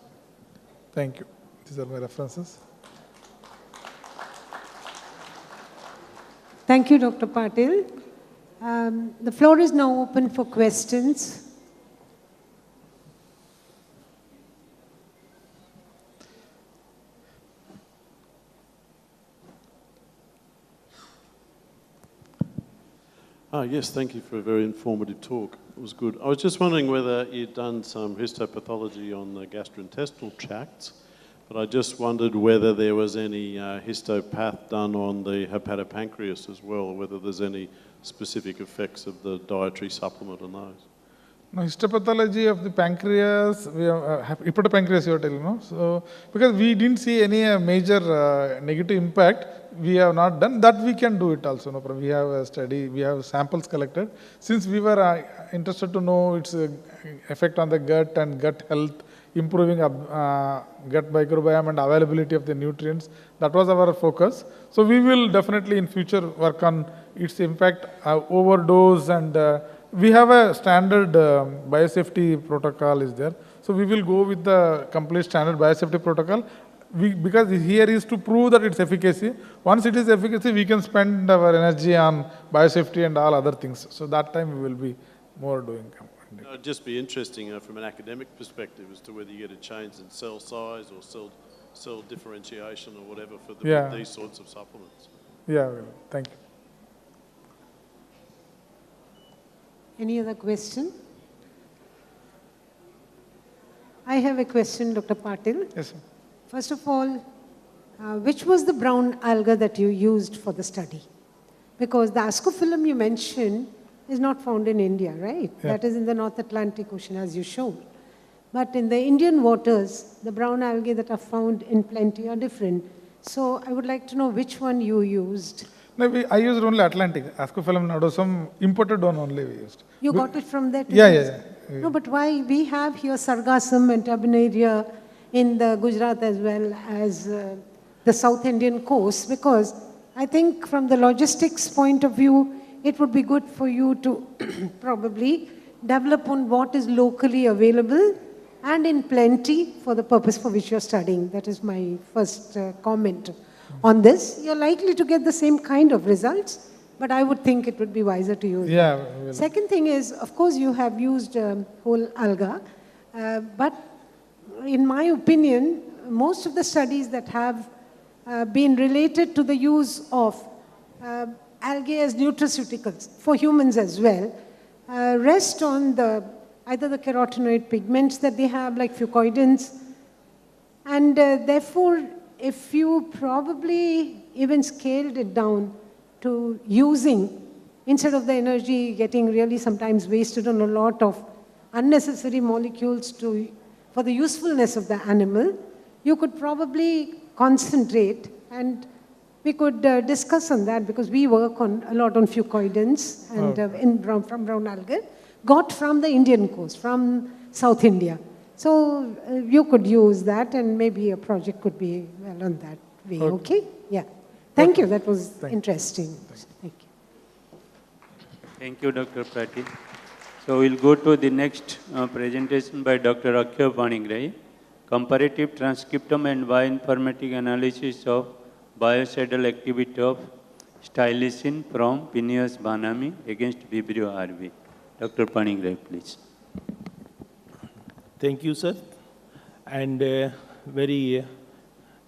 Thank you. These are my references. Thank you, Dr. Patil. The floor is now open for questions. Yes, thank you for a very informative talk. It was good. I was just wondering whether you'd done some histopathology on the gastrointestinal tracts, but I just wondered whether there was any histopath done on the hepatopancreas as well, or whether there's any specific effects of the dietary supplement on those. No, histopathology of the pancreas, we have hepatopancreas, you are telling, no? So, because we didn't see any major negative impact, we have not done that. We can do it also. No problem. We have a study, we have samples collected. Since we were interested to know its effect on the gut and gut health, improving gut microbiome and availability of the nutrients, that was our focus. So we will definitely in future work on its impact, overdose, and we have a standard biosafety protocol is there. So we will go with the complete standard biosafety protocol. Because here is to prove that it's efficacy. Once it is efficacy, we can spend our energy on biosafety and all other things. So that time we will be more doing. it. It'd just be interesting from an academic perspective as to whether you get a change in cell size or cell differentiation or whatever for these sorts of supplements. Yeah, thank you. Any other question? I have a question, Dr. Patil. Yes, sir. First of all, which was the brown alga that you used for the study? Because the ascophyllum you mentioned is not found in India, right? Yeah. That is in the North Atlantic Ocean, as you showed. But in the Indian waters, the brown algae that are found in plenty are different. So I would like to know which one you used. No, I used only Atlantic. Ascophyllum nodosum, imported one only we used. You got it from that? Yeah. No, but why? We have here sargassum and tabenaria in the Gujarat as well as the South Indian coast, because I think from the logistics point of view, it would be good for you to probably develop on what is locally available and in plenty for the purpose for which you're studying. That is my first comment on this. You're likely to get the same kind of results, but I would think it would be wiser to use that. Second thing is, of course, you have used whole alga, but in my opinion, most of the studies that have been related to the use of algae as nutraceuticals for humans as well rest on either the carotenoid pigments that they have, like fucoidins, and therefore, if you probably even scaled it down to using, instead of the energy getting really sometimes wasted on a lot of unnecessary molecules for the usefulness of the animal, you could probably concentrate, and we could discuss on that, because we work a lot on fucoidins and from brown algae, got from the Indian coast, from South India. So you could use that, and maybe a project could be well on that way, okay? Yeah. Thank you, that was interesting. Thank you. Thank you, Dr. Patil. So we'll go to the next presentation by Dr. Akhya Panigrai, Comparative Transcriptome and Bioinformatic Analysis of Biocidal Activity of Stylicin from Pineus banami against Vibrio RV. Dr. Panigrai, please. Thank you, sir. And very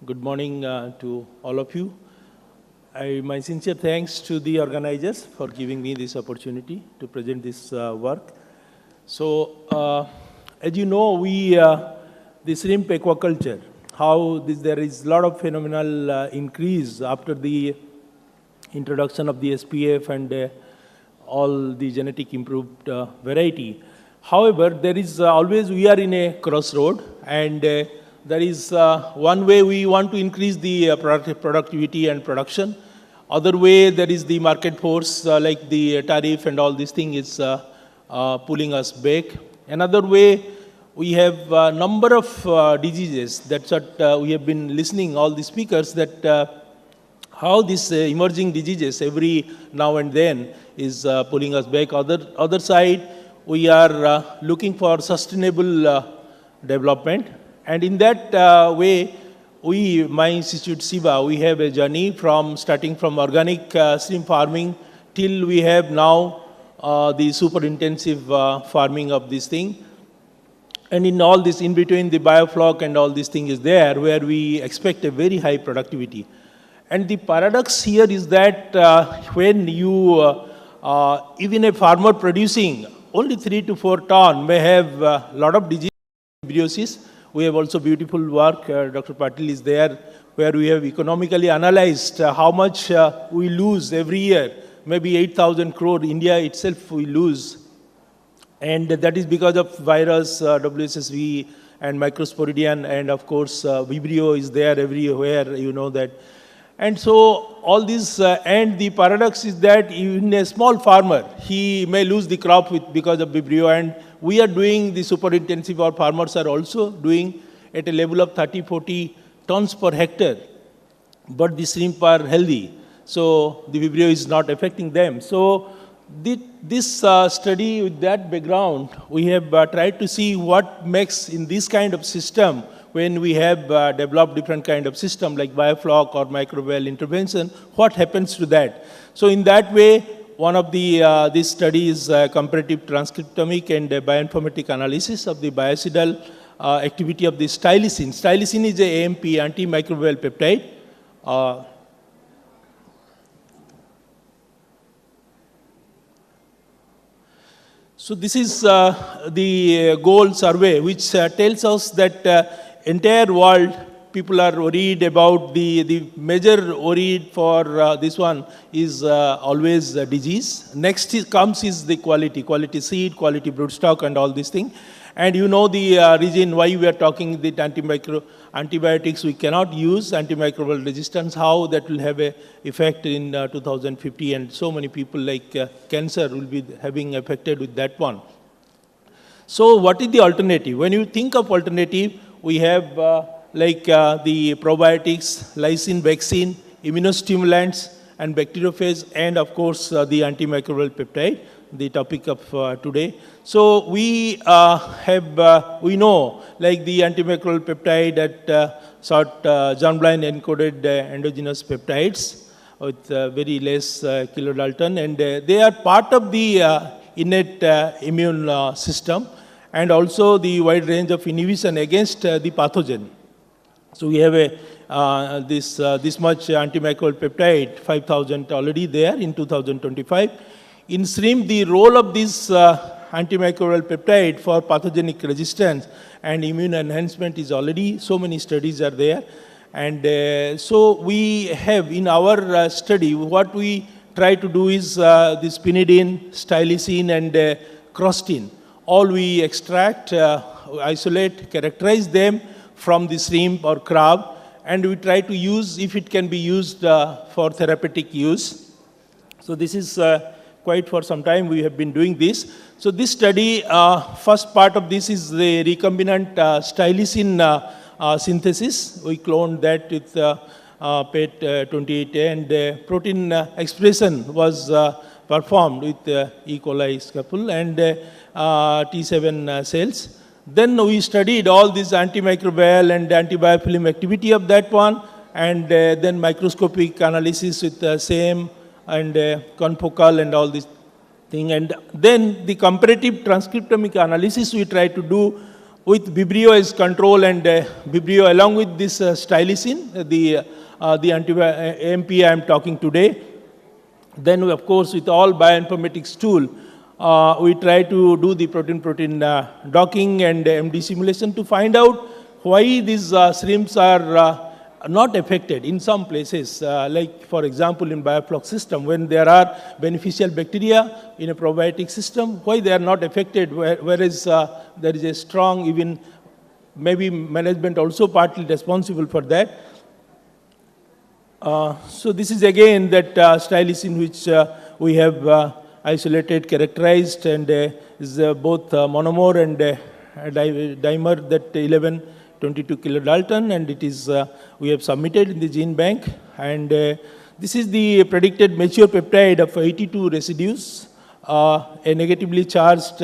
good morning to all of you. My sincere thanks to the organizers for giving me this opportunity to present this work. So, as you know, the shrimp aquaculture, how there is a lot of phenomenal increase after the introduction of the SPF and all the genetic improved variety. However, there is always, we are in a crossroad, and there is one way we want to increase the productivity and production. Other way, there is the market force, like the tariff and all these things is pulling us back. Another way, we have a number of diseases. That's what we have been listening, all the speakers, that how these emerging diseases every now and then is pulling us back. Other side, we are looking for sustainable development. And in that way, my institute, SIVA, we have a journey starting from organic shrimp farming till we have now the super intensive farming of this thing. And in all this, in between, the biofloc and all this thing is there, where we expect a very high productivity. And the paradox here is that when you, even a farmer producing only 3 to 4 ton may have a lot of disease, vibriosis. We have also beautiful work, Dr. Patil is there, where we have economically analyzed how much we lose every year, maybe 8,000 crore, India itself we lose. And that is because of virus, WSSV, and microsporidian, and of course, Vibrio is there everywhere, you know that. And so all this, and the paradox is that even a small farmer, he may lose the crop because of Vibrio, and we are doing the super intensive, our farmers are also doing at a level of 30, 40 tons per hectare, but the shrimp are healthy. So the Vibrio is not affecting them. So this study with that background, we have tried to see what makes in this kind of system, when we have developed different kind of system like biofloc or microbial intervention, what happens to that? So in that way, one of the this study is comparative transcriptomic and bioinformatic analysis of the biocidal activity of the stylisine. Stylisine is a AMP, antimicrobial peptide. So this is the goal survey, which tells us that entire world people are worried about the major worried for this one is always disease. Next comes the quality seed, quality broodstock, and all these things. And you know the reason why we are talking that antibiotics we cannot use, antimicrobial resistance, how that will have a effect in 2050, and so many people like cancer will be having affected with that one. So what is the alternative? When you think of alternative, we have the probiotics, lysine vaccine, immunostimulants, and bacteriophage, and of course the antimicrobial peptide, the topic of today. So we we know like the antimicrobial peptide at short germline encoded endogenous peptides with very less kilodalton, and they are part of the innate immune system, and also the wide range of inhibition against the pathogen. So we have a this much antimicrobial peptide, 5,000 already there in 2025. In shrimp, the role of this antimicrobial peptide for pathogenic resistance and immune enhancement is already, so many studies are there. And so we have in our study, what we try to do is this pinidine, stylisine, and crostine. All we extract, isolate, characterize them from the shrimp or crab, and we try to use, if it can be used for therapeutic use. So this is quite for some time we have been doing this. So this study, first part of this is the recombinant stylisine synthesis. We cloned that with PET28, and protein expression was performed with E. coli scapule and T7 cells. Then we studied all this antimicrobial and antibiofilm activity of that one, and then microscopic analysis with the same and confocal and all this thing. And then the comparative transcriptomic analysis we try to do with Vibrio as control, and Vibrio along with this stylisine, the AMP I am talking today. Then of course with all bioinformatics tool, we try to do the protein-protein docking and MD simulation to find out why these shrimps are not affected in some places, like for example in bioflux system, when there are beneficial bacteria in a probiotic system, why they are not affected, whereas there is a strong, even maybe management also partly responsible for that. So this is again that stylisine which we have isolated, characterized, and is both monomer and dimer, that 1122 kilodalton, and it is we have submitted in the gene bank. And this is the predicted mature peptide of 82 residues, a negatively charged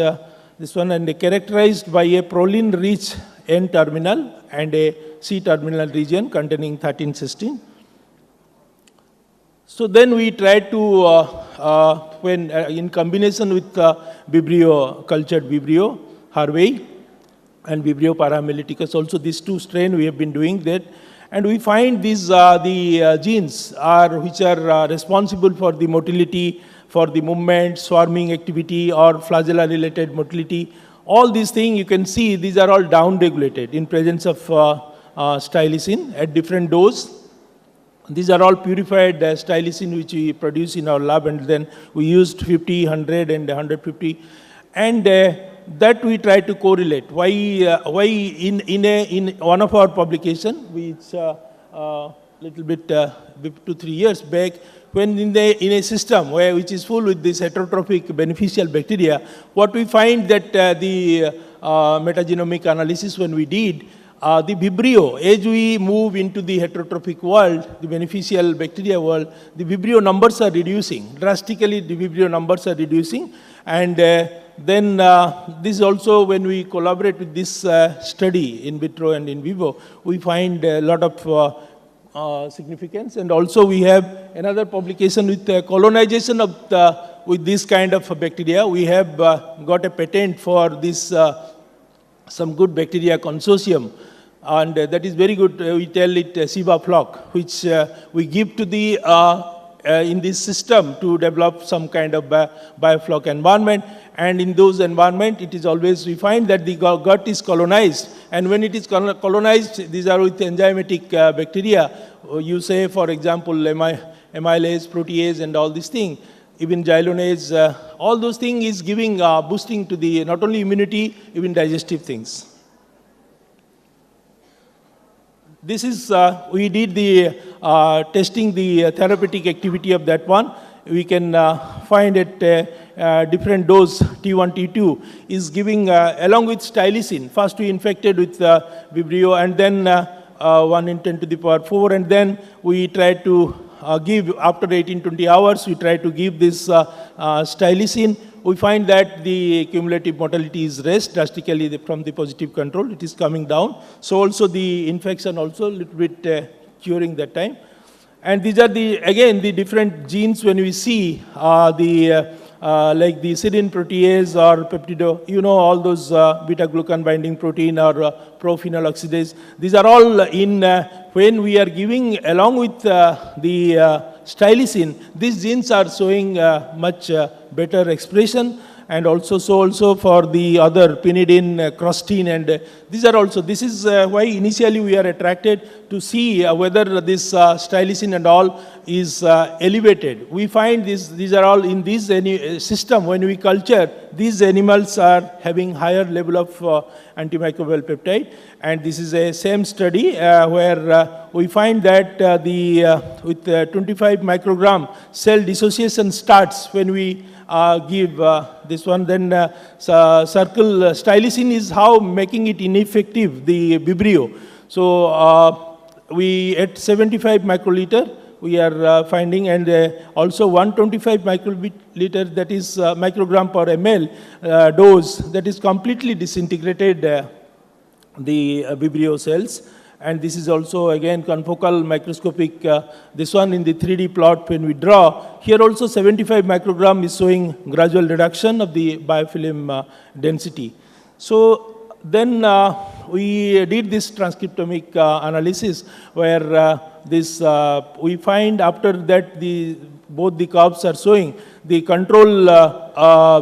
this one, and characterized by a proline rich N terminal and a C terminal region containing 13 cysteine. So then we tried to, when in combination with Vibrio, cultured Vibrio Harvey and Vibrio paramelliticus, also these two strains we have been doing that, and we find these the genes are which are responsible for the motility, for the movement, swarming activity, or flagella related motility. All these things you can see, these are all down regulated in presence of stylisine at different dose. These are all purified stylisine which we produce in our lab, and then we used 50, 100, and 150, and that we try to correlate. Why in one of our publication, which little bit 2 3 years back, when in a system which is full with this heterotrophic beneficial bacteria, what we find that the metagenomic analysis when we did, the Vibrio, as we move into the heterotrophic world, the beneficial bacteria world, the Vibrio numbers are reducing. Drastically, the Vibrio numbers are reducing. And then this also, when we collaborate with this study in vitro and in vivo, we find a lot of significance. And also we have another publication with colonization of with this kind of bacteria. We have got a patent for this some good bacteria consortium, and that is very good. We tell it Siva flock, which we give to the in this system to develop some kind of biofloc environment. And in those environment, it is always, we find that the gut is colonized. And when it is colonized, these are with enzymatic bacteria. You say, for example, amylase, protease, and all these things. Even xylonase, all those things is giving, boosting to the, not only immunity, even digestive things. This is, we did the testing the therapeutic activity of that one. We can find it different dose, T1, T2, is giving, along with stylicin. First we infected with Vibrio, and then 1 in 10 to the power 4, and then we tried to give, after 18-20 hours, we tried to give this stylicin. We find that the cumulative mortality is raised drastically from the positive control. It is coming down. So also the infection also a little bit curing that time. And these are the, again, the different genes when we see like the serine protease or peptido, you know, all those beta-glucan binding protein or prophenol oxidase. These are all in, when we are giving along with the stylicin, these genes are showing much better expression, and also so also for the other pinidin, crostine, and these are also, this is why initially we are attracted to see whether this stylicin and all is elevated. We find these are all in this system, when we culture, these animals are having higher level of antimicrobial peptide, and this is a same study where we find that with 25 microgram cell dissociation starts when we give this one, then circle stylicin is how making it ineffective, the Vibrio. So we at 75 microliter we are finding, and also 125 microliter, that is microgram per ml dose, that is completely disintegrated the Vibrio cells. And this is also again confocal microscopic, this one in the 3D plot when we draw. Here also 75 microgram is showing gradual reduction of the biofilm density. So then we did this transcriptomic analysis where we find after that both the curves are showing the control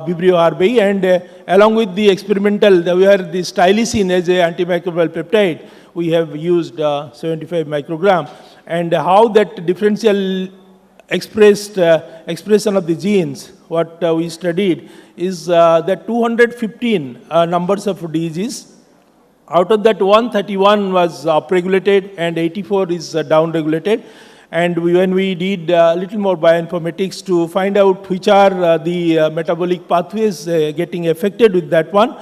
Vibrio RBI, and along with the experimental, where the stylicin as an antimicrobial peptide, we have used 75 microgram, and how that differential expression of the genes, what we studied is that 215 numbers of diseases. Out of that, 131 was upregulated and 84 is downregulated. And when we did a little more bioinformatics to find out which are the metabolic pathways getting affected with that one,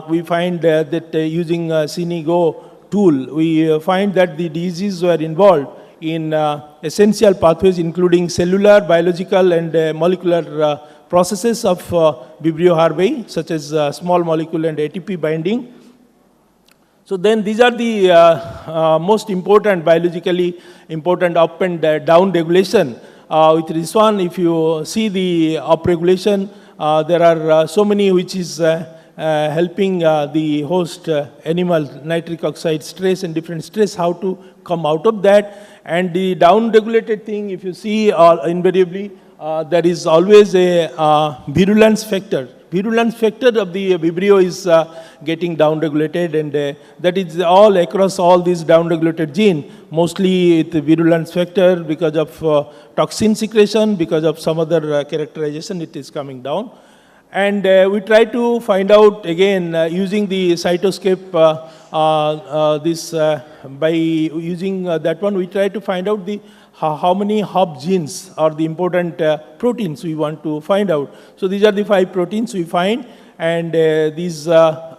we find that using CineGo tool, we find that the diseases were involved in essential pathways including cellular, biological, and molecular processes of Vibrio RBI, such as small molecule and ATP binding. So then these are the most important, biologically important up and down regulation. With this one, if you see the up regulation, there are so many which is helping the host animal, nitric oxide stress and different stress, how to come out of that. And the down regulated thing, if you see invariably, there is always a virulence factor. Virulence factor of the Vibrio is getting down-regulated, and that is all across all these down-regulated gene, mostly with the virulence factor because of toxin secretion, because of some other characterization, it is coming down. And we try to find out again using the cytoscape, by using that one, we try to find out the how many hub genes are the important proteins we want to find out. So these are the 5 proteins we find, and these are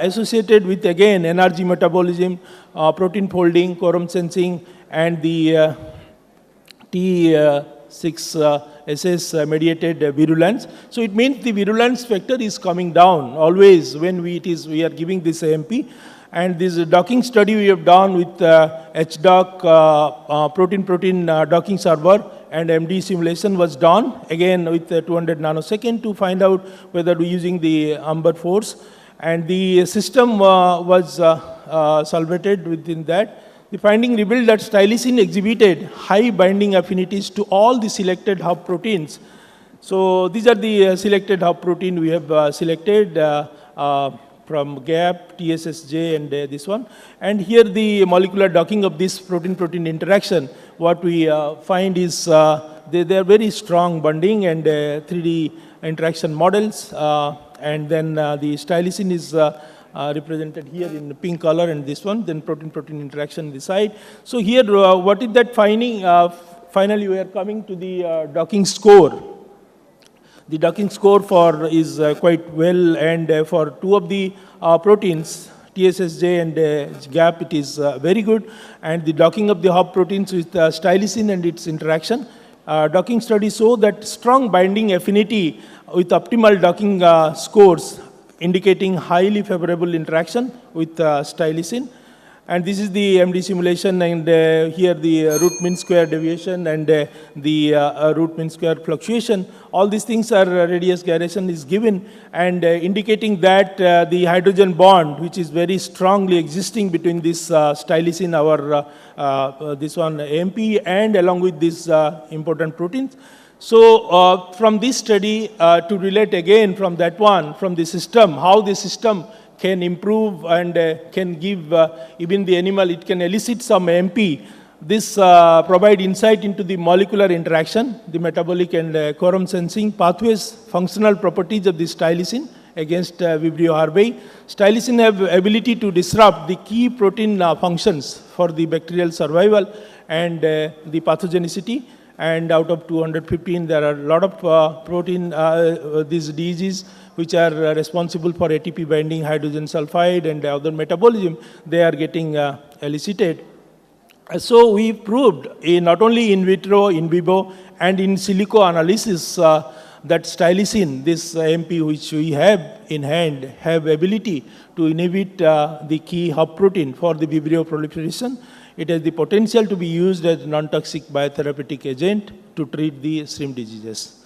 associated with again energy metabolism, protein folding, quorum sensing, and the T6SS mediated virulence. So it means the virulence factor is coming down always when we are giving this AMP. And this docking study we have done with HDoc protein-protein docking server, and MD simulation was done, again with 200 nanosecond to find out whether we're using the Amber force. And the system was solvated within that. The finding revealed that stylisine exhibited high binding affinities to all the selected hub proteins. So these are the selected hub protein we have selected from GAP, TSSJ, and this one. And here the molecular docking of this protein-protein interaction, what we find is they are very strong bonding and 3D interaction models. And then the stylisine is represented here in pink color, and this one, then protein-protein interaction on the side. So here, what is that finding? Finally, we are coming to the docking score. The docking score for is quite well, and for two of the proteins, TSSJ and GAP, it is very good. And the docking of the hub proteins with stylisine and its interaction. Docking studies show that strong binding affinity with optimal docking scores, indicating highly favorable interaction with stylisine. And this is the MD simulation, and here the root mean square deviation and the root mean square fluctuation. All these things are radius gyration is given, and indicating that the hydrogen bond, which is very strongly existing between this stylisine, our this one AMP, and along with these important proteins. So from this study, to relate again from that one, from the system, how the system can improve and can give even the animal, it can elicit some MP. This provide insight into the molecular interaction, the metabolic and quorum sensing pathways, functional properties of the stylisine against Vibrio harvey. Stylisine have ability to disrupt the key protein functions for the bacterial survival and the pathogenicity. And out of 215, there are a lot of protein, these diseases which are responsible for ATP binding hydrogen sulfide and other metabolism, they are getting elicited. So we proved not only in vitro, in vivo, and in silico analysis that stylisine, this MP which we have in hand, have ability to inhibit the key hub protein for the Vibrio proliferation. It has the potential to be used as non-toxic biotherapeutic agent to treat the shrimp diseases.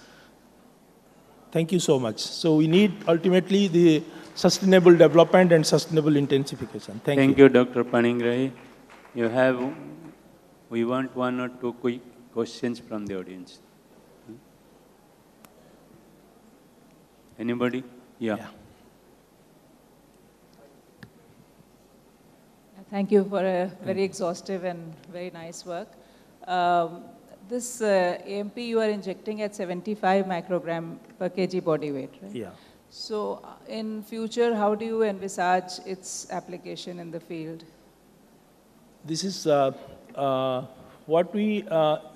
Thank you so much. So we need ultimately the sustainable development and sustainable intensification. Thank you. Thank you, Dr. Paningrai. We want one or two quick questions from the audience. Anybody? Yeah. Thank you for a very exhaustive and very nice work. This AMP you are injecting at 75 microgram per kg body weight, right? Yeah. So in future, how do you envisage its application in the field? This is what we,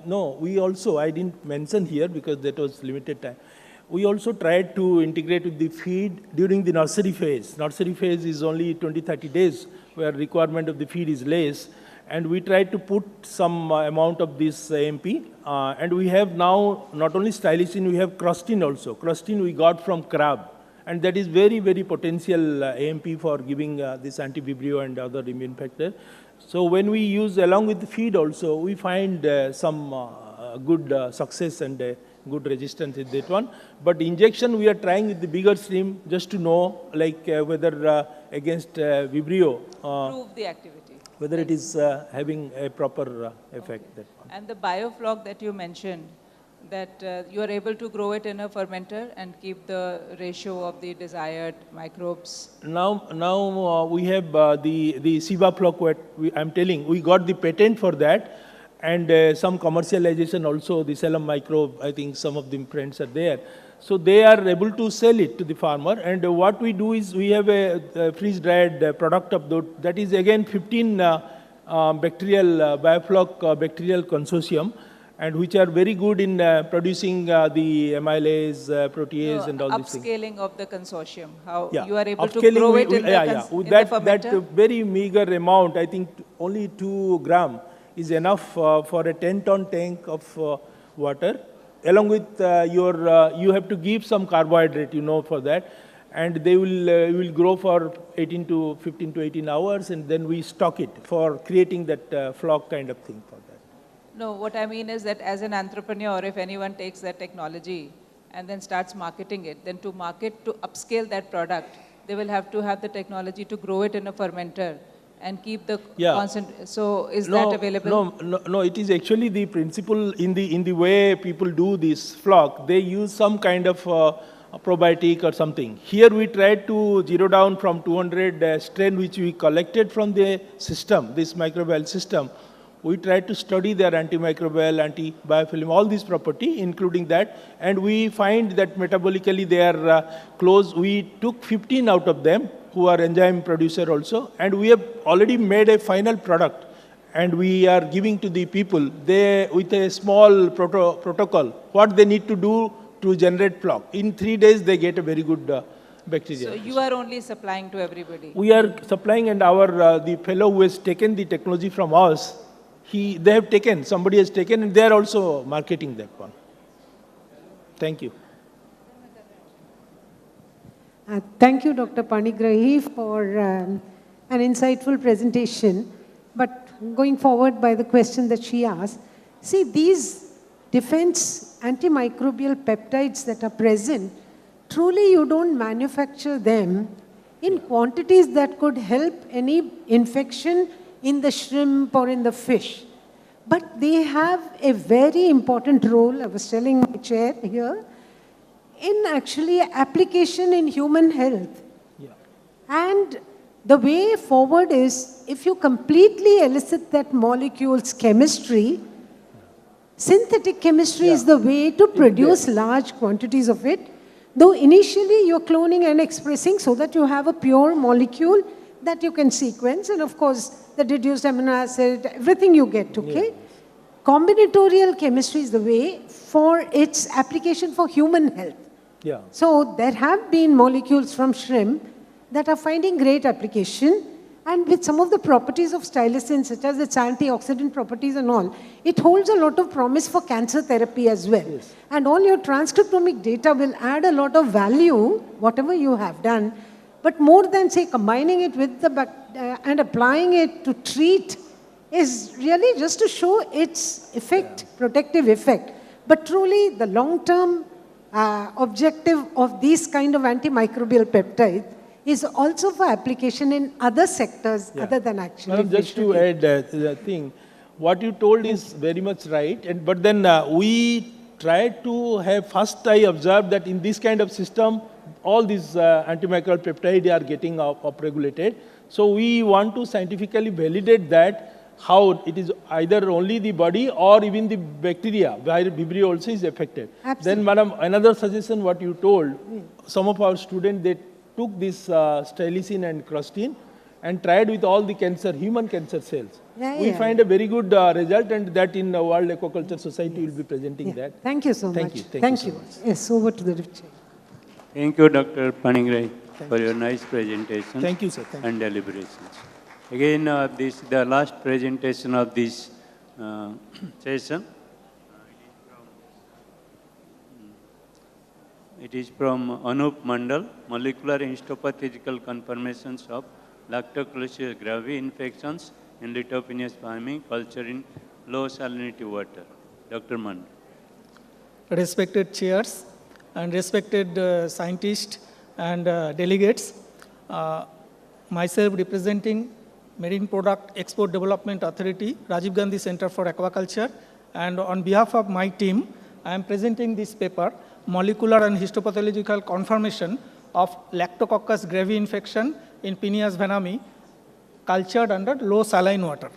no, we also, I didn't mention here because that was limited time. We also tried to integrate with the feed during the nursery phase. Nursery phase is only 20-30 days where requirement of the feed is less. And we tried to put some amount of this AMP. And we have now not only stylisine, we have crustine also. Crustine we got from crab. And that is very, very potential AMP for giving this anti-Vibrio and other immune factor. So when we use along with the feed also, we find some good success and good resistance in that one. But injection, we are trying with the bigger stream just to know like whether against Vibrio. Prove the activity. Whether it is having a proper effect. Okay. That one. And the biofloc that you mentioned, that you are able to grow it in a fermenter and keep the ratio of the desired microbes? Now we have the Sivafloc, what I'm telling, we got the patent for that, and some commercialization also, the Selam microbe, I think some of the friends are there. So they are able to sell it to the farmer, and what we do is we have a freeze-dried product of that is again 15 bacterial biofloc bacterial consortium, and which are very good in producing the amylase, protease, and all these things. Upscaling of the consortium, how yeah. you are able to grow it in the fermenter? That very meager amount, I think only 2 gram is enough for a 10-ton tank of water. Along with you have to give some carbohydrate, for that. and they will grow for 15 to 18 hours, and then we stock it for creating that flock kind of thing for that. No, what I mean is that as an entrepreneur, if anyone takes that technology and then starts marketing it, then to upscale that product, they will have to have the technology to grow it in a fermenter and keep the constant. So is that available? No, it is actually the principle in the way people do this flock. They use some kind of probiotic or something. Here we tried to zero down from 200 strain which we collected from the system, this microbial system. We tried to study their antimicrobial, anti-biofilm, all these property, including that, and we find that metabolically they are close. We took 15 out of them who are enzyme producer also, and we have already made a final product, and we are giving to the people with a small protocol what they need to do to generate flock. In 3 days they get a very good bacteria. So you are only supplying to everybody? We are supplying, and our the fellow who has taken the technology from us, they have taken, somebody has taken, and they are also marketing that one. Thank you. Thank you, Dr. Panigrahi, for an insightful presentation. But going forward by the question that she asked, see, these defense antimicrobial peptides that are present, truly you don't manufacture them in quantities that could help any infection in the shrimp or in the fish. But they have a very important role, I was telling my chair here, in actually application in human health. Yeah. And the way forward is, if you completely elicit that molecule's chemistry, synthetic chemistry is the way to produce large quantities of it, though initially you're cloning and expressing so that you have a pure molecule that you can sequence, and of course the deduced amino acid, everything you get, okay? Combinatorial chemistry is the way for its application for human health. Yeah. So there have been molecules from shrimp that are finding great application, and with some of the properties of stylisine, such as its antioxidant properties and all, it holds a lot of promise for cancer therapy as well. Yes. And all your transcriptomic data will add a lot of value, whatever you have done. But more than, say, combining it with the and applying it to treat is really just to show its effect, protective effect. But truly, the long-term objective of these kind of antimicrobial peptides is also for application in other sectors other than actually. Just to add the thing, what you told is very much right. But then we tried to have first I observed that in this kind of system, all these antimicrobial peptides are getting upregulated. So we want to scientifically validate that how it is either only the body or even the bacteria, where Vibrio also is affected. Absolutely. Then, madam, another suggestion what you told, some of our students, they took this stylisine and crustine and tried with all the human cancer cells. We find a very good result, and that in the World Aquaculture Society will be presenting that. Thank you so much. Thank you so much. Yes, over to the chair. Thank you, Dr. Panigrahi, for your nice presentation. Thank you, sir. And deliberations. Again, this is the last presentation of this session. It is from Anup Mandal, Molecular Histopathical Conformations of Lactocalcious gravi infections in lithopenious farming culture in low salinity water. Dr. Mandal. Respected chairs and respected scientists and delegates, myself representing Marine Product Export Development Authority, Rajiv Gandhi Center for Aquaculture, and on behalf of my team, I am presenting this paper, Molecular and Histopathological Conformation of Lactococcus gravi infection in Penaeus vannamei, cultured under low saline water.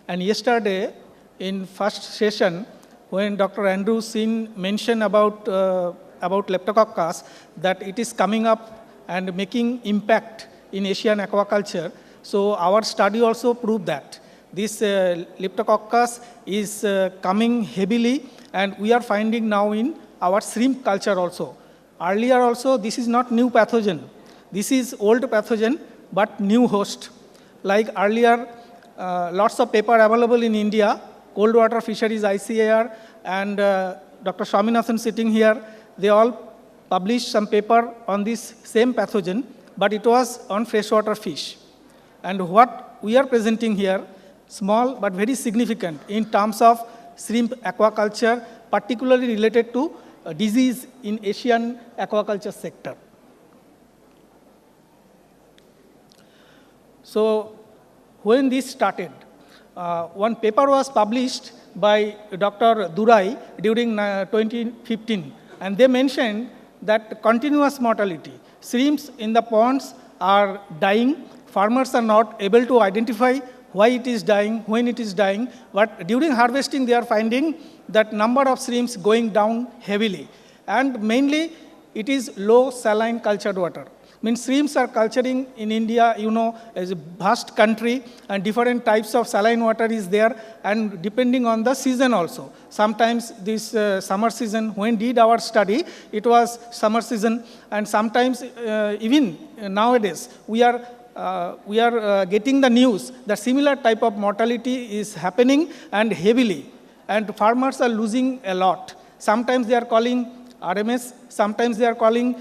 And yesterday, in first session, when Dr. Andrew Sin mentioned about Leptococcus, that it is coming up and making impact in Asian aquaculture. So our study also proved that this Leptococcus is coming heavily, and we are finding now in our shrimp culture also. Earlier also, this is not new pathogen. This is old pathogen, but new host. Like earlier, lots of paper available in India, cold water fisheries ICAR, and Dr. Swaminathan sitting here, they all published some paper on this same pathogen, but it was on freshwater fish. And what we are presenting here, small but very significant in terms of shrimp aquaculture, particularly related to disease in Asian aquaculture sector. So when this started, one paper was published by Dr. Durai during 2015, and they mentioned that continuous mortality. Shrimps in the ponds are dying. Farmers are not able to identify why it is dying, when it is dying, but during harvesting they are finding that number of shrimps going down heavily. And mainly it is low saline cultured water. Means shrimps are culturing in India, you know, as a vast country, and different types of saline water is there, and depending on the season also. Sometimes this summer season, when did our study, it was summer season, and sometimes even nowadays, we are getting the news that similar type of mortality is happening and heavily, and farmers are losing a lot. Sometimes they are calling RMS, sometimes they are calling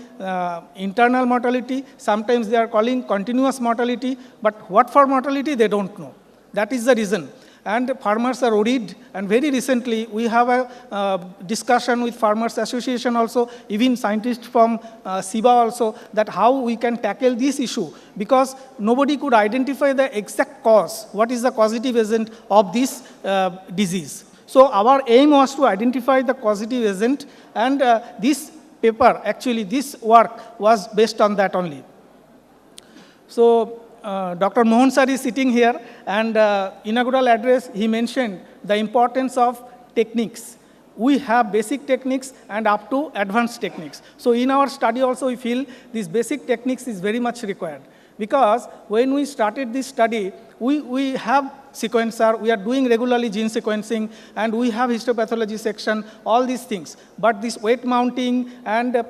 internal mortality, sometimes they are calling continuous mortality, but what for mortality they don't know. That is the reason. And farmers are worried, and very recently we have a discussion with Farmers Association also, even scientists from SIBA also, that how we can tackle this issue, because nobody could identify the exact cause, what is the causative agent of this disease. So our aim was to identify the causative agent, and this paper, actually this work was based on that only. So Dr. Mohan sir is sitting here, and inaugural address, he mentioned the importance of techniques. We have basic techniques and up to advanced techniques. So in our study also we feel these basic techniques is very much required. Because when we started this study, we have sequencer, we are doing regularly gene sequencing, and we have histopathology section, all these things. But this weight mounting and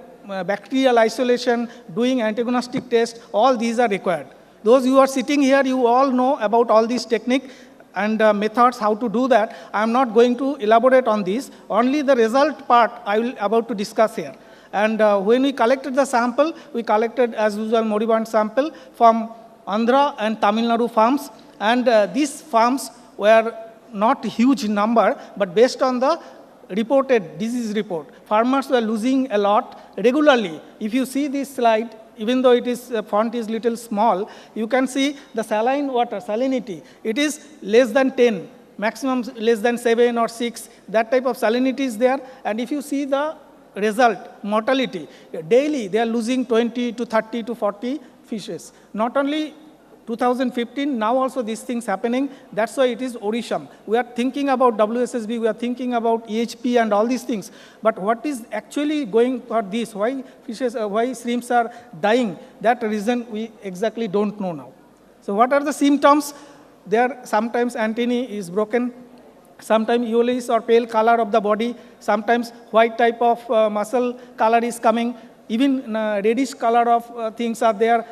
bacterial isolation, doing antagonistic test, all these are required. Those who are sitting here, you all know about all these techniques and methods, how to do that. I am not going to elaborate on this. Only the result part I will about to discuss here. And when we collected the sample, we collected, as usual, moribund sample from Andhra and Tamil Nadu farms. And these farms were not huge number, but based on the reported disease report, farmers were losing a lot regularly. If you see this slide, even though it is font is little small, you can see the saline water, salinity. It is less than 10, maximum less than 7 or 6. That type of salinity is there. And if you see the result, mortality, daily they are losing 20 to 30 to 40 fishes. Not only 2015, now also these things happening. That's why it is Orisham. We are thinking about WSSB, we are thinking about EHP and all these things. But what is actually going for this? Why fishes, why shrimps are dying? That reason we exactly don't know now. So what are the symptoms? There sometimes antennae is broken, sometimes yellowish or pale color of the body, sometimes white type of muscle color is coming, even reddish color of things are there,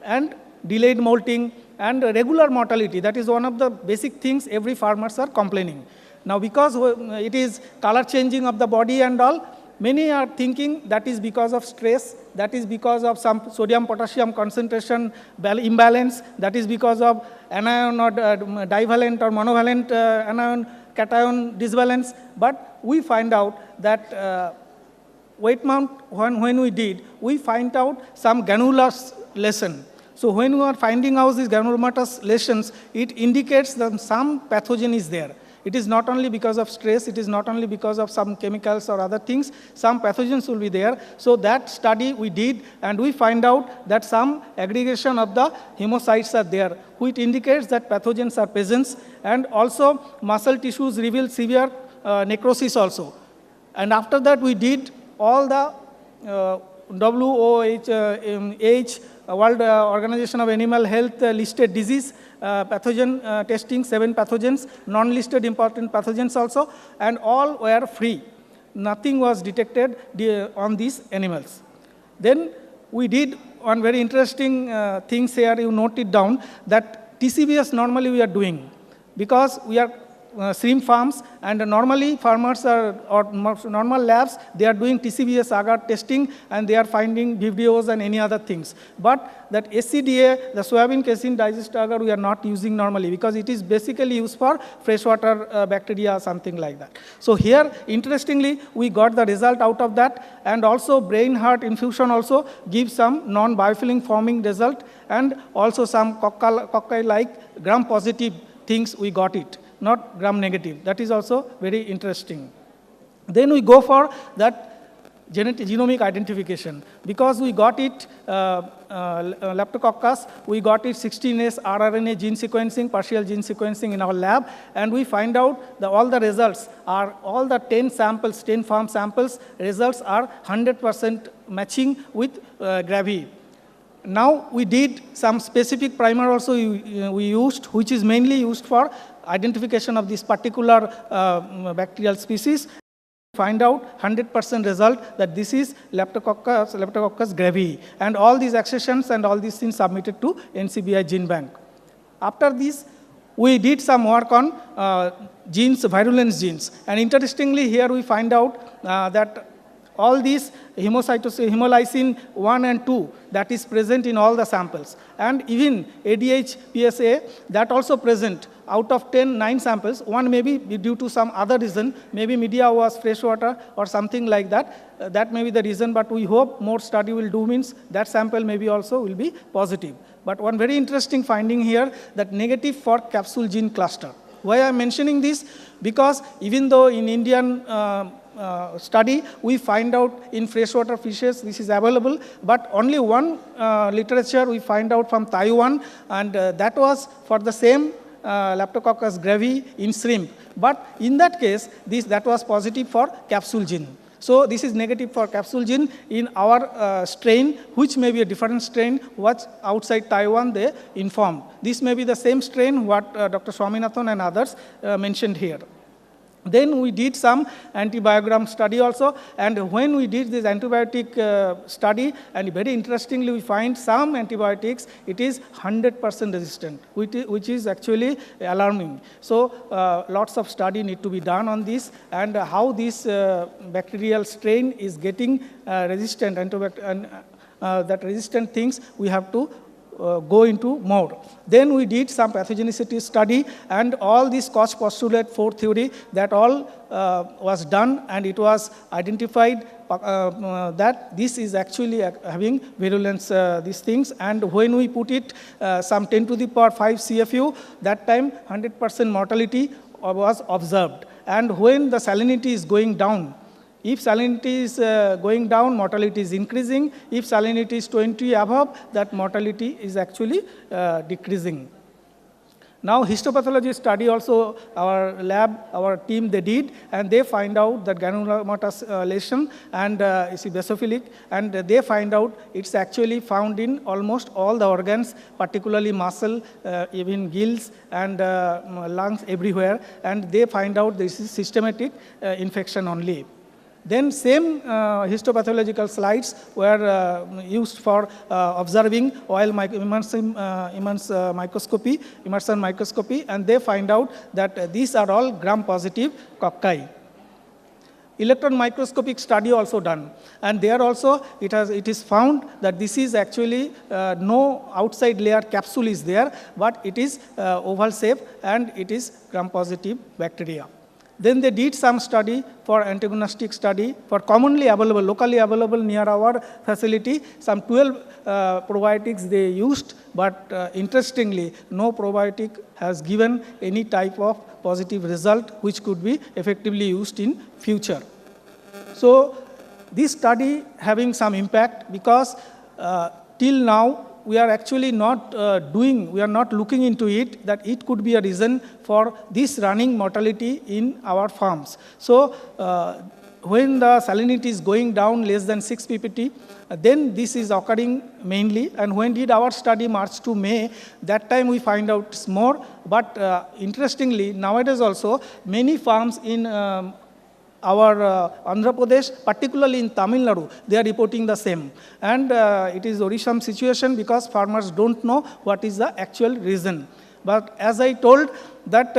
and delayed molting, and regular mortality. That is one of the basic things every farmers are complaining. Now, because it is color changing of the body and all, many are thinking that is because of stress, that is because of some sodium-potassium concentration imbalance, that is because of anion or divalent or monovalent anion-cation disbalance. But we find out that weight mount, when we did, we find out some granular lesion. So when we are finding out these granulomatous lesions, it indicates that some pathogen is there. It is not only because of stress, it is not only because of some chemicals or other things, some pathogens will be there. So that study we did, and we find out that some aggregation of the hemocytes are there, which indicates that pathogens are present, and also muscle tissues reveal severe necrosis also. And after that we did all the WOH, World Organization of Animal Health listed disease pathogen testing, 7 pathogens, non-listed important pathogens also, and all were free. Nothing was detected on these animals. Then we did one very interesting things here, you note it down, that TCBS normally we are doing, because we are shrimp farms, and normally farmers or normal labs, they are doing TCBS agar testing and they are finding VBOs and any other things. But that SCDA, the soybean casein digest agar, we are not using normally because it is basically used for freshwater bacteria or something like that. So here, interestingly, we got the result out of that, and also brain heart infusion also gives some non-biofilm forming result, and also some cocci-like gram-positive things we got it, not gram-negative. That is also very interesting. Then we go for that genomic identification. Because we got it, Leptococcus, we got it 16S rRNA gene sequencing, partial gene sequencing in our lab, and we find out that all the results are, all the 10 samples, 10 farm samples, results are 100% matching with Gravi. Now we did some specific primer also we used, which is mainly used for identification of this particular bacterial species. Find out 100% result that this is Leptococcus gravi, and all these accessions and all these things submitted to NCBI Gene Bank. After this, we did some work on genes, virulence genes, and interestingly here we find out that all these hemolysin 1 and 2 that is present in all the samples, and even ADH PSA that also present. Out of 10, 9 samples, one may be due to some other reason, maybe media was freshwater or something like that. That may be the reason, but we hope more study will do, means that sample maybe also will be positive. But one very interesting finding here, that negative for capsule gene cluster. Why I am mentioning this? Because even though in Indian study, we find out in freshwater fishes this is available, but only one literature we find out from Taiwan, and that was for the same Leptococcus gravi in shrimp. But in that case, that was positive for capsule gene. So this is negative for capsule gene in our strain, which may be a different strain, what outside Taiwan they informed. This may be the same strain what Dr. Swaminathan and others mentioned here. Then we did some antibiogram study also, and when we did this antibiotic study, and very interestingly we find some antibiotics, it is 100% resistant, which is actually alarming. So lots of study need to be done on this, and how this bacterial strain is getting resistant, and that resistant things we have to go into more. Then we did some pathogenicity study, and all this Koch postulate 4 theory, that all was done, and it was identified that this is actually having virulence, these things. And when we put it some 10 to the power 5 CFU, that time 100% mortality was observed. And when the salinity is going down, if salinity is going down, mortality is increasing. If salinity is 20 above, that mortality is actually decreasing. Now, histopathology study also, our lab, our team, they did, and they find out that granulomatous lesion and basophilic, and they find out it's actually found in almost all the organs, particularly muscle, even gills and lungs, everywhere, and they find out this is systematic infection only. Then same histopathological slides were used for observing oil immersion microscopy, and they find out that these are all gram-positive cocci. Electron microscopic study also done, and there also it is found that this is actually no outside layer capsule is there, but it is oval shape and it is gram-positive bacteria. Then they did some study for antagonistic study for commonly available, locally available near our facility. Some 12 probiotics they used, but interestingly, no probiotic has given any type of positive result which could be effectively used in future. So this study having some impact, because till now, we are actually not we are not looking into it, that it could be a reason for this running mortality in our farms. So when the salinity is going down less than 6 ppt, then this is occurring mainly. And when did our study March to May, that time we find out it's more. But interestingly, nowadays also, many farms in our Andhra Pradesh, particularly in Tamil Nadu, they are reporting the same. And it is worrisome situation because farmers don't know what is the actual reason. But as I told, that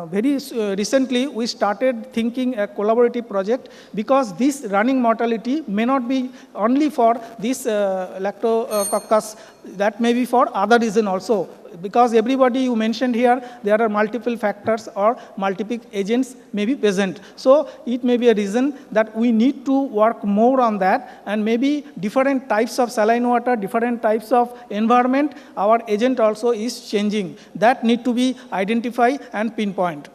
very recently we started thinking a collaborative project, because this running mortality may not be only for this lactococcus, that may be for other reason also. Because everybody you mentioned here, there are multiple factors or multiple agents may be present. So it may be a reason that we need to work more on that, and maybe different types of saline water, different types of environment, our agent also is changing. That need to be identified and pinpoint.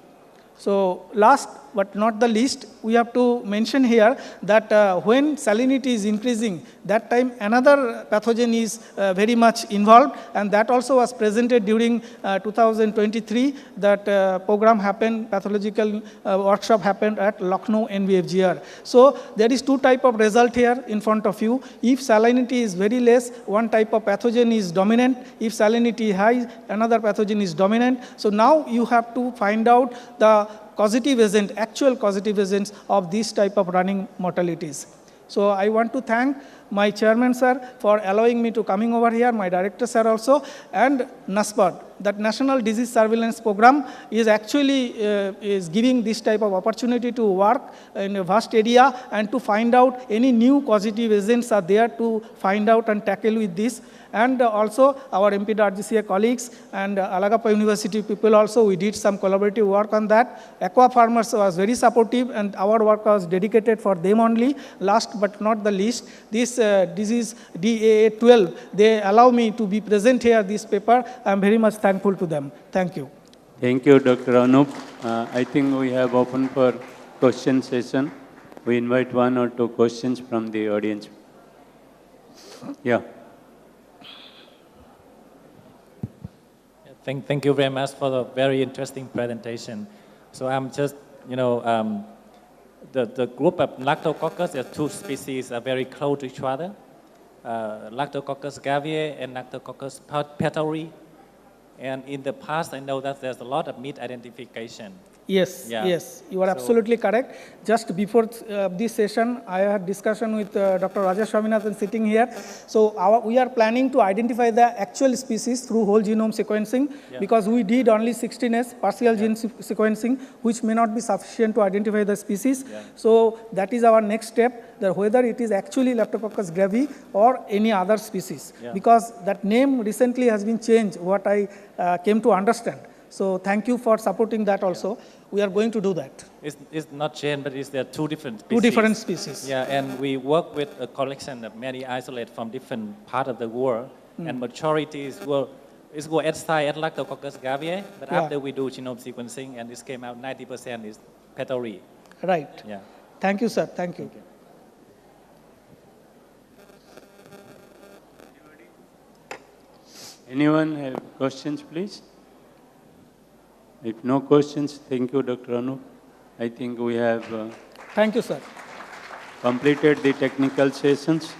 So last but not the least, we have to mention here that when salinity is increasing, that time another pathogen is very much involved, and that also was presented during 2023. That program happened, pathological workshop happened at Lucknow NBFGR. So there is two type of result here in front of you. If salinity is very less, one type of pathogen is dominant. If salinity high, another pathogen is dominant. So now you have to find out the causative agent, actual causative agents of this type of running mortalities. So I want to thank my chairman, sir, for allowing me to coming over here, my director, sir, also, and NASPAD, that National Disease Surveillance Program is actually is giving this type of opportunity to work in a vast area and to find out any new causative agents are there to find out and tackle with this. And also our MPWRGCA colleagues and Alagappa University people also, we did some collaborative work on that. Aqua Farmers was very supportive, and our work was dedicated for them only. Last but not the least, this disease DAA 12, they allow me to be present here, this paper. I am very much thankful to them. Thank you. Thank you, Dr. Anup. I think we have open for question session. We invite one or two questions from the audience. Yeah. Thank you very much for the very interesting presentation. So I'm just, the group of Lactococcus, there are two species are very close to each other. Lactococcus gaviae and Lactococcus petori. And in the past, I know that there's a lot of misidentification. Yes, Yeah. yes, you are absolutely correct. Just before this session, I had discussion with Dr. Rajesh Swaminathan sitting here. So we are planning to identify the actual species through whole genome sequencing, because we did only 16S partial gene sequencing, which may not be sufficient to identify the species. So that is our next step, that whether it is actually Leptococcus gravi or any other species, because that name recently has been changed, what I came to understand. So thank you for supporting that also. We are going to do that. It's not changed, but there are two different species. Two different species. Yeah, and we work with a collection of many isolates from different parts of the world, and majority is outside at Lactococcus gaviae, but after we do genome sequencing, and this came out 90% is petori. Right. Yeah. Thank you, sir. Thank you. Anyone have questions, please? If no questions, thank you, Dr. Anup. I think we have thank you, sir. Completed the technical sessions.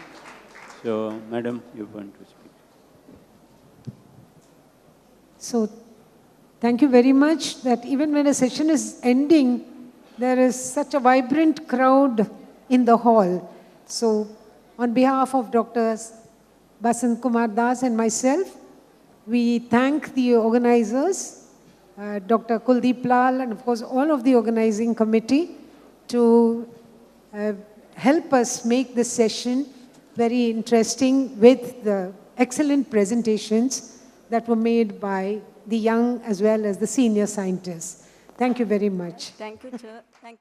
So, Madam, you want to speak. So, thank you very much that even when a session is ending, there is such a vibrant crowd in the hall. So, on behalf of Drs. Basant Kumar Das and myself, we thank the organizers, Dr. Kuldeep Lal, and of course all of the organizing committee, to help us make this session very interesting with the excellent presentations that were made by the young as well as the senior scientists. Thank you very much. Thank you, Chair. Thank